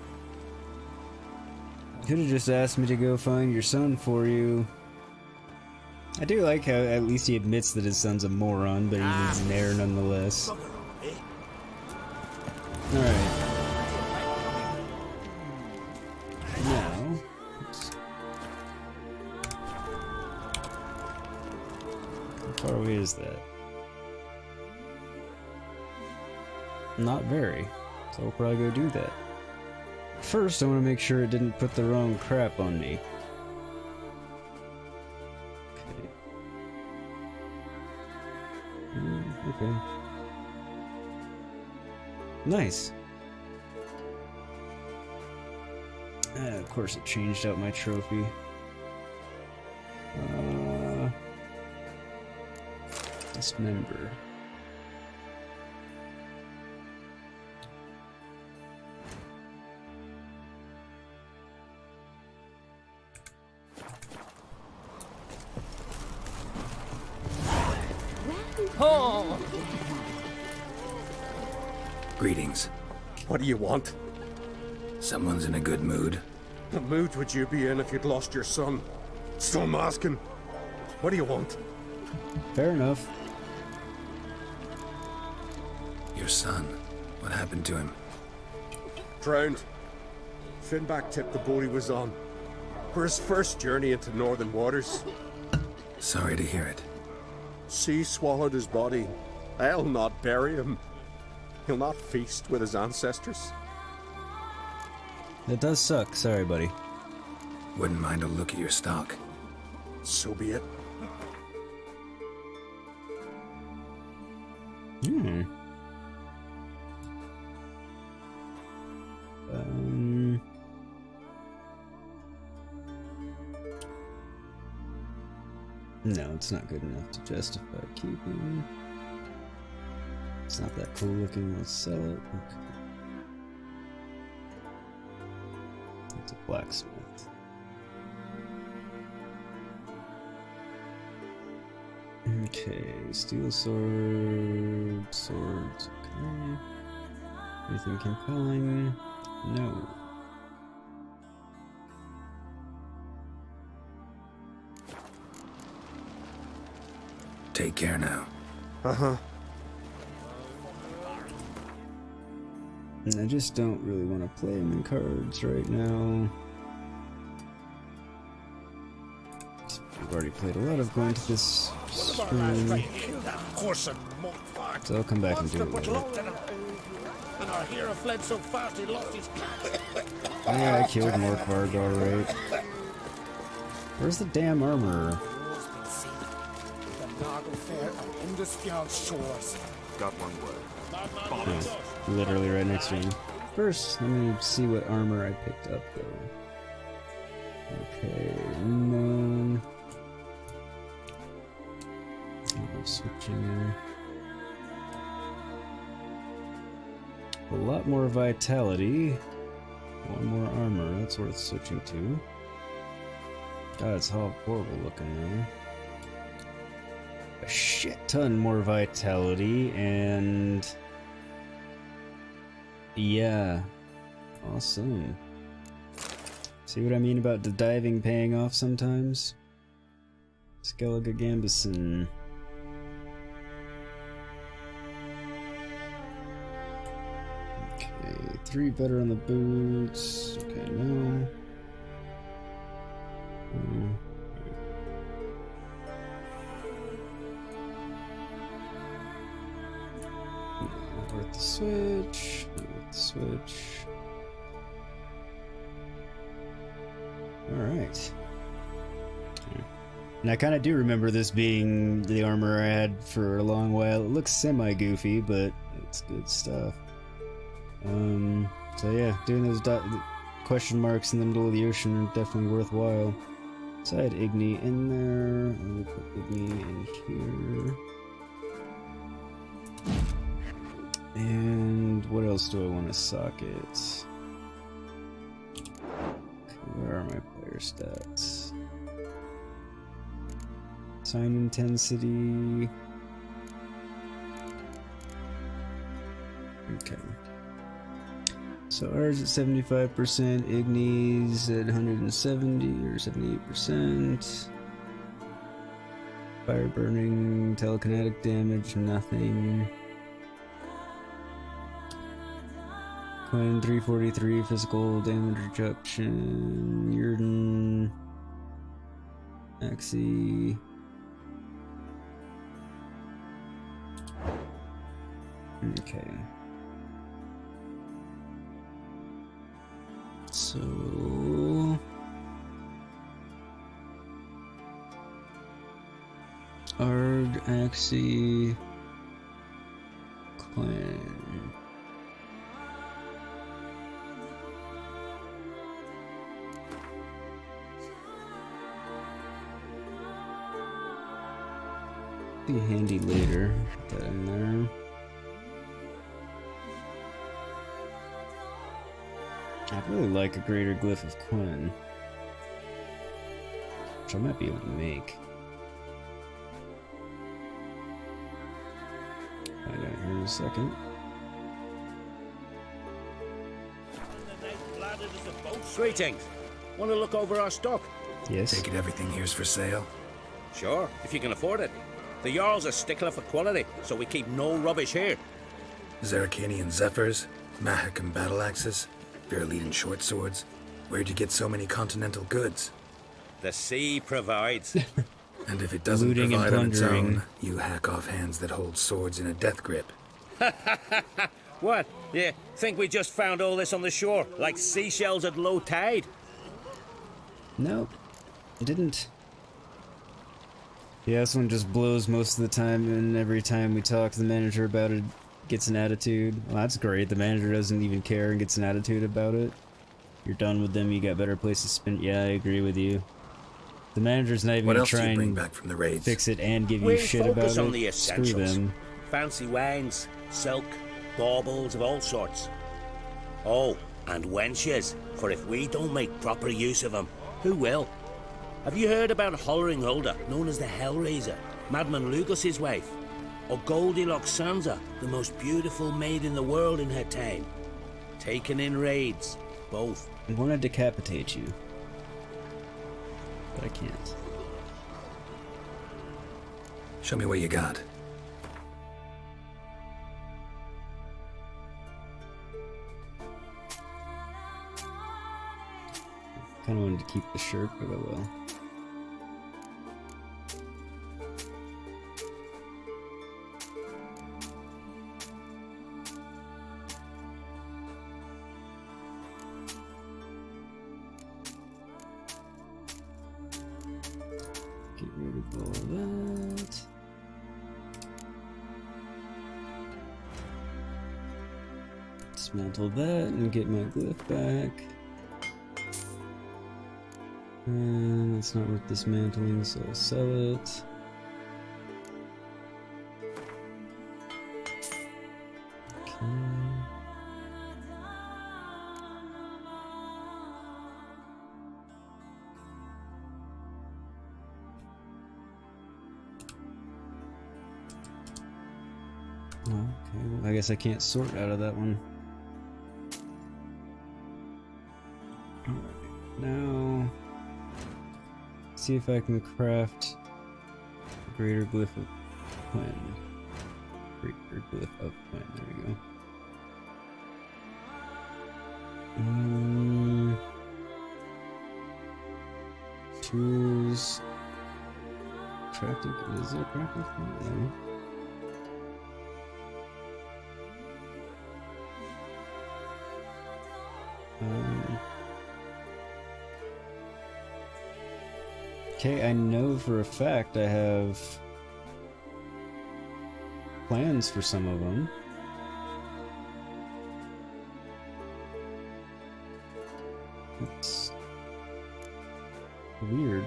[SPEAKER 1] Could have just asked me to go find your son for you. I do like how at least he admits that his son's a moron, but he needs an heir nonetheless. Alright. Now... How far away is that? Not very. So I'll probably go do that. First, I want to make sure it didn't put the wrong crap on me. Okay. Nice. Of course it changed out my trophy. Dismember.
[SPEAKER 14] Oh!
[SPEAKER 9] Greetings.
[SPEAKER 18] What do you want?
[SPEAKER 9] Someone's in a good mood.
[SPEAKER 18] What mood would you be in if you'd lost your son? So I'm asking. What do you want?
[SPEAKER 1] Fair enough.
[SPEAKER 9] Your son. What happened to him?
[SPEAKER 18] Drowned. Finback tipped the boat he was on. For his first journey into northern waters.
[SPEAKER 9] Sorry to hear it.
[SPEAKER 18] Sea swallowed his body. I'll not bury him. He'll not feast with his ancestors.
[SPEAKER 1] That does suck. Sorry, buddy.
[SPEAKER 9] Wouldn't mind a look at your stock.
[SPEAKER 18] So be it.
[SPEAKER 1] No, it's not good enough to justify keeping. It's not that cool looking, let's sell it. Okay. It's a blacksmith. Okay, steel sword, swords, okay. Anything compelling? No.
[SPEAKER 9] Take care now.
[SPEAKER 18] Uh-huh.
[SPEAKER 1] And I just don't really want to play them in cards right now. I've already played a lot of going to this stream. So I'll come back and do it later.
[SPEAKER 11] And our hero fled so fast he lost his
[SPEAKER 1] Yeah, I killed Morkvarg, alright. Where's the damn armor?
[SPEAKER 18] Got one word.
[SPEAKER 1] Oh, literally right next to me. First, let me see what armor I picked up, though. Okay, no. Switching there. A lot more vitality. One more armor, that's worth switching to. God, it's all horrible looking now. A shit ton more vitality, and yeah, awesome. See what I mean about the diving paying off sometimes? Skellige Gambison. Okay, 3 better on the boots. Okay, no. Worth the switch. Worth the switch. Alright. And I kind of do remember this being the armor I had for a long while. It looks semi-goofy, but it's good stuff. So yeah, doing those question marks in the middle of the ocean are definitely worthwhile. So I had Igni in there. I will put Igni in here. And what else do I want to socket? Okay, where are my player stats? Sign intensity. Okay. So ours at 75%, Igni's at 170 or 78%. Fire burning, telekinetic damage, nothing. Quinn 343, physical damage reduction. Yurden. Axie. Okay. So Ard, Axie, Clan. Be handy later. Put that in there. I'd really like a greater glyph of Quinn, which I might be able to make. Find out here in a second.
[SPEAKER 11] Greetings. Want to look over our stock?
[SPEAKER 1] Yes.
[SPEAKER 9] Take it everything here's for sale?
[SPEAKER 11] Sure, if you can afford it. The Jarl's a stickler for quality, so we keep no rubbish here.
[SPEAKER 9] Zarkanian Zephyrs, Mahakam battle axes, Verlean short swords. Where'd you get so many continental goods?
[SPEAKER 11] The sea provides.
[SPEAKER 9] And if it doesn't
[SPEAKER 1] Looting
[SPEAKER 9] provide
[SPEAKER 1] and
[SPEAKER 9] on its
[SPEAKER 1] plundering.
[SPEAKER 9] own, you hack off hands that hold swords in a death grip.
[SPEAKER 11] What? Yeah, think we just found all this on the shore, like seashells at low tide?
[SPEAKER 1] Nope, it didn't. Yeah, this one just blows most of the time, and every time we talk to the manager about it, gets an attitude. Well, that's great. The manager doesn't even care and gets an attitude about it. You're done with them, you got better places to spend. Yeah, I agree with you. The manager's not even
[SPEAKER 9] What
[SPEAKER 1] gonna
[SPEAKER 9] else do
[SPEAKER 1] try
[SPEAKER 9] you bring
[SPEAKER 1] and
[SPEAKER 9] back from the raids?
[SPEAKER 1] fix it and give you
[SPEAKER 11] We'll
[SPEAKER 1] shit
[SPEAKER 11] focus
[SPEAKER 1] about
[SPEAKER 11] on the
[SPEAKER 1] it. Screw
[SPEAKER 11] essentials.
[SPEAKER 1] them.
[SPEAKER 11] Fancy wines, silk, baubles of all sorts. Oh, and wenches, for if we don't make proper use of them, who will? Have you heard about Hollering Hulda, known as the Hellraiser, Madman Lugos's wife? Or Goldilocks Sansa, the most beautiful maid in the world in her time? Taken in raids, both.
[SPEAKER 1] I want to decapitate you, but I can't.
[SPEAKER 9] Show me what you got.
[SPEAKER 1] Kind of wanted to keep the shirt, but I will. Get rid of all that. Dismantle that and get my glyph back. And that's not worth dismantling, so I'll sell it. Okay. Okay, well, I guess I can't sort out of that one. Alright, now see if I can craft a greater glyph of Gwen. Greater glyph of Gwen, there we go. Tools. Crafting, is there a crafting? No. Okay, I know for a fact I have plans for some of them. It's weird.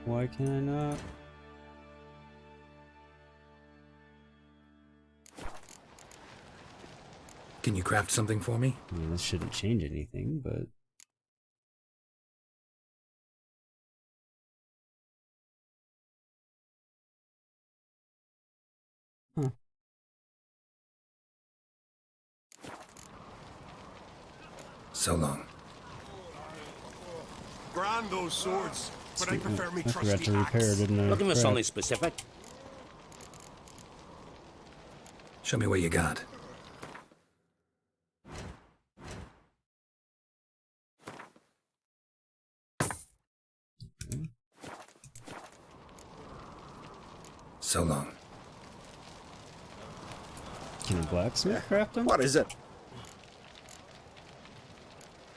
[SPEAKER 1] Why can I not?
[SPEAKER 9] Can you craft something for me?
[SPEAKER 1] I mean, this shouldn't change anything, but... Huh.
[SPEAKER 9] So long.
[SPEAKER 8] Grand those swords, but I prefer me
[SPEAKER 1] I forgot to repair, didn't I?
[SPEAKER 11] Looking for
[SPEAKER 1] Crap.
[SPEAKER 11] something specific?
[SPEAKER 9] Show me what you got. So long.
[SPEAKER 1] Can a blacksmith craft them?
[SPEAKER 18] What is it?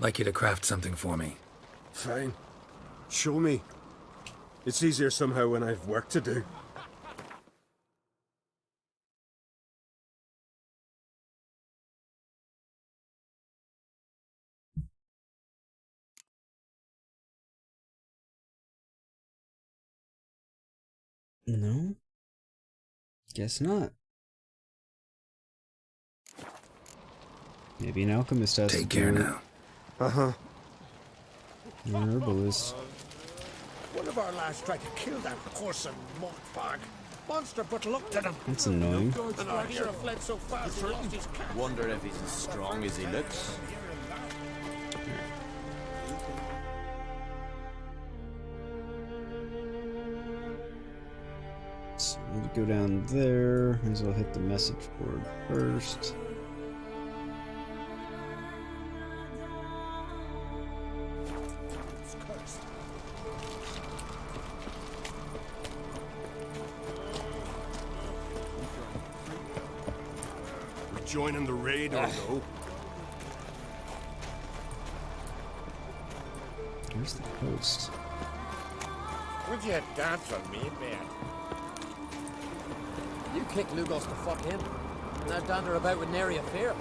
[SPEAKER 9] Like you to craft something for me.
[SPEAKER 18] Fine. Show me. It's easier somehow when I've work to do.
[SPEAKER 1] No? Guess not. Maybe an alchemist has
[SPEAKER 9] Take
[SPEAKER 1] to
[SPEAKER 9] care
[SPEAKER 1] do it.
[SPEAKER 9] now.
[SPEAKER 18] Uh-huh.
[SPEAKER 1] You're an herbalist.
[SPEAKER 21] One of our lads tried to kill that cursed mothbag. Monster, but look at him.
[SPEAKER 1] That's annoying.
[SPEAKER 21] And our hero fled so fast he lost his cat.
[SPEAKER 22] Wonder if he's as strong as he looks.
[SPEAKER 1] So I need to go down there. Might as well hit the message board first.
[SPEAKER 8] We joining the raid or no?
[SPEAKER 1] Where's the post?
[SPEAKER 21] Would you dance on me, man?
[SPEAKER 13] You kick Lugos to fuck him. Now dander about with nary a fear.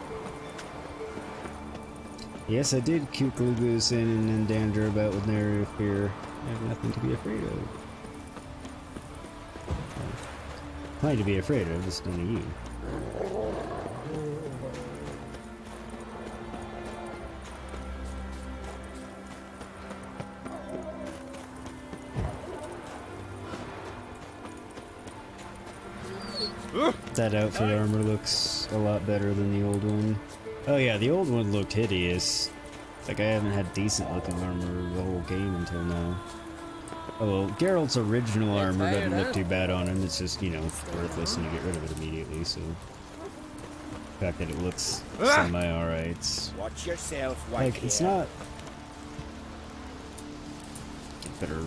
[SPEAKER 1] Yes, I did kick Lugos in and then dander about with nary a fear. I have nothing to be afraid of. Plenty to be afraid of, just none of you. That outfit armor looks a lot better than the old one. Oh yeah, the old one looked hideous. Like, I haven't had decent looking armor the whole game until now. Oh well, Geralt's original armor doesn't look too bad on him, it's just, you know, worthless and you get rid of it immediately, so... The fact that it looks semi-alright.
[SPEAKER 21] Watch yourself,
[SPEAKER 1] like, it's not... Better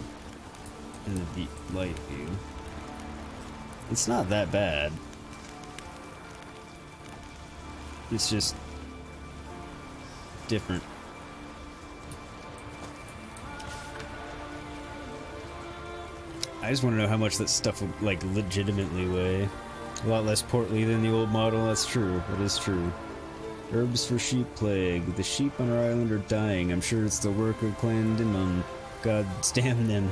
[SPEAKER 1] in the light view. It's not that bad. It's just different. I just want to know how much that stuff will, like, legitimately weigh. A lot less portly than the old model, that's true. That is true. Herbs for sheep plague. The sheep on our island are dying. I'm sure it's the work of Clan Dimon. God damn them.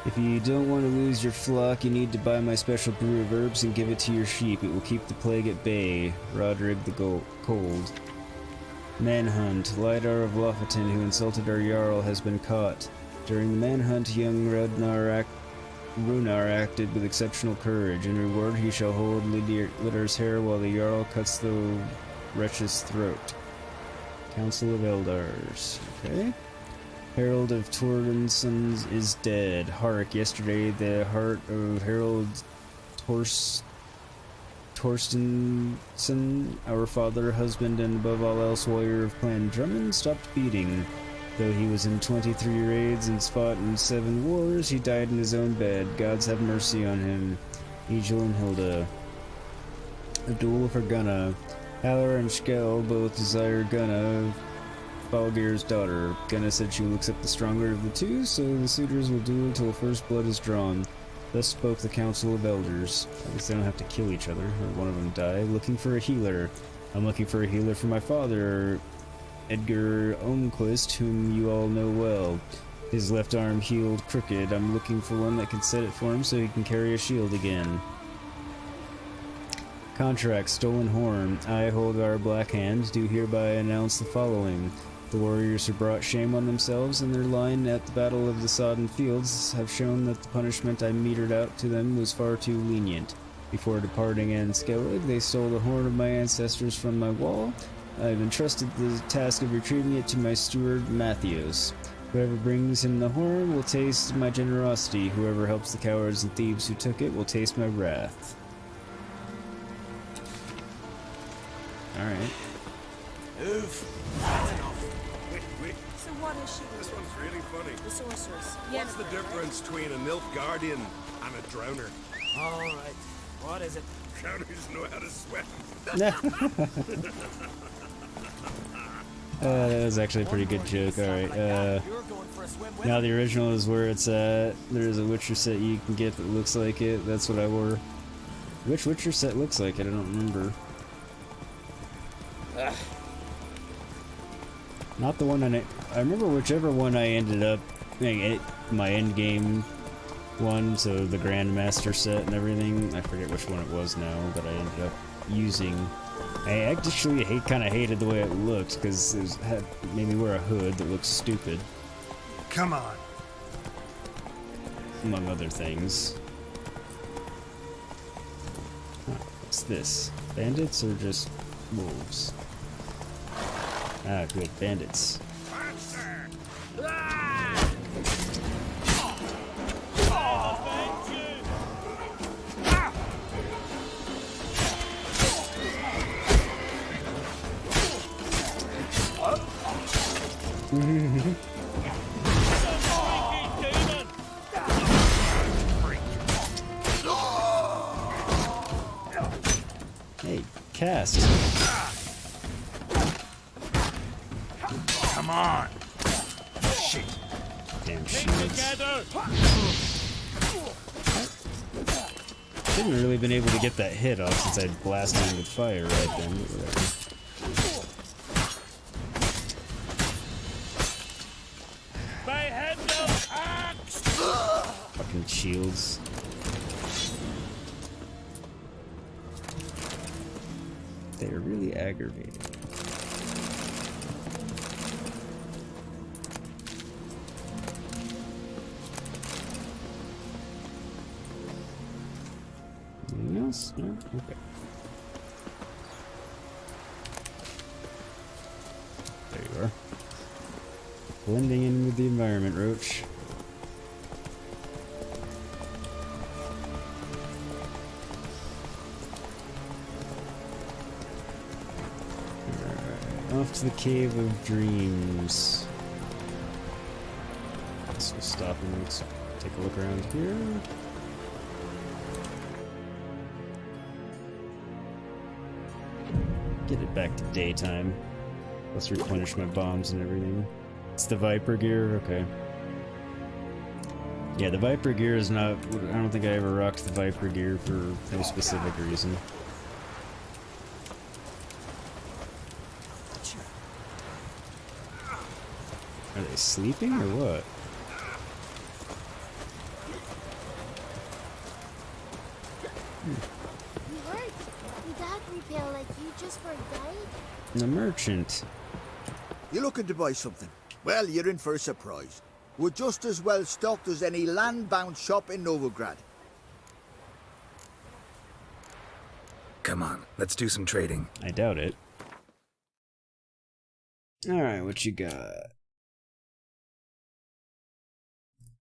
[SPEAKER 1] If you don't want to lose your flock, you need to buy my special brew of herbs and give it to your sheep. It will keep the plague at bay. Roderick the Cold. Manhunt. Lidar of Lofoten, who insulted our Jarl, has been caught. During the manhunt, young Runar acted with exceptional courage. In reward, he shall hold Lidar's hair while the Jarl cuts the wretch's throat. Council of Eldars. Okay. Herald of Torrensons is dead. Hark, yesterday the heart of Harold Torstenson, our father, husband, and above all else warrior of Clan Drummond, stopped beating. Though he was in 23 raids and fought in 7 wars, he died in his own bed. Gods have mercy on him. Egil and Hilda. A duel for Gunna. Haller and Skell both desire Gunna, Falgir's daughter. Gunna said she will accept the stronger of the two, so the suitors will duel until first blood is drawn. Thus spoke the Council of Elders. I guess they don't have to kill each other, or one of them die. Looking for a healer. I'm looking for a healer for my father, Edgar Omquist, whom you all know well. His left arm healed crooked. I'm looking for one that can set it for him so he can carry a shield again. Contract, Stolen Horn. I, Holgar Blackhand, do hereby announce the following. The warriors who brought shame on themselves in their line at the Battle of the Sodden Fields have shown that the punishment I metered out to them was far too lenient. Before departing Skellige, they stole the horn of my ancestors from my wall. I've entrusted the task of retrieving it to my steward, Mathios. Whoever brings him the horn will taste my generosity. Whoever helps the cowards and thieves who took it will taste my wrath. Alright.
[SPEAKER 8] Oof. Wait.
[SPEAKER 5] So what is she?
[SPEAKER 8] This one's really funny.
[SPEAKER 5] The sorceress.
[SPEAKER 8] What's the difference between a Nilfgaardian and a drowner?
[SPEAKER 16] Alright. What is it?
[SPEAKER 8] Drowners know how to swim.
[SPEAKER 1] That was actually a pretty good joke. Alright, now the original is where it's at. There's a Witcher set you can get that looks like it. That's what I wore. Which Witcher set looks like it? I don't remember. Not the one I remember whichever one I ended up, my end game one, so the Grandmaster set and everything. I forget which one it was now that I ended up using. I actually kind of hated the way it looked because it made me wear a hood that looked stupid.
[SPEAKER 2] Come on.
[SPEAKER 1] Among other things. Huh, what's this? Bandits or just wolves? Ah, good. Bandits. Hey, cast.
[SPEAKER 2] Come on. Shit.
[SPEAKER 1] Damn shields. Shouldn't have really been able to get that hit off since I blasted him with fire right then, but whatever.
[SPEAKER 11] My head no axe!
[SPEAKER 1] Fucking shields. They're really aggravating. Anything else? No? Okay. There you are. Blending in with the environment, Roach. Alright, off to the Cave of Dreams. This will stop and let's take a look around here. Get it back to daytime. Let's replenish my bombs and everything. It's the Viper gear? Okay. Yeah, the Viper gear is not... I don't think I ever rocked the Viper gear for no specific reason. Are they sleeping or what?
[SPEAKER 4] You hurt? You got repel like you just for a guide?
[SPEAKER 1] The merchant.
[SPEAKER 7] You looking to buy something? Well, you're in for a surprise. We're just as well stocked as any land-bound shop in Novigrad.
[SPEAKER 9] Come on, let's do some trading.
[SPEAKER 1] I doubt it. Alright, what you got?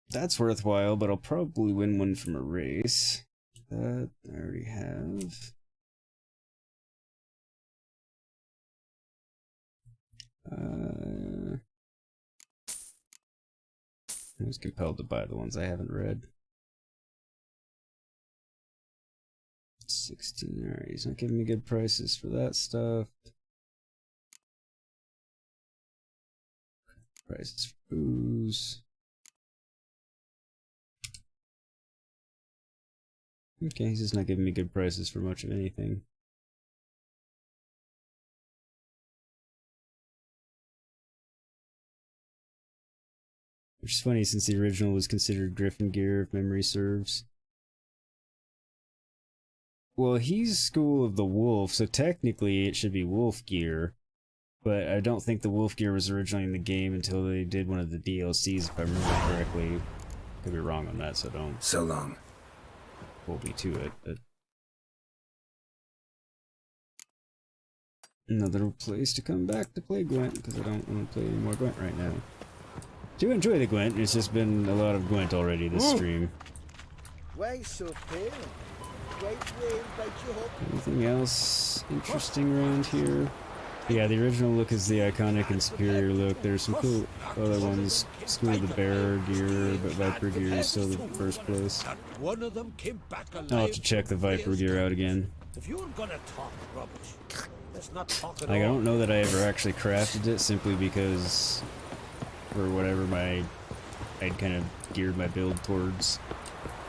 [SPEAKER 1] That's worthwhile, but I'll probably win one from a race. That I already have. I was compelled to buy the ones I haven't read. 16, alright, he's not giving me good prices for that stuff. Prices for booze. Okay, he's just not giving me good prices for much of anything. Which is funny since the original was considered Griffin gear, if memory serves. Well, he's School of the Wolf, so technically it should be wolf gear. But I don't think the wolf gear was originally in the game until they did one of the DLCs, if I remember correctly. Could be wrong on that, so don't
[SPEAKER 9] so long
[SPEAKER 1] hold me to it. But another place to come back to play Gwent, because I don't want to play any more Gwent right now. Do enjoy the Gwent, it's just been a lot of Gwent already this stream.
[SPEAKER 7] Why so pale? Great wave bite you hook.
[SPEAKER 1] Anything else interesting around here? Yeah, the original look is the iconic and superior look. There's some cool other ones. School of the Bear gear, but Viper gear is still the first place. I'll have to check the Viper gear out again.
[SPEAKER 11] If you aren't gonna talk rubbish, let's not talk at
[SPEAKER 1] Like, I
[SPEAKER 11] all.
[SPEAKER 1] don't know that I ever actually crafted it simply because, or whatever, I'd kind of geared my build towards,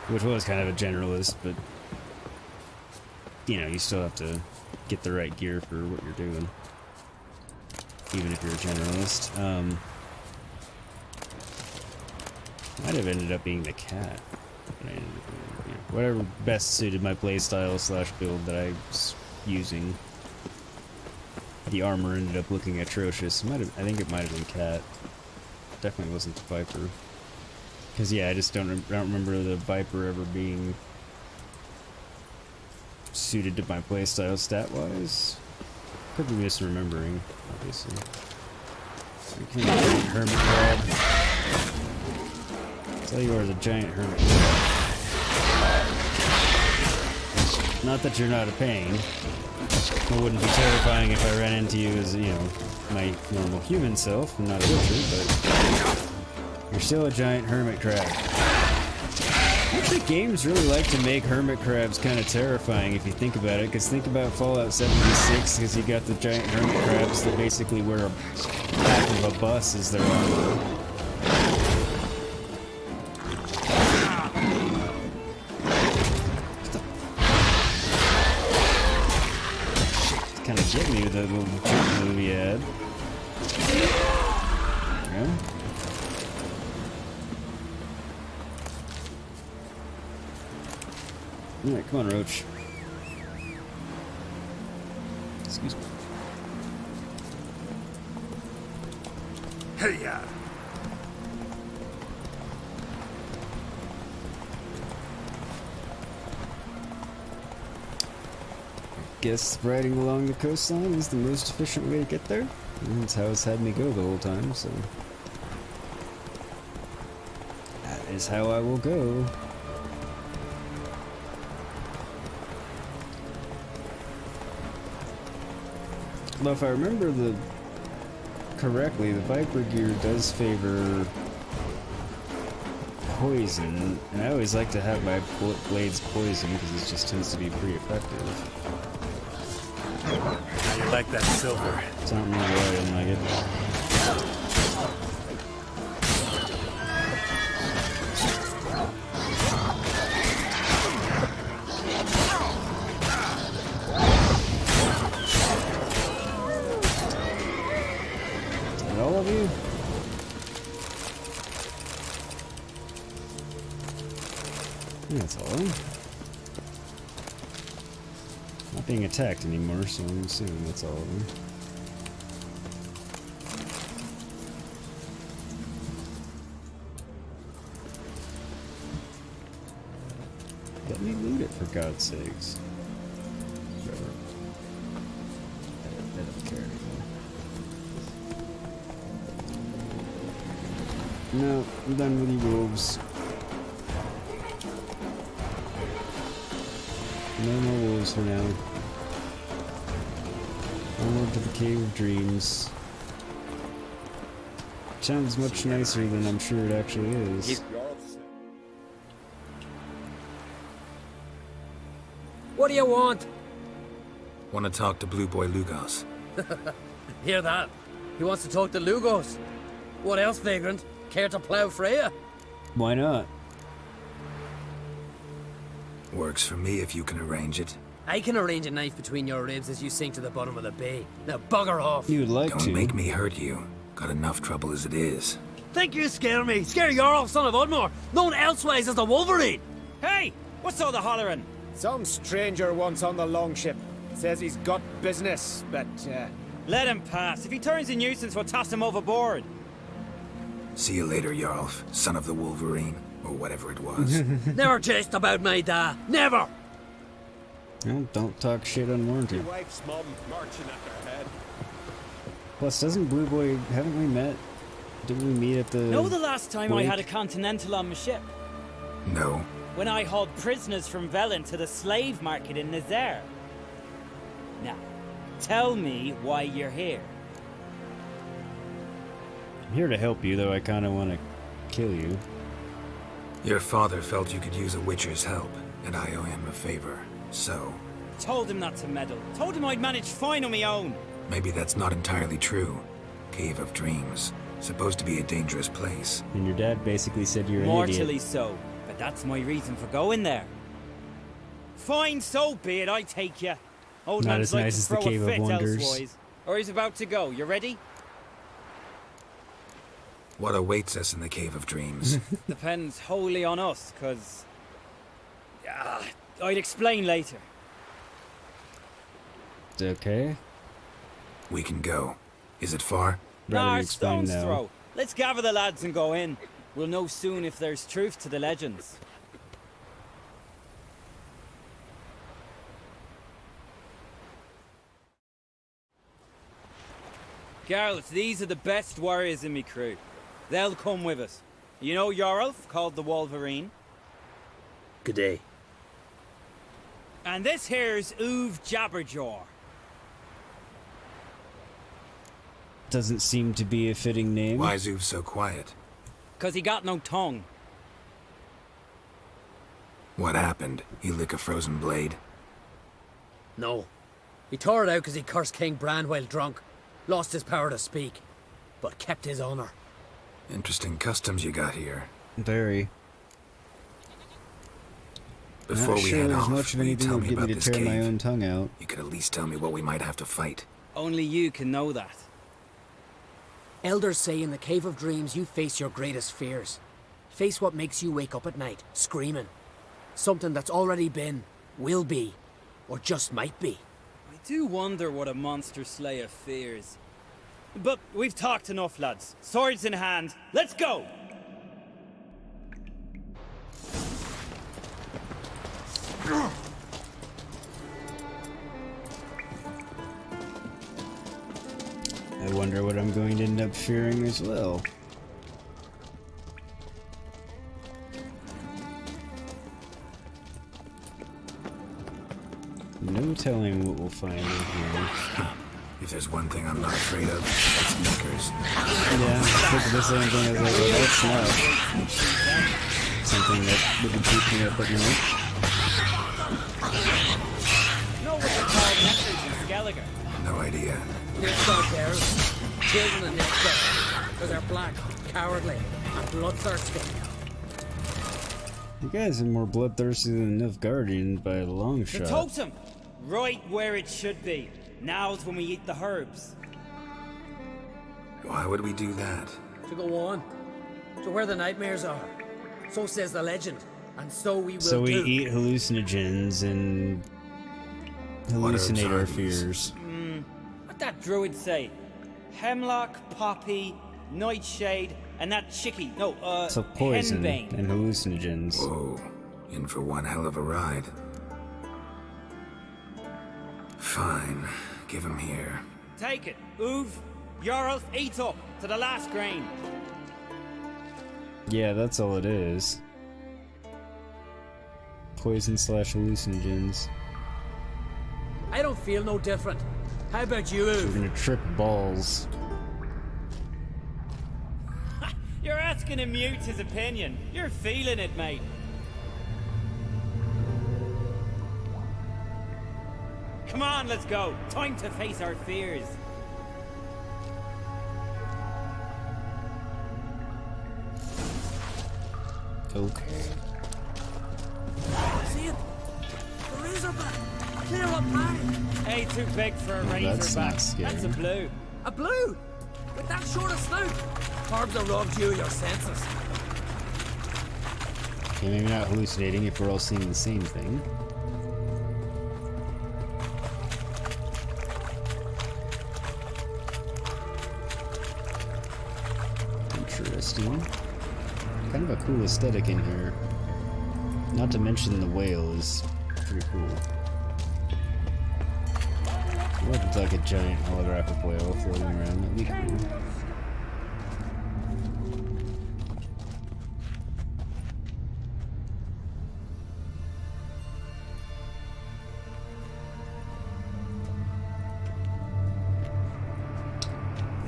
[SPEAKER 1] which was kind of a generalist, but you know, you still have to get the right gear for what you're doing, even if you're a generalist. Might have ended up being the cat. Whatever best suited my playstyle / build that I was using. The armor ended up looking atrocious. I think it might have been cat. Definitely wasn't the Viper. Because yeah, I just don't remember the Viper ever being suited to my playstyle stat-wise. Could be misremembering, obviously. Hermit crab. Tell you are the giant hermit crab. Not that you're not a pain. It wouldn't be terrifying if I ran into you as, you know, my normal human self and not a witcher, but you're still a giant hermit crab. Actually, games really like to make hermit crabs kind of terrifying if you think about it, because think about Fallout 76, because you got the giant hermit crabs that basically wear half of a bus as their armor. kind of get me with that little trick move he had. Yeah. Alright, come on, Roach. Excuse me.
[SPEAKER 8] Hey, yeah.
[SPEAKER 1] Guess riding along the coastline is the most efficient way to get there. And that's how it's had me go the whole time, so... that is how I will go. Well, if I remember correctly, the Viper gear does favor poison, and I always like to have my blades poison because it just tends to be pretty effective.
[SPEAKER 8] You like that silver?
[SPEAKER 1] It's not really why I didn't like it. All of you? That's all. Not being attacked anymore, so I'm assuming that's all of them. Let me loot it, for God's sakes. Whatever. I don't care anymore. No, I'm done with you wolves. No more wolves for now. Onward to the Cave of Dreams. Sounds much nicer than I'm sure it actually is.
[SPEAKER 13] What do you want?
[SPEAKER 9] Want to talk to Blue Boy Lugos.
[SPEAKER 13] Hear that? He wants to talk to Lugos. What else, vagrant? Care to plow Freya?
[SPEAKER 1] Why not?
[SPEAKER 9] Works for me if you can arrange it.
[SPEAKER 13] I can arrange a knife between your ribs as you sink to the bottom of the bay. Now bugger off.
[SPEAKER 1] You would like
[SPEAKER 9] Don't
[SPEAKER 1] to.
[SPEAKER 9] make me hurt you. Got enough trouble as it is.
[SPEAKER 13] Think you scare me? Scare Jarl, son of Udmore, known elsewise as the Wolverine.
[SPEAKER 16] Hey! What's all the hollering? Some stranger once on the longship. Says he's got business, but, let him pass. If he turns a nuisance, we'll toss him overboard.
[SPEAKER 9] See you later, Jarl, son of the Wolverine, or whatever it was.
[SPEAKER 13] Never jest about my da. Never!
[SPEAKER 1] Well, don't talk shit unwarranted.
[SPEAKER 12] Your wife's mum marching at their head.
[SPEAKER 1] Plus, doesn't Blue Boy... haven't we met? Didn't we meet at the...
[SPEAKER 16] Know the last time I
[SPEAKER 1] wake?
[SPEAKER 16] had a Continental on my ship?
[SPEAKER 9] No.
[SPEAKER 16] When I hauled prisoners from Velen to the slave market in Nazaire. Now, tell me why you're here.
[SPEAKER 1] I'm here to help you, though I kind of want to kill you.
[SPEAKER 9] Your father felt you could use a witcher's help, and I owe him a favor, so...
[SPEAKER 16] Told him not to meddle. Told him I'd manage fine on my own.
[SPEAKER 9] Maybe that's not entirely true. Cave of Dreams. Supposed to be a dangerous place.
[SPEAKER 1] And your dad basically said you're an
[SPEAKER 16] Mortally
[SPEAKER 1] idiot.
[SPEAKER 16] so. But that's my reason for going there. Fine, so be it, I take you. Old
[SPEAKER 1] Not
[SPEAKER 16] man's
[SPEAKER 1] as
[SPEAKER 16] like
[SPEAKER 1] nice
[SPEAKER 16] to
[SPEAKER 1] as the
[SPEAKER 16] throw
[SPEAKER 1] Cave
[SPEAKER 16] a
[SPEAKER 1] of
[SPEAKER 16] fit
[SPEAKER 1] Wonders.
[SPEAKER 16] elsewise. Or he's about to go. You ready?
[SPEAKER 9] What awaits us in the Cave of Dreams?
[SPEAKER 16] Depends wholly on us, cause... I'd explain later.
[SPEAKER 1] Okay.
[SPEAKER 9] We can go. Is it far?
[SPEAKER 1] Rather explain
[SPEAKER 16] stone's
[SPEAKER 1] now.
[SPEAKER 16] throw. Let's gather the lads and go in. We'll know soon if there's truth to the legends. Girls, these are the best warriors in me crew. They'll come with us. You know Jarlf, called the Wolverine?
[SPEAKER 11] Good day.
[SPEAKER 16] And this here's Uve Jabberjaw.
[SPEAKER 1] Doesn't seem to be a fitting name.
[SPEAKER 9] Why is Uve so quiet?
[SPEAKER 16] 'Cause he got no tongue.
[SPEAKER 9] What happened? He lick a frozen blade?
[SPEAKER 13] No. He tore it out because he cursed King Bran while drunk. Lost his power to speak, but kept his honor.
[SPEAKER 9] Interesting customs you got here.
[SPEAKER 1] Very.
[SPEAKER 9] Before
[SPEAKER 1] Not
[SPEAKER 9] we
[SPEAKER 1] sure
[SPEAKER 9] head
[SPEAKER 1] there's
[SPEAKER 9] off,
[SPEAKER 1] much of
[SPEAKER 9] will you
[SPEAKER 1] anything
[SPEAKER 9] tell
[SPEAKER 1] that
[SPEAKER 9] me
[SPEAKER 1] would get
[SPEAKER 9] about
[SPEAKER 1] me
[SPEAKER 9] this
[SPEAKER 1] to tear my
[SPEAKER 9] cave?
[SPEAKER 1] own tongue out.
[SPEAKER 9] You could at least tell me what we might have to fight.
[SPEAKER 16] Only you can know that.
[SPEAKER 10] Elders say in the Cave of Dreams you face your greatest fears. Face what makes you wake up at night, screaming. Something that's already been, will be, or just might be.
[SPEAKER 16] I do wonder what a monster slayer fears. But we've talked enough, lads. Swords in hand, let's go!
[SPEAKER 1] I wonder what I'm going to end up fearing as well. No telling what we'll find in here.
[SPEAKER 9] If there's one thing I'm not afraid of, it's knickers.
[SPEAKER 1] Yeah, I think the same thing as like, well, that's not something that would keep me up at night.
[SPEAKER 16] Know what they call neckers in Skellige?
[SPEAKER 9] No idea.
[SPEAKER 10] Nilfgaard bears, children of Nilfgaard, because they're black, cowardly, and bloodthirsty.
[SPEAKER 1] You guys are more bloodthirsty than Nilfgaardians by a long
[SPEAKER 16] The
[SPEAKER 1] shot.
[SPEAKER 16] totem! Right where it should be. Now's when we eat the herbs.
[SPEAKER 9] Why would we do that?
[SPEAKER 10] To go on, to where the nightmares are. So says the legend, and so we will
[SPEAKER 1] So we
[SPEAKER 10] too.
[SPEAKER 1] eat hallucinogens and hallucinate our fears.
[SPEAKER 16] What'd that druid say? Hemlock, poppy, nightshade, and that chicky. No,
[SPEAKER 1] So poison
[SPEAKER 16] henbane.
[SPEAKER 1] and hallucinogens.
[SPEAKER 9] Whoa, in for one hell of a ride. Fine, give him here.
[SPEAKER 16] Take it. Oov, Jarl, eat up to the last grain.
[SPEAKER 1] Yeah, that's all it is. Poison / hallucinogens.
[SPEAKER 10] I don't feel no different. How about you,
[SPEAKER 1] We're
[SPEAKER 10] Uv?
[SPEAKER 1] gonna trip balls.
[SPEAKER 16] You're asking him mute his opinion. You're feeling it, mate. Come on, let's go. Time to face our fears.
[SPEAKER 1] Okay.
[SPEAKER 10] See it? The razorback! Clear up high!
[SPEAKER 16] Hey, too big for a
[SPEAKER 1] Well, that's
[SPEAKER 16] razorback.
[SPEAKER 1] not scary.
[SPEAKER 16] That's a blue.
[SPEAKER 10] A blue! With that short a snout! Carbs have robbed you of your senses.
[SPEAKER 1] Okay, maybe not hallucinating if we're all seeing the same thing. Interesting. Kind of a cool aesthetic in here. Not to mention the whale is pretty cool. What if it's like a giant holographic whale floating around? That'd be cool.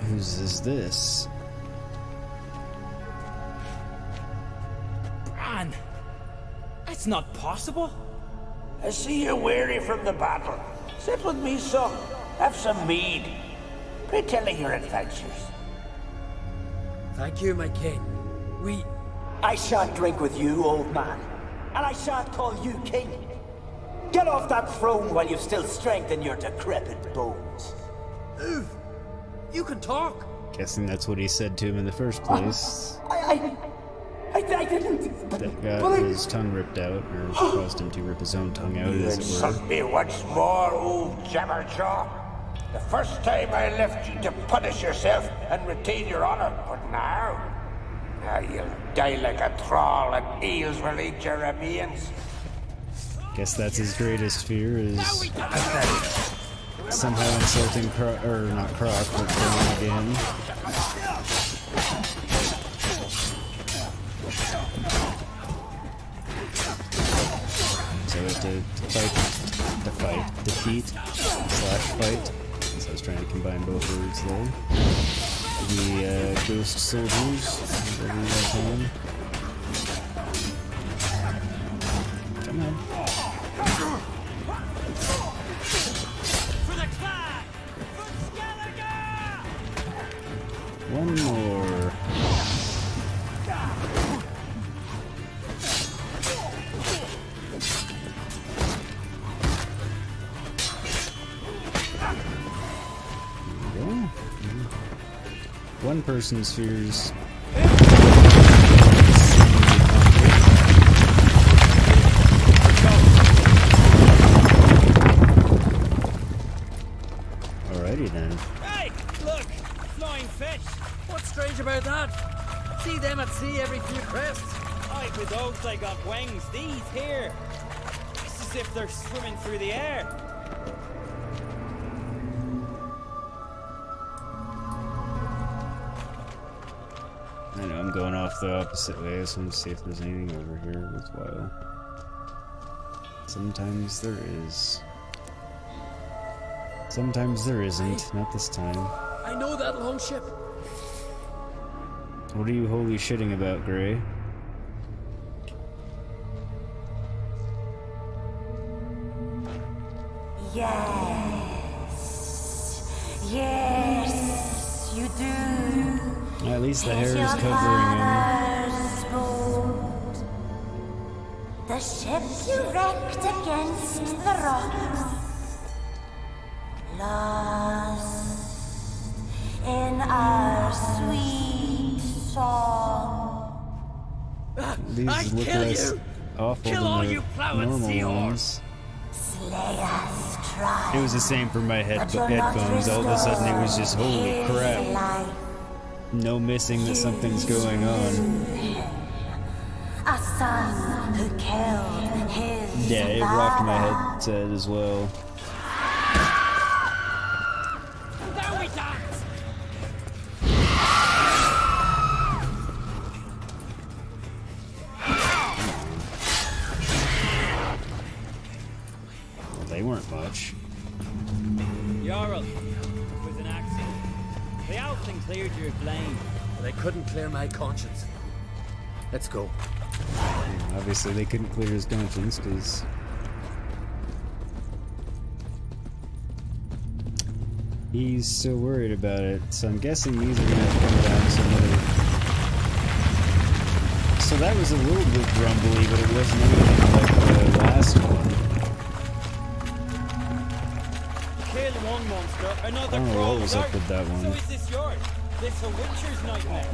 [SPEAKER 1] Whose is this?
[SPEAKER 16] Bran! That's not possible.
[SPEAKER 11] I see you're weary from the battle. Sit with me, son. Have some mead. Pray tell of your adventures.
[SPEAKER 10] Thank you, my king. We...
[SPEAKER 15] I shan't drink with you, old man. And I shan't call you king. Get off that throne while you've still strength in your decrepit bones.
[SPEAKER 10] Uv! You can talk!
[SPEAKER 1] Guessing that's what he said to him in the first place.
[SPEAKER 15] I didn't.
[SPEAKER 1] That got his tongue ripped out, or caused him to rip his own tongue out,
[SPEAKER 11] You
[SPEAKER 1] as it were.
[SPEAKER 11] insult me once more, old Jabberjaw. The first time I left you to punish yourself and retain your honor, but now you'll die like a thrall and eels will eat your remains.
[SPEAKER 1] Guess that's his greatest fear, is somehow insulting Croc, or not Croc, but Velen again. So we have to defeat, / fight. So I was trying to combine both words there. The ghost soldiers, whatever you guys call them. Come on. One more. one person's fears. Alrighty then.
[SPEAKER 16] Hey, look! Flying fish!
[SPEAKER 13] What's strange about that? See them at sea every few crests.
[SPEAKER 16] Aye, with those they got wings. These here. It's as if they're swimming through the air.
[SPEAKER 1] I know, I'm going off the opposite way. I just want to see if there's anything over here worthwhile. Sometimes there is. Sometimes there isn't. Not this time.
[SPEAKER 10] I know that longship.
[SPEAKER 1] What are you holy shitting about, Gray?
[SPEAKER 17] Yes. Yes, you do.
[SPEAKER 1] At least the hair is covering him.
[SPEAKER 17] The ship you wrecked against the rocks. Lost in our sweet song.
[SPEAKER 1] These look less awful than the normal ones. It was the same for my headphones. All of a sudden it was just, holy crap. No missing that something's going on.
[SPEAKER 17] A son who killed his
[SPEAKER 1] Yeah, it rocked my headset as well.
[SPEAKER 16] Now we dance!
[SPEAKER 1] Well, they weren't much.
[SPEAKER 16] Jarl, it was an accident. The Alfling cleared your blame.
[SPEAKER 10] They couldn't clear my conscience. Let's go.
[SPEAKER 1] Obviously, they couldn't clear his conscience because he's so worried about it. So I'm guessing these are gonna have to come down some other. So that was a little bit grumbly, but it wasn't anything like the last one.
[SPEAKER 16] Kill one monster, another
[SPEAKER 1] I don't know what was
[SPEAKER 16] crawls
[SPEAKER 1] up with that
[SPEAKER 16] out.
[SPEAKER 1] one.
[SPEAKER 16] So is this yours? This a Witcher's nightmare?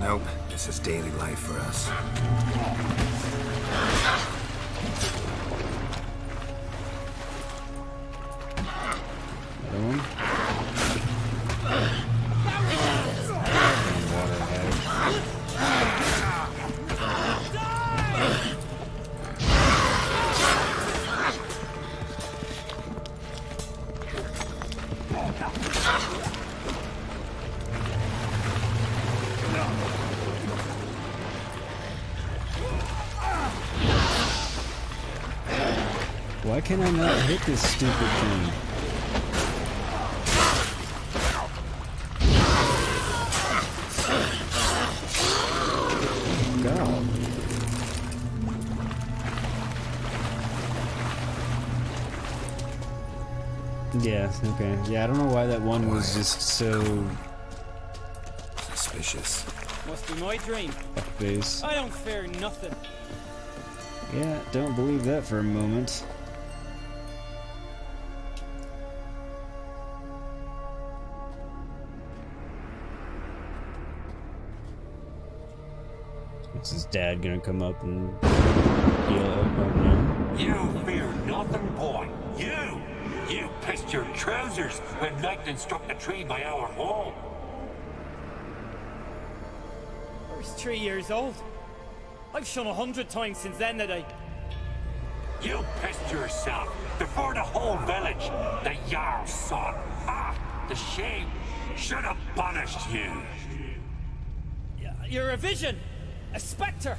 [SPEAKER 9] Nope, this is daily life for us.
[SPEAKER 1] Another one? Why can I not hit this stupid thing? God. Yeah, okay. Yeah, I don't know why that one was just so
[SPEAKER 9] suspicious.
[SPEAKER 16] Must be my dream.
[SPEAKER 1] off base.
[SPEAKER 16] I don't fear nothing.
[SPEAKER 1] Yeah, don't believe that for a moment. Is his dad gonna come up and yell at him?
[SPEAKER 19] You fear nothing, boy. You pissed your trousers when lightning struck the tree by our home.
[SPEAKER 16] I was 3 years old. I've shone 100 times since then that I...
[SPEAKER 19] You pissed yourself before the whole village. The Jarl's son. Ah, the shame should have punished you.
[SPEAKER 16] You're a vision! A spectre!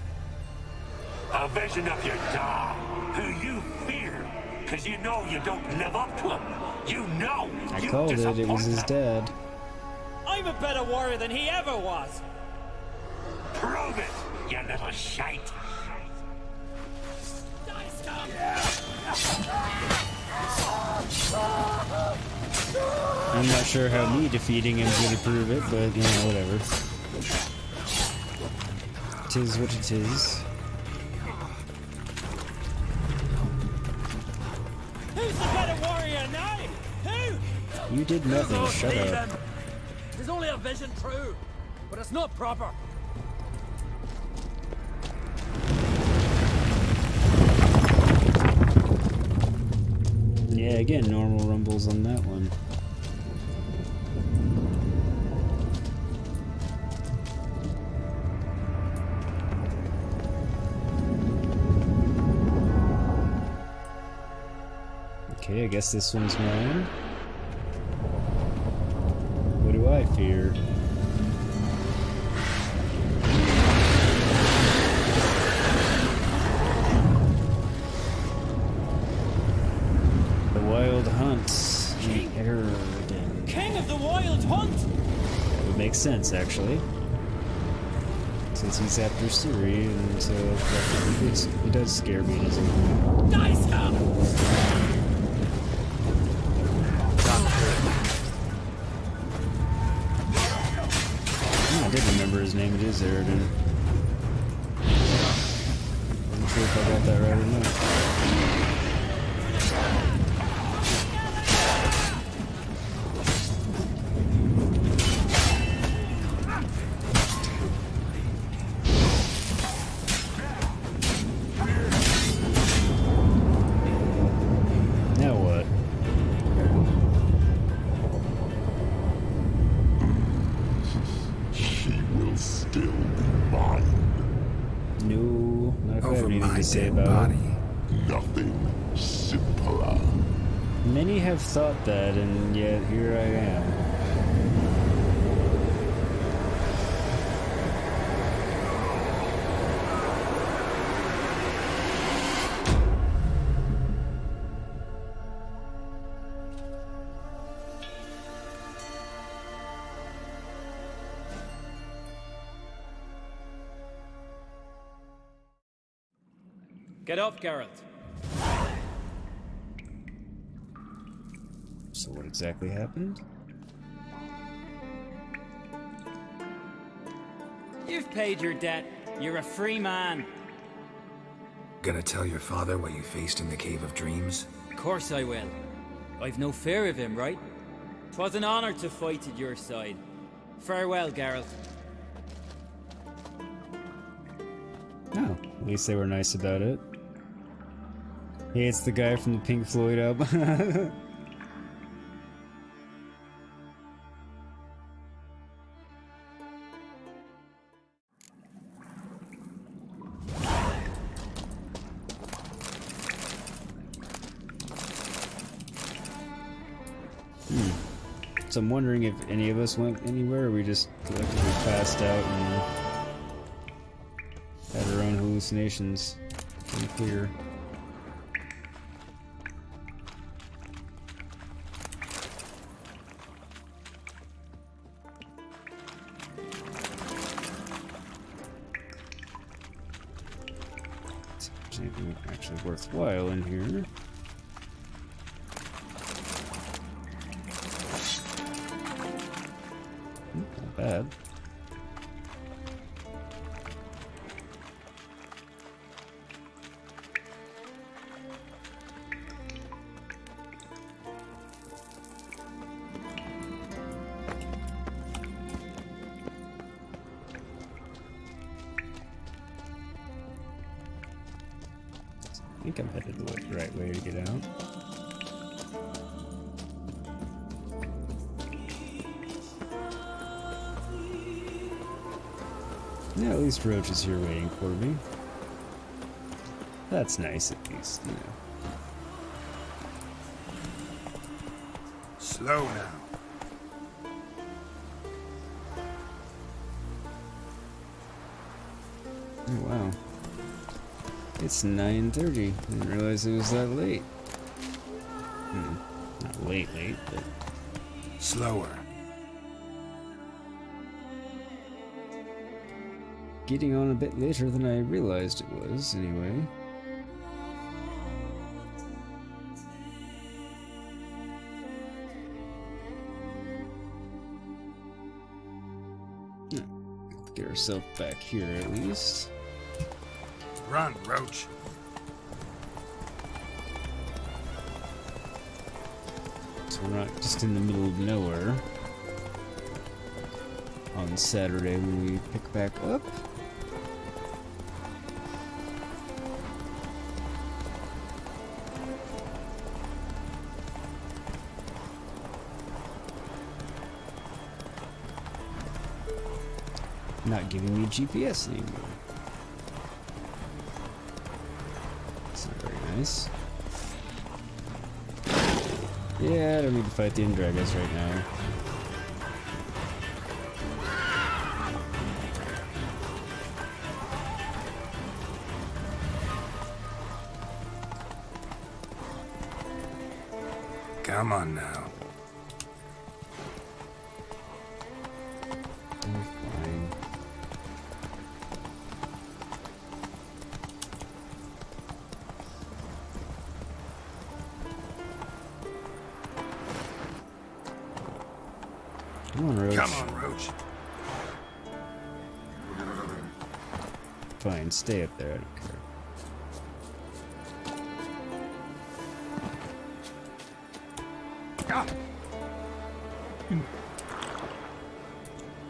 [SPEAKER 19] A vision of your dad, who you fear, because you know you don't live up to him. You know
[SPEAKER 1] I
[SPEAKER 19] you
[SPEAKER 1] called it, it was his dad.
[SPEAKER 16] I'm a better warrior than he ever was!
[SPEAKER 19] Prove it, you little shite!
[SPEAKER 1] I'm not sure how me defeating him's gonna prove it, but you know, whatever. Tis what it is.
[SPEAKER 16] Who's the better warrior now? Who?
[SPEAKER 1] You did nothing, shut up.
[SPEAKER 13] There's only a vision true.
[SPEAKER 10] but it's not proper.
[SPEAKER 1] Yeah, again, normal rumbles on that one. Okay, I guess this one's mine. What do I fear? The Wild Hunt.
[SPEAKER 16] King of the Wild Hunt!
[SPEAKER 1] That would make sense, actually. Since he's after Ciri, and so he does scare me, doesn't he?
[SPEAKER 16] Nice him!
[SPEAKER 1] I did remember his name. It is Eridan. I'm sure if I got that right or not. Now what?
[SPEAKER 3] Still be mine.
[SPEAKER 1] No, not if I have anything to say about
[SPEAKER 3] body.
[SPEAKER 1] it.
[SPEAKER 3] Nothing simpler.
[SPEAKER 1] Many have thought that, and yet here I am.
[SPEAKER 16] Get up, Geralt.
[SPEAKER 1] So what exactly happened?
[SPEAKER 16] You've paid your debt. You're a free man.
[SPEAKER 9] Gonna tell your father what you faced in the Cave of Dreams?
[SPEAKER 16] Of course I will. I've no fear of him, right? 'Twas an honor to fight at your side. Farewell, Geralt.
[SPEAKER 1] Oh, at least they were nice about it. Hey, it's the guy from the Pink Floyd album. So I'm wondering if any of us went anywhere, or we just collectively passed out and had our own hallucinations. Unclear. Anything actually worthwhile in here? Not bad. I think I'm headed the right way to get out. Yeah, at least Roach is here waiting for me. That's nice, at least, you know.
[SPEAKER 6] Slow now.
[SPEAKER 1] Oh, wow. It's 9:30. Didn't realize it was that late. Not late, but...
[SPEAKER 6] Slower.
[SPEAKER 1] Getting on a bit later than I realized it was, anyway. Get ourselves back here, at least.
[SPEAKER 6] Run, Roach.
[SPEAKER 1] So we're not just in the middle of nowhere. on Saturday when we pick back up. Not giving me GPS anymore. That's not very nice. Yeah, I don't need to fight the Indragas right now.
[SPEAKER 9] Come on now.
[SPEAKER 1] Fine. Come on, Roach.
[SPEAKER 9] Come on, Roach.
[SPEAKER 1] Fine, stay up there, I don't care.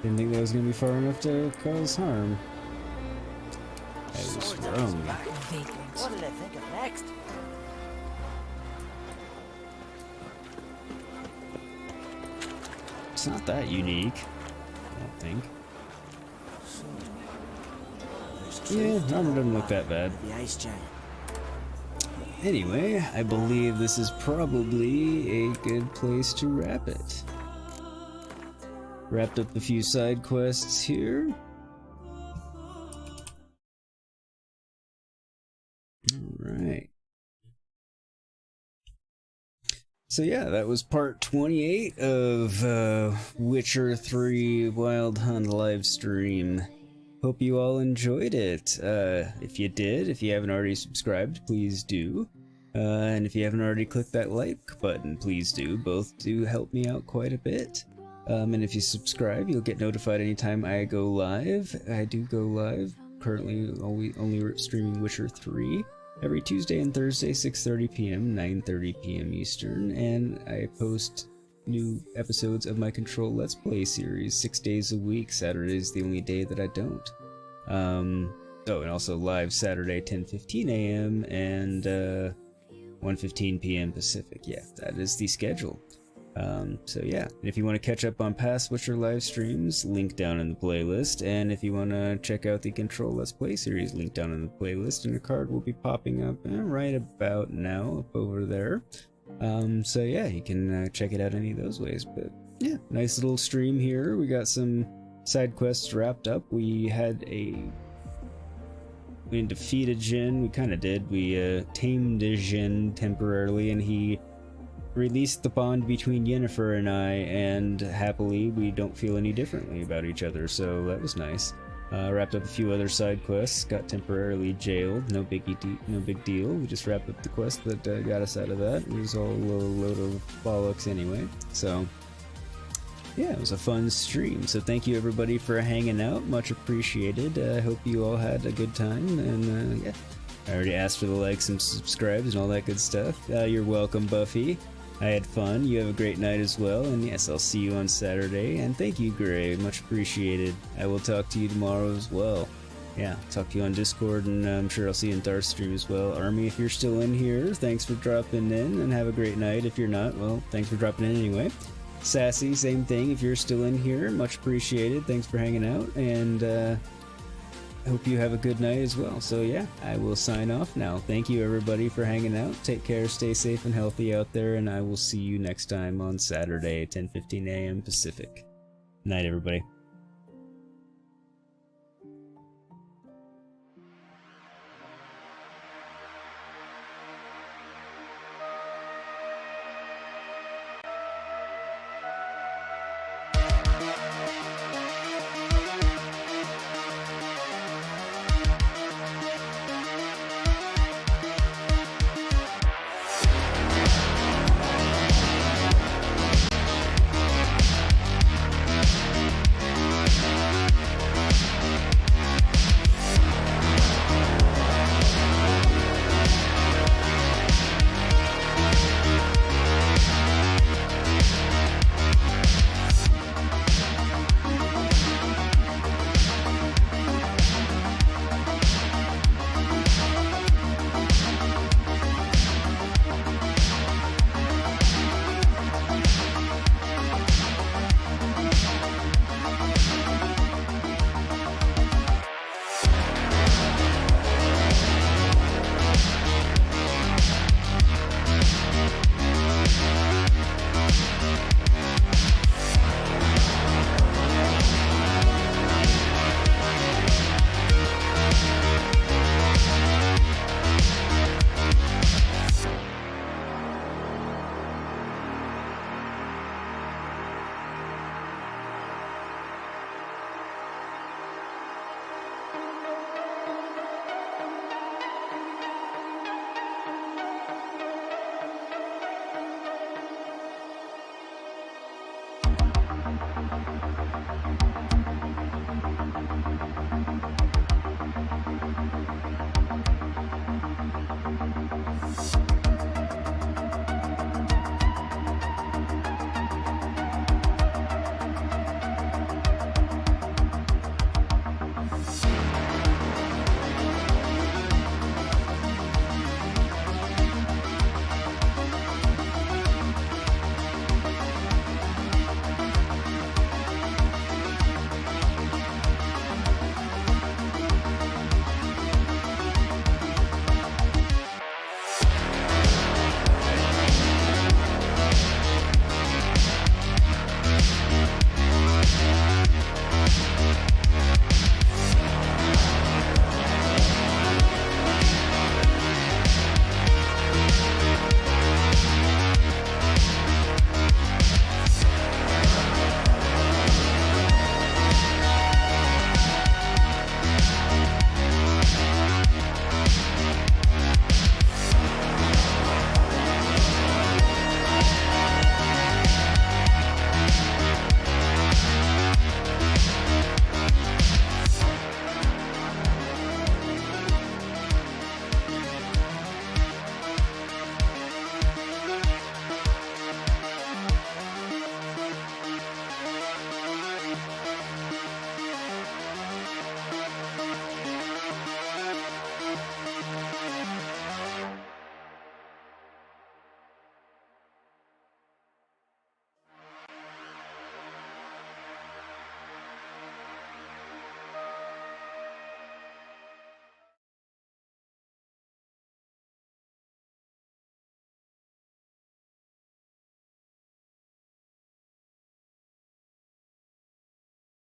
[SPEAKER 1] Didn't think that was gonna be far enough to cause harm. I was wrong.
[SPEAKER 15] What did I think of next?
[SPEAKER 1] It's not that unique, I don't think. Yeah, armor doesn't look that bad.
[SPEAKER 15] The ice giant.
[SPEAKER 1] Anyway, I believe this is probably a good place to wrap it. Wrapped up a few side quests here. Alright. So yeah, that was part 28 of Witcher 3 Wild Hunt live stream. Hope you all enjoyed it. If you did, if you haven't already subscribed, please do. And if you haven't already clicked that like button, please do. Both do help me out quite a bit. And if you subscribe, you'll get notified anytime I go live. I do go live, currently only streaming Witcher 3, every Tuesday and Thursday, 6:30 p.m., 9:30 p.m. Eastern, and I post new episodes of my Control Let's Play series 6 days a week. Saturday is the only day that I don't. Oh, and also live Saturday, 10:15 a.m. and 1:15 p.m. Pacific. Yeah, that is the schedule. So yeah, and if you want to catch up on past Witcher live streams, link down in the playlist, and if you want to check out the Control Let's Play series, link down in the playlist, and a card will be popping up right about now up over there. So yeah, you can check it out any of those ways. But yeah, nice little stream here. We got some side quests wrapped up. We didn't defeat a Djinn, we kind of did. We tamed a Djinn temporarily, and he released the bond between Yennefer and I, and happily we don't feel any differently about each other, so that was nice. Wrapped up a few other side quests, got temporarily jailed, no big deal. We just wrapped up the quest that got us out of that. It was all a load of bollocks anyway, so yeah, it was a fun stream. So thank you everybody for hanging out, much appreciated. I hope you all had a good time, and yeah, I already asked for the likes and subscribes and all that good stuff. You're welcome, Buffy. I had fun. You have a great night as well, and yes, I'll see you on Saturday. And thank you, Gray. Much appreciated. I will talk to you tomorrow as well. Yeah, talk to you on Discord, and I'm sure I'll see you in Darth's stream as well. Army, if you're still in here, thanks for dropping in, and have a great night. If you're not, well, thanks for dropping in anyway. Sassy, same thing. If you're still in here, much appreciated. Thanks for hanging out, and I hope you have a good night as well. So yeah, I will sign off now. Thank you everybody for hanging out. Take care, stay safe and healthy out there, and I will see you next time on Saturday, 10:15 a.m. Pacific. Night, everybody.